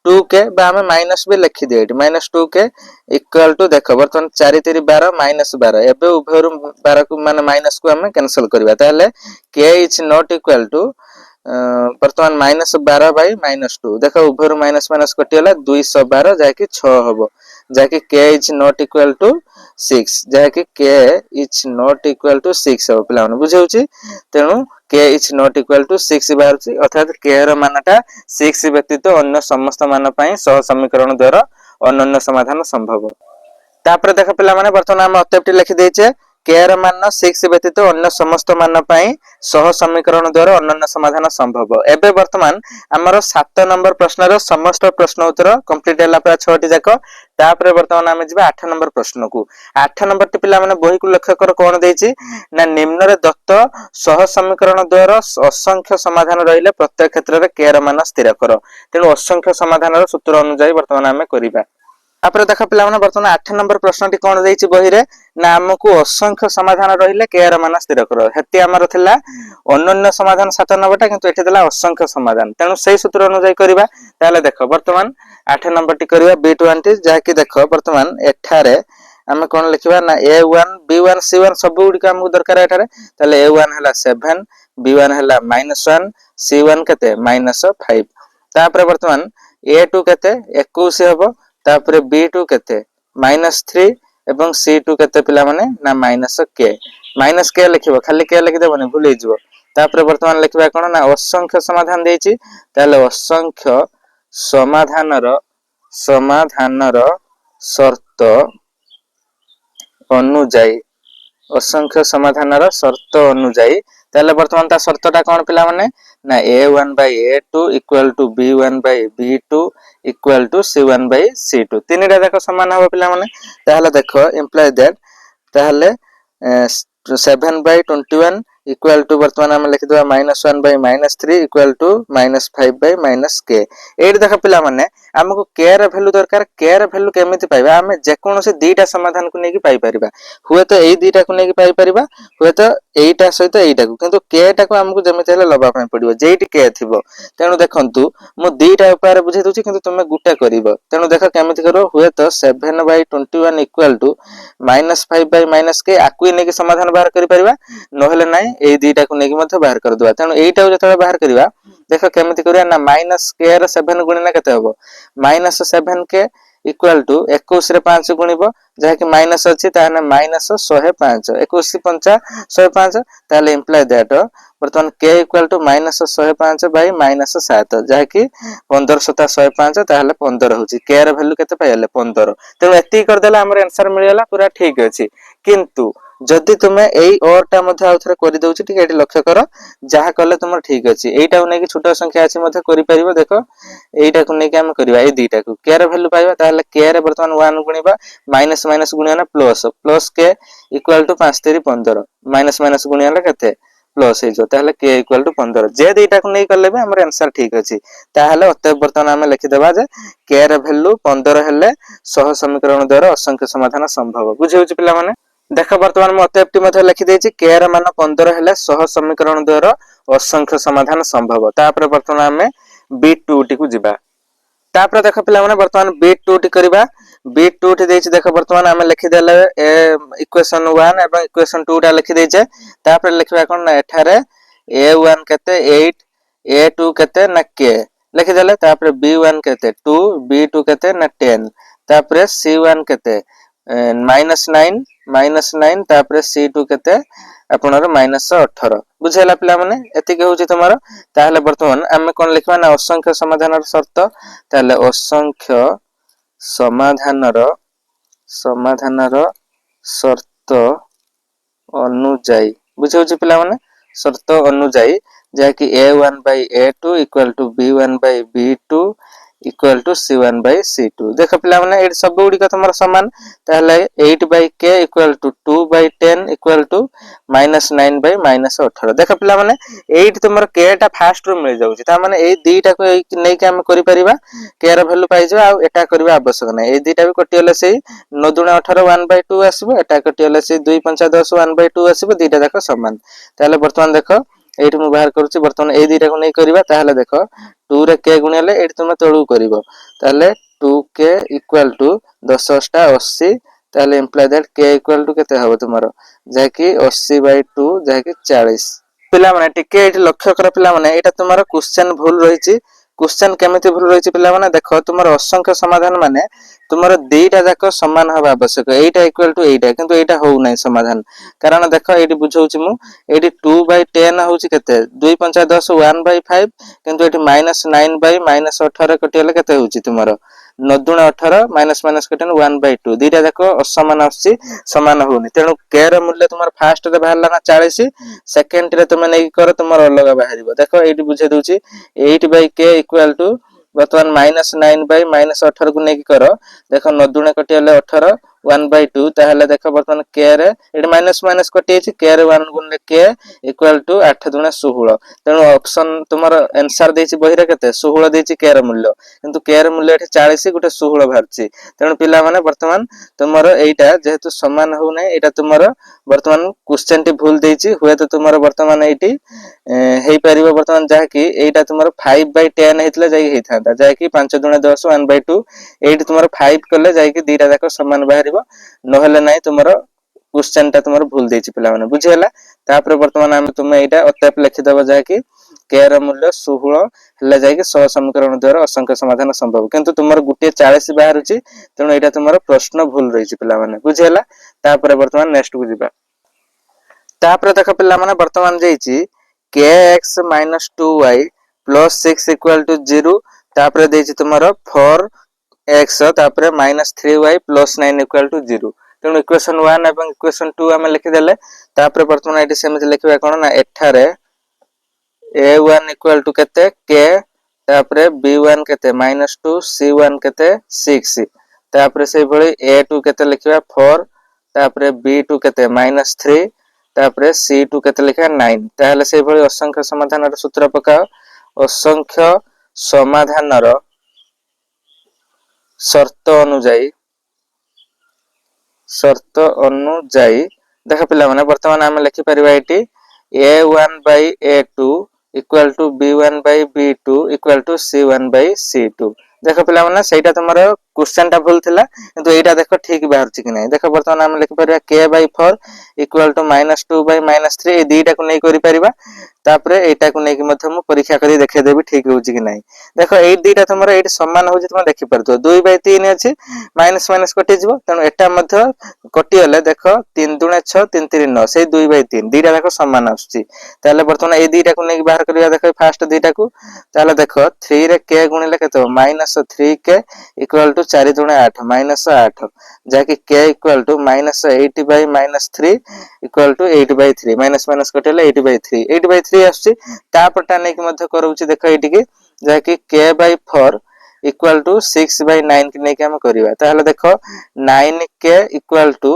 2k बा हमें माइनस भी लिखि दे -2k इक्वल टू देखो वर्तमान 4 3 12 -12 एबे उभयरु 12 को माने माइनस को हमें कैंसिल करबा ताहले k is not equal to वर्तमान -12 बाय -2 देखो उभर माइनस माइनस कटियला 212 जाकी 6 हबो जाकी k is not equal to 6 जाकी k is not equal to 6 हबो पिला माने बुझौछि तेनु k is not equal to 6 बाहरछि अर्थात k र मानटा 6 व्यतीत अन्य समस्त मान पई सह समीकरण द्वारा अनन्य समाधान संभव तापर देख पिला माने वर्तमान हम अत्यप्ति लिखि दैछे k र मान 6 व्यतीत अन्य समस्त मान पई सह समीकरण द्वारा अनन्य समाधान संभव एबे वर्तमान हमर 7 नंबर प्रश्न रो समस्त प्रश्न उत्तर कंप्लीट हैला पर 6 टी जाक तापर वर्तमान हम जिबा 8 नंबर प्रश्न को 8 नंबर टी पिला माने बही को लक्ष्य कर कोन देछि ना निम्न रे दत्त सह समीकरण द्वारा असंख्य समाधान रहिले प्रत्येक क्षेत्र रे k र मान स्थिर कर तेनु असंख्य समाधान रो सूत्र अनुसार वर्तमान हम करिबा तापर देख पिला माने वर्तमान 8 नंबर प्रश्न टी कोन देछि बही रे ना हमकु असंख्य समाधान रहिले k र मान स्थिर कर हेति हमर थिला अनन्य समाधान 97 टा किंतु एठी देला असंख्य समाधान तेनु सेही सूत्र अनुसार करिबा ताले देखो वर्तमान 8 नंबर टी करिबा b1 टी जाकी देखो वर्तमान एठारे हम कोन लिखिबा ना a1 b1 c1 सब गुडी का हमकु दरकार एठारे ताले a1 हला 7 b1 हला -1 c1 केते -5 तापर वर्तमान a2 केते 21 हबो तापर b2 केते -3 एवं c2 केते पिला माने ना -k लिखिबो खाली k लिखि देबो भूल हिजबो तापर वर्तमान लिखिबा कोन ना असंख्य समाधान देछि ताले असंख्य समाधानर शर्त अनुଯାयी असंख्य समाधानर शर्त अनुଯାयी ताले वर्तमान ता शर्तटा कोन पिला माने ना a1 by a2 equal to b1 by b2 equal to c1 by c2 तीनटा जाक समान हो पिला माने ताहले देखो इंप्लाई दैट ताहले 7 by 21 equal to वर्तमान हम लिखि दबा -1 by -3 equal to -5 by -k AD देख पिला माने हमको k र वैल्यू दरकार k र वैल्यू केमिति पाइबा हम जे कोनोसे दीटा समाधान को नेकी पाई परिबा हुए तो एई दीटा को नेकी पाई परिबा हुए तो एटा सहित एटा को किंतु के टा को हमकु जेमिति हेले लबा पय पड़िबो जेइटी के थिबो तेनु देखंतु मु दुईटा उपाय बुझे दोची किंतु तुमे गुटे करिवो तेनु देख केमिति करो हुए तो 7/21 इक्वल टू -5/-k आकुई नेकी समाधान बाहर करि परिबा नहले नाही एई दुईटा को नेकी मध्ये बाहर कर दवा तेनु एइटा जतले बाहर करिवा देख केमिति करिया ना -k र 7 गुणिना केते हबो -7k इक्वल टू 21 रे 5 गुणिबो जहा कि माइनस अछि ताने -105 21 पंचा 105 ताले इंप्लाय दैट वर्तमान k इक्वल टू -105 बाय -7 जहा कि 15 सता 105 ताले 15 होची k र वैल्यू केते पाइले 15 तेनु एति कर देला हमर आंसर मिलेला पूरा ठीक अछि किंतु जदि तुमे एई और टा मध्ये आउथरे करि दउछि ठीक एटी लक्ष्य कर जहा कले तुमर ठीक अछि एइटा को नेकी छोट संख्या अछि मध्ये करि परिबो देखो एइटा को नेकी हम करबा ए दुईटा को k र वैल्यू पाइबा ताले k रे वर्तमान 1 गुणिबा माइनस माइनस गुणिया ना plus k equal to 5 3 15 minus minus गुणिया ला केते प्लस हे जो ताले k इक्वल टू 15 जे दुईटा को नै करले बे हमर आंसर ठीक अछि ताले अतः वर्तमान हम लिखि देबा जे k रे वैल्यू 15 हेले सह समीकरण द्वारा असंख्य समाधान संभव बुझे होछि पिला माने देख वर्तमान म अतएप्टी मध्ये लिखि देछि k र मान 15 हेले सह समीकरण द्वारा असंख्य समाधान संभव तापर वर्तमान हमें b2 टी को जिबा तापर देख पिला माने वर्तमान b2 टी करबा b2 टी देछि देख वर्तमान हमें लिखि देले इक्वेशन 1 एवं इक्वेशन 2 टा लिखि देछे तापर लिखबा कोन ना एठारे a1 केते 8 a2 केते ना k लिखि देले तापर b1 केते 2 b2 केते ना 10 तापर c1 केते -9 तापर c2 केते आपनर -18 बुझेला पिला माने एति के होची तमरो ताहले वर्तमान हम कोन लिखबा ना असंख्य समाधानर शर्त ताहले असंख्य समाधानर शर्त अनुଯାयी बुझे होची पिला माने शर्त अनुଯାयी जे कि a1/a2 equal to b1/b2 equal to c1/c2 देख पिला माने ए सब गुडी का तमर समान ताहले 8/k equal to 2/10 equal to -9/-18 देख पिला माने 8 तमर k टा फास्ट रो मिल जाउची ता माने ए दुईटा को नै के हम करि परिबा k रो वैल्यू पाइ जा आ एटा करबा आवश्यक नै ए दुईटा भी कटियले से 9 दुना 18 1/2 आसीबो एटा कटियले से 2 5 10 1/2 आसीबो दुईटा जाक समान ताहले वर्तमान देखो एठी मु बाहर करूची वर्तमान ए दुईटा को नै करबा ताहले देखो 2 रे k गुणियाले एठी तुम तळु करिवो ताहले 2k इक्वल टू 10 80 ताहले imply that k equal to केते हबो तुमारो जे कि 80/2 जे कि 40 पिला माने टिके एठी लक्ष्य कर पिला माने एटा तुमारो क्वेश्चन भूल रहिची क्वेश्चन केमिति भूल रहिची पिला माने देखो तुमारो असंख्य समाधान माने तुमारो दुईटा जाक समान हबा आवश्यक एटा इक्वल टू एटा किंतु एटा हो नै समाधान कारण देखो एठी बुझौची मु एठी 2/10 होची केते 2 5 10 1/5 किंतु एठी -9/-18 कटियले केते होची तुमारो 9 दुना 18 माइनस माइनस कटन 1/2 दुईटा जाक असमान आसी समान होनी तेनु k र मूल्य तुमार फर्स्ट रे बाहरला ना 40 सेकंड रे तुम नै कर तुमार अलग बाहरिबो देखो एठी बुझे दोची 8/k इक्वल टू वर्तमान -9/-18 को नै कर देखो 9 दुना कटियले 18 1/2 ताहले देखो वर्तमान k रे एठी माइनस माइनस कटि अछि k रे 1 गुणले k इक्वल टू 8 दुना 16 तेनु ऑप्शन तुमार आंसर देछि बहिरे केते 16 देछि k रे मूल्य किंतु k रे मूल्य एठी 40 गुटे 16 भारछि तेनु पिला माने वर्तमान तुमार एटा जेहेतु समान हो नै एटा तुमार वर्तमान क्वेश्चन टी भूल देछि हुए तो तुमार वर्तमान एटी हेई परिबो वर्तमान जहा कि एटा तुमार 5/10 हेतले जाई हेथांता जहा कि 5 दुना 10 1/2 एटी तुमार 5 करले जाई कि दुईटा जाक समान बाहरिबो नहले नै तुमार क्वेश्चन ता तुमार भूल देछि पिला माने बुझियला तापर वर्तमान हम तुमे एटा अत्यप लिखि दबो जहा कि k र मूल्य 16 हल्ला जाई कि सह समीकरण द्वारा असंख्य समाधान संभव किंतु तुमार गुटे 40 बाहर होची तेनु एटा तुमार प्रश्न भूल रहिछि पिला माने बुझियला तापर वर्तमान नेक्स्ट को जिबा तापर देख पिला माने वर्तमान जाईछि kx - 2y + 6 = 0 तापर देछि तुमार 4x तापर -3y + 9 = 0 तेनु इक्वेशन 1 एवं इक्वेशन 2 हम लिखि देले तापर वर्तमान एटी सेमि लिखबा कोन ना एठारे a1 = केते k तापर b1 केते -2 c1 केते 6 तापर से भली a2 केते लिखबा 4 तापर b2 केते -3 तापर c2 केते लिखा 9 ताहले से भली असंख्य समाधानर सूत्र पकाओ असंख्य समाधानर शर्त अनुଯାयी देख पिला माने वर्तमान आम लिखि परिबा एटी a1 by a2 equal to b1 by b2 equal to c1 by c2 देख पिला माने सेटा तुमरो क्वेश्चन टा भूल थिला किंतु एटा देखो ठीक बाहर छि कि नै देखो वर्तमान आम लिखि परिबा k by 4 equal to -2 by -3 ए दुईटा को नै करि परिबा तापरे एटा को नै कि मध्य मु परीक्षा करी देखे देबी ठीक होउछि कि नै देखो ए दुईटा तुमरो एटी समान होउछि तुम देखि परतो 2 by 3 अछि माइनस माइनस कटि जिवो तनो एटा मध्य कटि गले देखो 3 दुणे 6 3 3 9 से 2 by 3 दुईटा देखो समान आछि ताले वर्तमान ए दुईटा को नै बाहर करिया देखो फास्ट दुईटा को ताले देखो 3 रे k गुणिले केतो -3k इक्वल टू 4 दुणे 8 -8 जाकि k equal to -8 by -3 equal to 8 by 3 minus minus कटेले 8 by 3 8 by 3 आछि तापटा नै कि मध्य करूछि देखो एटी कि जाकि k by 4 equal to 6 by 9 कि नै कि हम करिवा ताहले देखो 9k इक्वल टू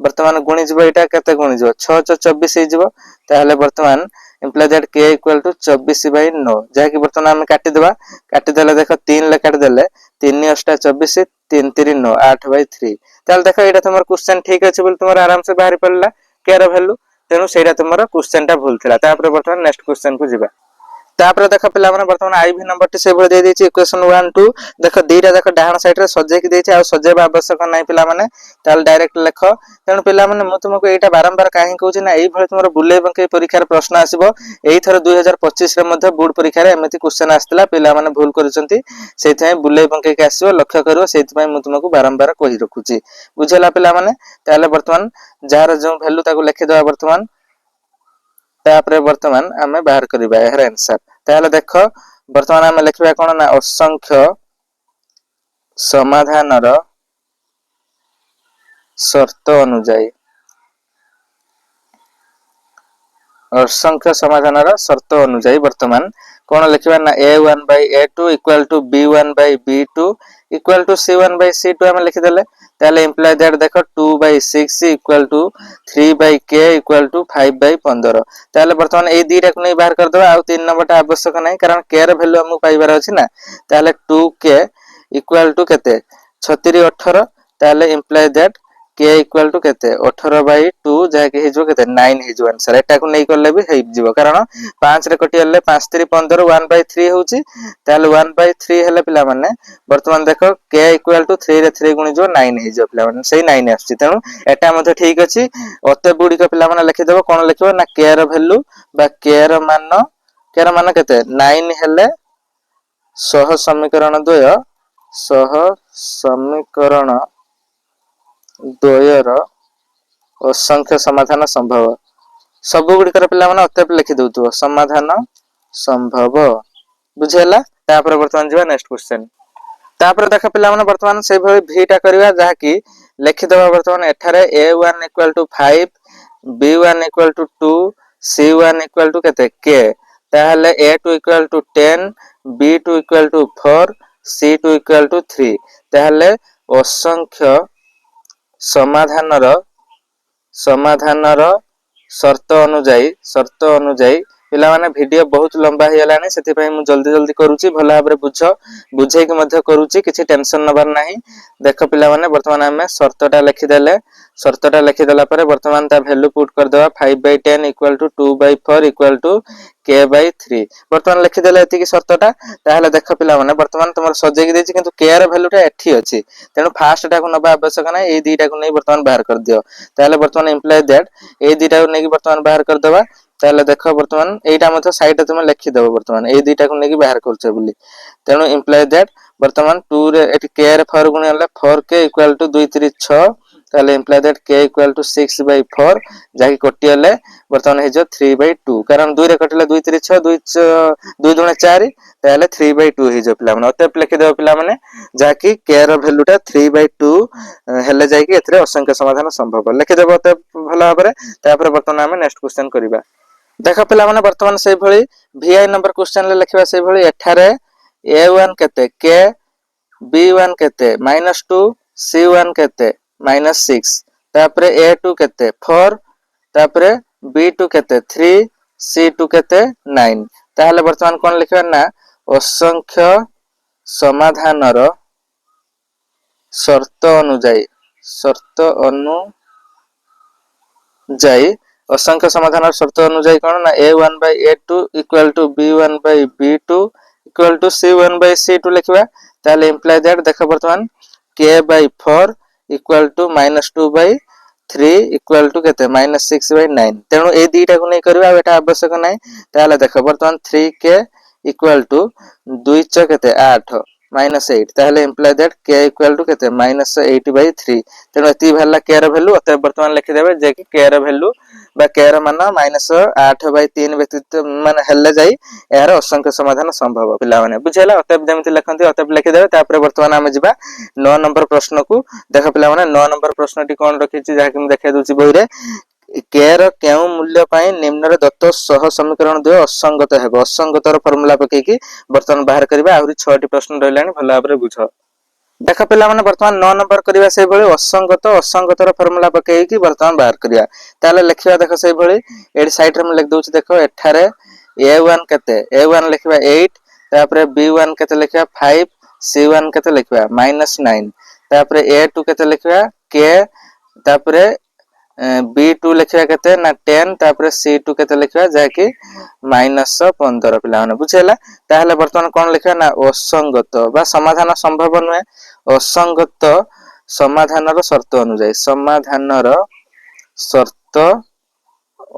वर्तमान गुणी जबो एटा केते गुणी जबो 6 6 24 हे जबो ताहले वर्तमान imply that k equal to 24 by 9 जाकि वर्तमान हम काटि देले देखो 3 ले काटि देले 3 8 24 3 3 9 8 by 3 ताहले देखो एटा तुमर क्वेश्चन ठीक अछि बोल तुमर आराम से बाहर पड़ला k रो वैल्यू तेनु सेटा तुमर क्वेश्चन टा भूल थिला तापर वर्तमान नेक्स्ट क्वेश्चन को जिबा तापर देख पिला माने वर्तमान आईवी नंबर टी से भल दे देछि इक्वेशन 1 2 देख दीटा देख डाहण साइड रे सजे कि देछि आ सजेबा आवश्यक नै पिला माने ताल डायरेक्ट लेख तेनु पिला माने म तुमको एटा बारंबार काहे कहउछि ना एई भल तुमर बुले बंके परीक्षा रे प्रश्न आसीबो एई थर 2025 रे मध्ये बोर्ड परीक्षा रे एमिति क्वेश्चन आस्तला पिला माने भूल करछंती सेथाय बुले बंके के आसीबो लक्ष्य करिवो सेथि म तुमको बारंबार कहि रखुछि बुझला पिला माने ताले वर्तमान जार जो वैल्यू ताको लिखि दवा वर्तमान तापरे वर्तमान आमे बाहर करिबा एहर आंसर ताले देखो वर्तमान आमे लिखिबा कोन ना असंख्य समाधानर शर्त अनुଯାयी असंख्य समाधानर शर्त अनुଯାयी वर्तमान कोन लिखिबा ना a1 by a2 equal to b1 by b2 equal to c1 by c2 हम लिखि देले ताले इंप्लाई दैट देखो 2 by 6 equal to 3 by k equal to 5 by 15 ताले वर्तमान ए दुईटा को नै बाहर कर दबा आ 3 नंबर टा आवश्यक नै कारण k र वैल्यू हमु पाइबार अछि ना ताले 2k इक्वल टू केते 36 18 ताले imply that k equal to केते 18 by 2 जाय के हिजो केते 9 हिजो आंसर एटा को नै करले भी हेइ जिवो कारण 5 रे कटि हले 5 3 15 1 by 3 होउची ताले 1 by 3 हले पिला माने वर्तमान देखो k इक्वल टू 3 रे 3 गुणी जो 9 हिजो पिला माने सेही 9 आछि तेनु एटा मध्ये ठीक अछि ओते बुडी को पिला माने लिखि देबो कोन लिखिबो ना k र वैल्यू बा k र मान केते 9 हले सह समीकरण द्वय सह समीकरण द्वयर असंख्य समाधान संभव सब गुडी कर पिला माने अते लिखि दउतो समाधान संभव बुझेला तापर वर्तमान जिबा नेक्स्ट क्वेश्चन तापर देख पिला माने वर्तमान से भली भीटा करबा जहा कि लिखि दबा वर्तमान एठारे a1 equal to 5 b1 equal to 2 c1 equal to केते k ताहले a2 equal to 10 b2 equal to 4 c2 equal to 3 ताहले असंख्य समाधानर शर्त अनुଯାयी पिला माने वीडियो बहुत लंबा हे लानी सेति पई मु जल्दी जल्दी करूची भला भाबरे बुझे के मध्य करूची किछि टेंशन नबार नाही देखो पिला माने वर्तमान हमें शर्तटा लिखि देले शर्तटा लिखि देला परे वर्तमान ता वैल्यू पुट कर देबा 5 by 10 equal to 2 by 4 equal to k by 3 वर्तमान लिखि देले एति की शर्तटा ताहले देखो पिला माने वर्तमान तुमर सजे कि देछि किंतु k र वैल्यूटा एठी अछि तेनु फास्ट टा को नबा आवश्यक नै ए दुईटा को नै वर्तमान बाहर कर दियो ताहले वर्तमान इंप्लाई दैट ए दुईटा को नै कि वर्तमान बाहर कर देबा ताहले देखो वर्तमान एटा मते साइड रे तुम लिखि देबो वर्तमान ए दुईटा को नै कि बाहर करछे बुली तेनु इंप्लाई दैट वर्तमान 2 रे एटी k रे 4 गुणी हला 4k इक्वल टू 2 3 6 ताले imply that k equal to 6 by 4 जाकी कटि हले वर्तमान हे जो 3 by 2 कारण 2 रे कटले 2 3 6 2 2 दुणे 4 ताले 3 by 2 हे जो पिला माने अते लिखि देबो पिला माने जाकी k रो वैल्यूटा 3 by 2 हेले जाकी एथरे असंख्य समाधान संभव लिखि देबो अते भला भाबरे तापर वर्तमान हम नेक्स्ट क्वेश्चन करिबा देखो पिला माने वर्तमान से भली vi नंबर क्वेश्चन ले लिखिबा से भली एठारे a1 केते k b1 केते -2 c1 केते -6 तापरे a2 केते 4 तापरे b2 केते 3 c2 केते 9 ताहले वर्तमान कोन लिखबा ना असंख्य समाधानर शर्त अनुଯାयी ଯାଇ असंख्य समाधान शर्त अनुଯାयी कौन ना a1/a2 equal to b1/b2 equal to c1/c2 लिखवा ताले इंप्लाय दैट देखो वर्तमान k/4 equal to -2/3 equal to केते -6/9 तेणु ए दीटा को नै करबा एटा आवश्यक नै ताले देखो वर्तमान 3k इक्वल टू 2 च केते 8 -8 ताले imply that k equal to केते -8/3 तेणु एति भला k ର वैल्यू अतः वर्तमान लिखि देबे जे कि k ର वैल्यू बा k ର मान -8/3 व्यतीत माने हेले जाई यार असंख्य समाधान संभव पिला माने बुझैला अतः जेमति लिखंती अतः लिखि देबे तापर वर्तमान हम जिबा 9 नंबर प्रश्न को देखो पिला माने 9 नंबर प्रश्न टी कोन रखिछि जा कि हम देखै दोछि बही रे k ର केउ मूल्य पई निम्न रे दत्त सह समीकरण द्वय असंगत हेबो असंगत ର फार्मूला पकै कि वर्तमान बाहर करबा आउरी 6 टी प्रश्न रहलानी भला भाबरे बुझ देख पिला माने वर्तमान 9 नंबर करबा से भली असंगत असंगत ର फार्मूला पकै कि वर्तमान बाहर करबा ताले लिखिबा देख से भली एडी साइड रे हम लिख दोछि देखो एठारे a1 केते a1 लिखिबा 8 तापरे b1 केते लिखिबा 5 c1 केते लिखिबा -9 तापरे a2 केते लिखिबा k तापरे b2 लिखिबा केते ना 10 तापरे c2 केते लिखिबा जा कि -15 पिला माने बुझैला ताहले वर्तमान कोन लिखिबा ना असंगत बा समाधान संभव नहे असंगत समाधानर शर्त अनुଯାयी समाधानर शर्त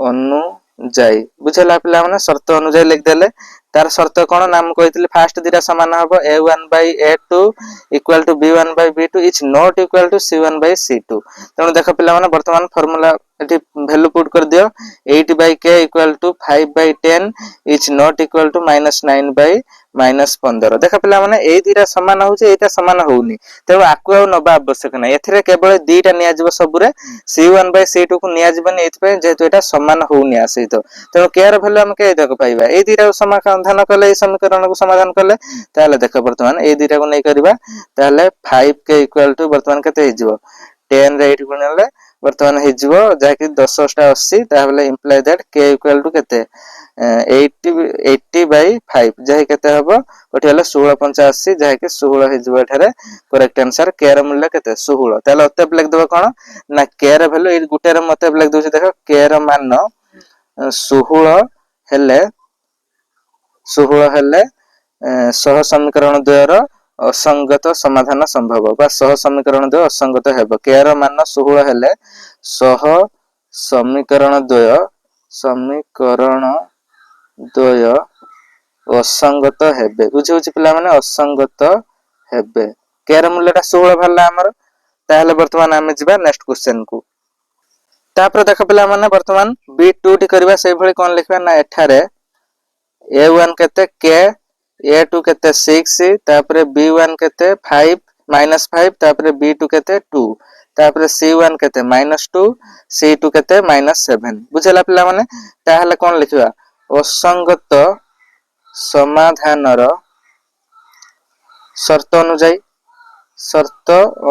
अनुଯାयी बुझला पिला माने शर्त अनुଯାयी लिख देले तार शर्त कोन नाम कहितली फास्ट दिरा समान हबो a1/a2 equal to b1/b2 is not equal to c1/c2 तनो देखो पिला माने वर्तमान फार्मूला एठी वैल्यू पुट कर दियो 8/k equal to 5/10 is not equal to -9/-15 देखो पिला माने ए दिरा समान होचे एटा समान होउनी तेबो आकु आ नबा आवश्यक नै एथिरे केवल दीटा निया जिवो सबुरे c1/c2 को निया जिवनी एथपे जेतु एटा समान होउनी आसी तो तेनो के र वैल्यू हम के देखो पाइबा ए दिरा समाधान कले ए समीकरण को समाधान कले ताले देखो वर्तमान ए दिरा को नै करबा ताले 5k इक्वल टू वर्तमान केते हिजबो 10 रे 8 गुणले वर्तमान हिजबो जाकि 10 * 80 ताबले imply that k equal to केते 80/5 जाहि केते हबो ओठी हला 1685 जाहि के 16 हिजबो एठारे करेक्ट आंसर k र मूल्य केते 16 ताले अतः लिख देबो कोन ना k र वैल्यू ए गुटे र मते लिख दोछि देखो k र मान 16 हेले सह समीकरण द्वयर असंगत समाधान संभव बा सह समीकरण द्वय असंगत हेबो k र मान 16 हेले सह समीकरण द्वय असंगत हेबे बुझिउछि पिला माने असंगत हेबे k र मूल्यटा 16 भला हमर ताहले वर्तमान हम जिबा नेक्स्ट क्वेश्चन को तापर देख पिला माने वर्तमान b2 टी करबा से भली कोन लिखबा ना एठारे a1 केते k a2 केते 6 तापर b1 केते 5 -5 तापर b2 केते 2 तापर c1 केते -2 c2 केते -7 बुझला पिला माने ताहले कोन लिखबा असंगत समाधानर शर्त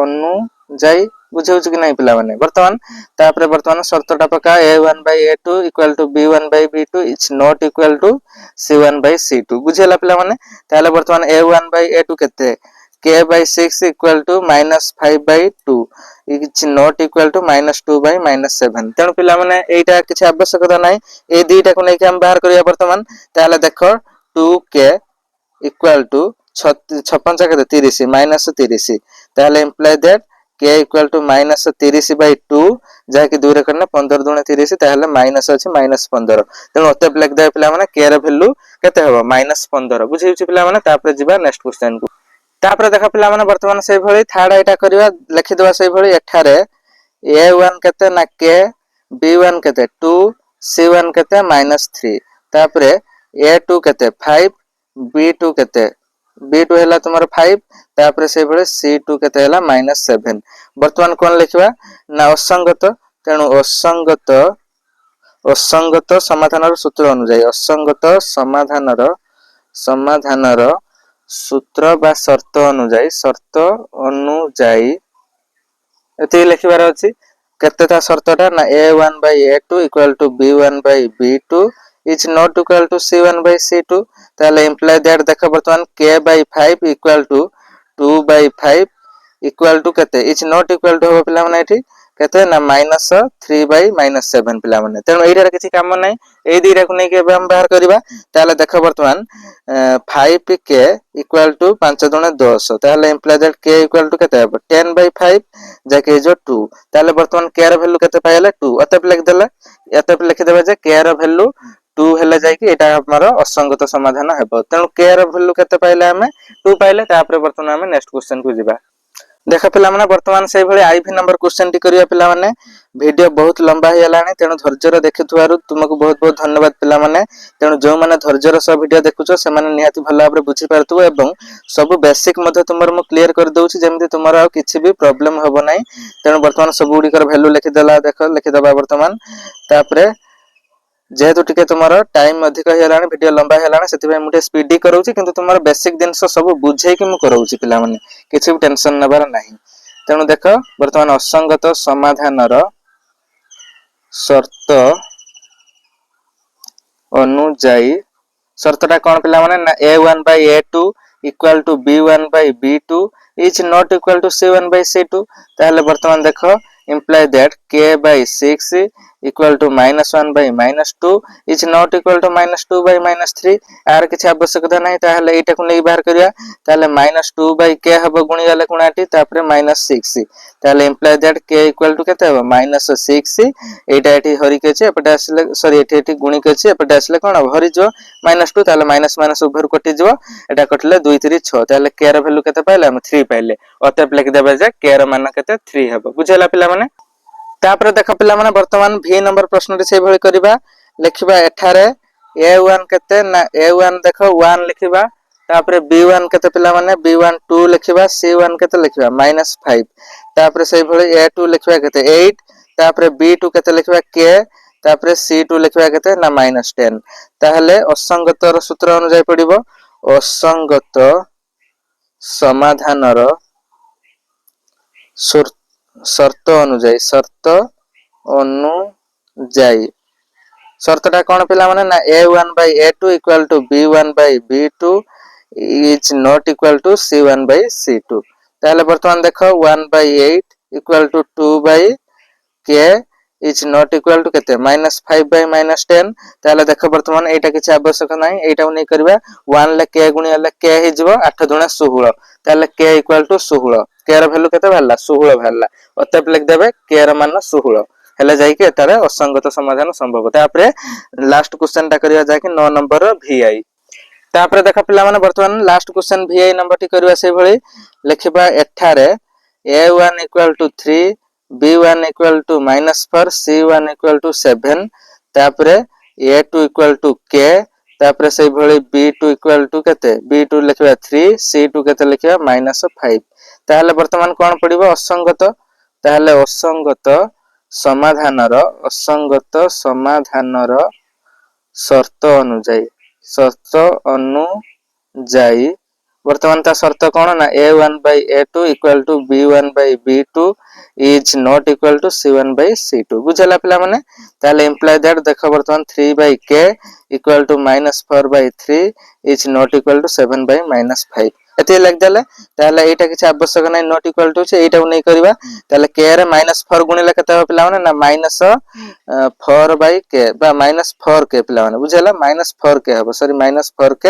अनुଯାयी बुझौछ कि नै पिला माने वर्तमान तापर वर्तमान शर्तटा पका a1/a2 equal to b1/b2 is not equal to c1/c2 बुझला पिला माने ताले वर्तमान a1/a2 केते k/6 equal to -5/2 is not equal to -2/-7 तेनु पिला माने एटा किछ आवश्यकता नै ए दुईटा को नै के हम बाहर करिया वर्तमान ताले देखो 2k इक्वल टू 56 केते 30 -30 ताले imply that k equal to -30/2 जा कि 2 रे करने 15 दुणे 30 ताले माइनस अछि -15 तेनु ओते ब्लैक दे पिला माने k र वैल्यू केते हबो -15 बुझिउछि पिला माने तापर जिबा नेक्स्ट क्वेश्चन को तापर देखा पिला माने वर्तमान से भली थर्ड एटा करबा लिखि देबा से भली एठारे a1 केते ना k b1 केते 2 c1 केते -3 तापर a2 केते 5 b2 केते b2 हैला तुम्हारा 5 तापर से भले c2 केते हैला -7 वर्तमान कोन लिखबा ना असंगत तेनु असंगत समाधानर सूत्र अनुଯାयी असंगत समाधानर सूत्र बा शर्त अनुଯାयी एते लिखबार अछि केतेटा शर्तटा ना a1/a2 equal to b1/b2 is not equal to c1/c2 ताले इंप्लाय दैट देखो वर्तमान k/5 equal to 2/5 equal to केते इज नॉट इक्वल टू हो पिला माने एठी केते ना -3/-7 पिला माने तेणु एइरा किछि काम नै एइ दिरा को नै के हम बाहर करबा ताले देखो वर्तमान 5k = 5 दुणे 10 ताले इंप्लाई दैट k = केते ହେବ 10/5 जाके जो 2 ताले वर्तमान k ର वैल्यू केते पाइले 2 अतप लिख देला अतप लिख देबा जे k ର वैल्यू 2 हेले जाय कि एटा हमर असंगत समाधान हेबो तेणु k ର वैल्यू केते पाइले हमें 2 पाइले तापर वर्तमान हमें नेक्स्ट क्वेश्चन को जिबा देखा पिला माने वर्तमान से भली आईवी नंबर क्वेश्चन टी करिया पिला माने वीडियो बहुत लंबा हो गलानी तेणु धैर्य देखिथुवारु तुमको बहुत बहुत धन्यवाद पिला माने तेणु जो माने धैर्यर सह वीडियो देखुचो से माने निहाती भल भाबरे बुझी पारतु एवं सब बेसिक मध्ये तुमर मु क्लियर कर दउची जेमति तुमर आ किछि भी प्रॉब्लम होबो नै तेणु वर्तमान सब गुडी कर वैल्यू लिखि देला देखो लिखि दबा वर्तमान तापरे जेहेतु टिके तुमरो टाइम अधिक हेलानी वीडियो लंबा हेलानी सेति भाई मुटे स्पीडी करूची किंतु तुमरो बेसिक जिंस सब बुझे कि मु करूची पिला माने किछि भी टेंशन नबार नाही तेणु देखो वर्तमान असंगत समाधानर शर्त अनुଯାयी शर्तटा कोन पिला माने ना a1/a2 = b1/b2 is not equal to c1/c2 ताहले वर्तमान देखो imply that k/6 = -1/-2 is not equal to -2/-3 are किछि आवश्यकता नाही ताहले एटा को नै बाहर करिया ताहले -2/k हबो गुणी गले गुणाटी तापरे -6 ताहले imply that k = केते हबो -6 एटा एठी हरि के छै एपटे आसले सॉरी एठी एठी गुणी के छै एपटे आसले कोन हरि जो -2 ताहले माइनस माइनस उभर कटि जो एटा कटले 2 3 6 ताहले k र वैल्यू केते पाइले हम 3 पाइले अतः लिख देबे जे k र मान केते 3 हबो बुझेला पिला माने तापर देख पिला माने वर्तमान v नंबर प्रश्न रे से भଳି करबा लिखबा एठारे a1 केते ना a1 देखो 1 लिखबा तापर b1 केते पिला माने b1 2 लिखबा c1 केते लिखबा -5 तापर से भଳି a2 लिखबा केते 8 तापर b2 केते लिखबा k तापर c2 लिखबा केते ना -10 ताहले असंगतर सूत्र अनुଯାयी पडिबो असंगत समाधानर शर्त अनुଯାयी शर्तटा कोन पिला माने ना a1/a2 = b1/b2 is not equal to c1/c2 ताहले वर्तमान देखो 1/8 = 2/k is not equal to केते -5/-10 ताहले देखो वर्तमान एटा किछ आवश्यक नाही एटा नै करबा 1 ले k गुणी ले k हि जबो 8 दुणे 16 ताहले k = 16 k र वैल्यू केते भरला 16 भरला अतः लिख देबे k र मान 16 हेले जाई के एटारे असंगत समाधान संभव तापरे लास्ट क्वेश्चन टा करिया जाय कि 9 नंबर vi तापरे देखा पिला माने वर्तमान last question vi number T करबा से भଳି लिखबा एठारे a1 = 3 b1 = -4 c1 = 7 तापरे a2 = k तापरे से भଳି b2 = केते b2 लिखबा 3 c2 केते लिखबा -5 ताहले वर्तमान कोन पडिबो असंगत ताहले असंगत समाधानर शर्त अनुଯାयी वर्तमान ता शर्त कोन ना a1/a2 = b1/b2 is not equal to c1/c2 बुझला पिला माने ताले इंप्लाई दैट देखो वर्तमान 3/k = -4/3 is not equal to 7/-5 एते लग देले ताले एटा किछ आवश्यक नै नॉट इक्वल टू छै एटा नै करबा ताले k रे -4 गुणिले केते हो पिला माने ना -4/k बा -4k पिला माने बुझला -4k हबो सॉरी -4k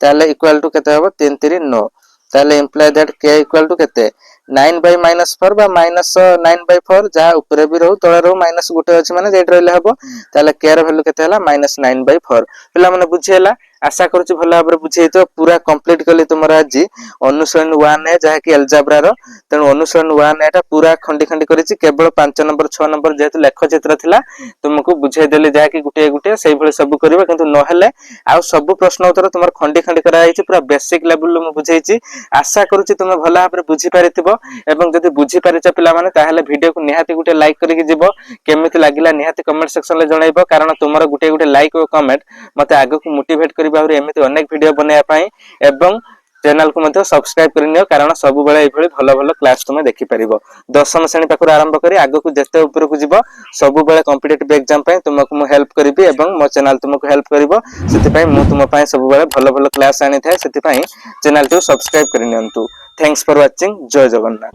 ताले इक्वल टू केते हबो 3 3 9 ताले imply that k equal to केते 9/-4 बा -9/4 जहा ऊपर भी रहू तळे रहू माइनस गुटे अछि माने जेट रहले हबो ताले k र वैल्यू केते हला -9/4 पिला माने बुझियला आशा करूची भला भाबरे बुझेइतो पूरा कंप्लीट कली तुमरा आज अनुसरण 1 है जहा कि अलजेब्रा रो तेनु अनुसरण 1 एटा पूरा खंडी खंडी करिछि केवल 5 नंबर 6 नंबर जेतु लेख चित्र थिला तुमको बुझाइ देले जहा कि गुटे गुटे सेहि भले सब करबा किंतु न हेले आ सब प्रश्न उत्तर तुमर खंडी खंडी करा आइछि पूरा बेसिक लेवल मु बुझाइछि आशा करूची तुम भला भाबरे बुझी पारिथिबो एवं जदि बुझी पारिछ पिला माने ताहेले वीडियो को निहाती गुटे लाइक करिकि जिवो केमिति लागिला निहाती कमेंट सेक्शन ले जणाइबो कारण तुमर गुटे गुटे लाइक और कमेंट मते आगु को मोटिवेट करी बाहर एमिति अनेक वीडियो बनाया पाई एवं चैनल को मते सब्सक्राइब करिनियो कारण सब बेले एभली भलो भलो क्लास तुमे देखि परिबो दशम श्रेणी पाखर आरंभ करी आगु को जते ऊपर को जिवो सब बेले कॉम्पिटिटिव एग्जाम पय तुमको मु हेल्प करबी एवं मो चैनल तुमको हेल्प करिवो सेति पय मु तुम पय सब बेले भलो भलो क्लास आनी थाए सेति पय चैनल को सब्सक्राइब करिनियंतु थैंक्स फॉर वाचिंग जय जगन्नाथ।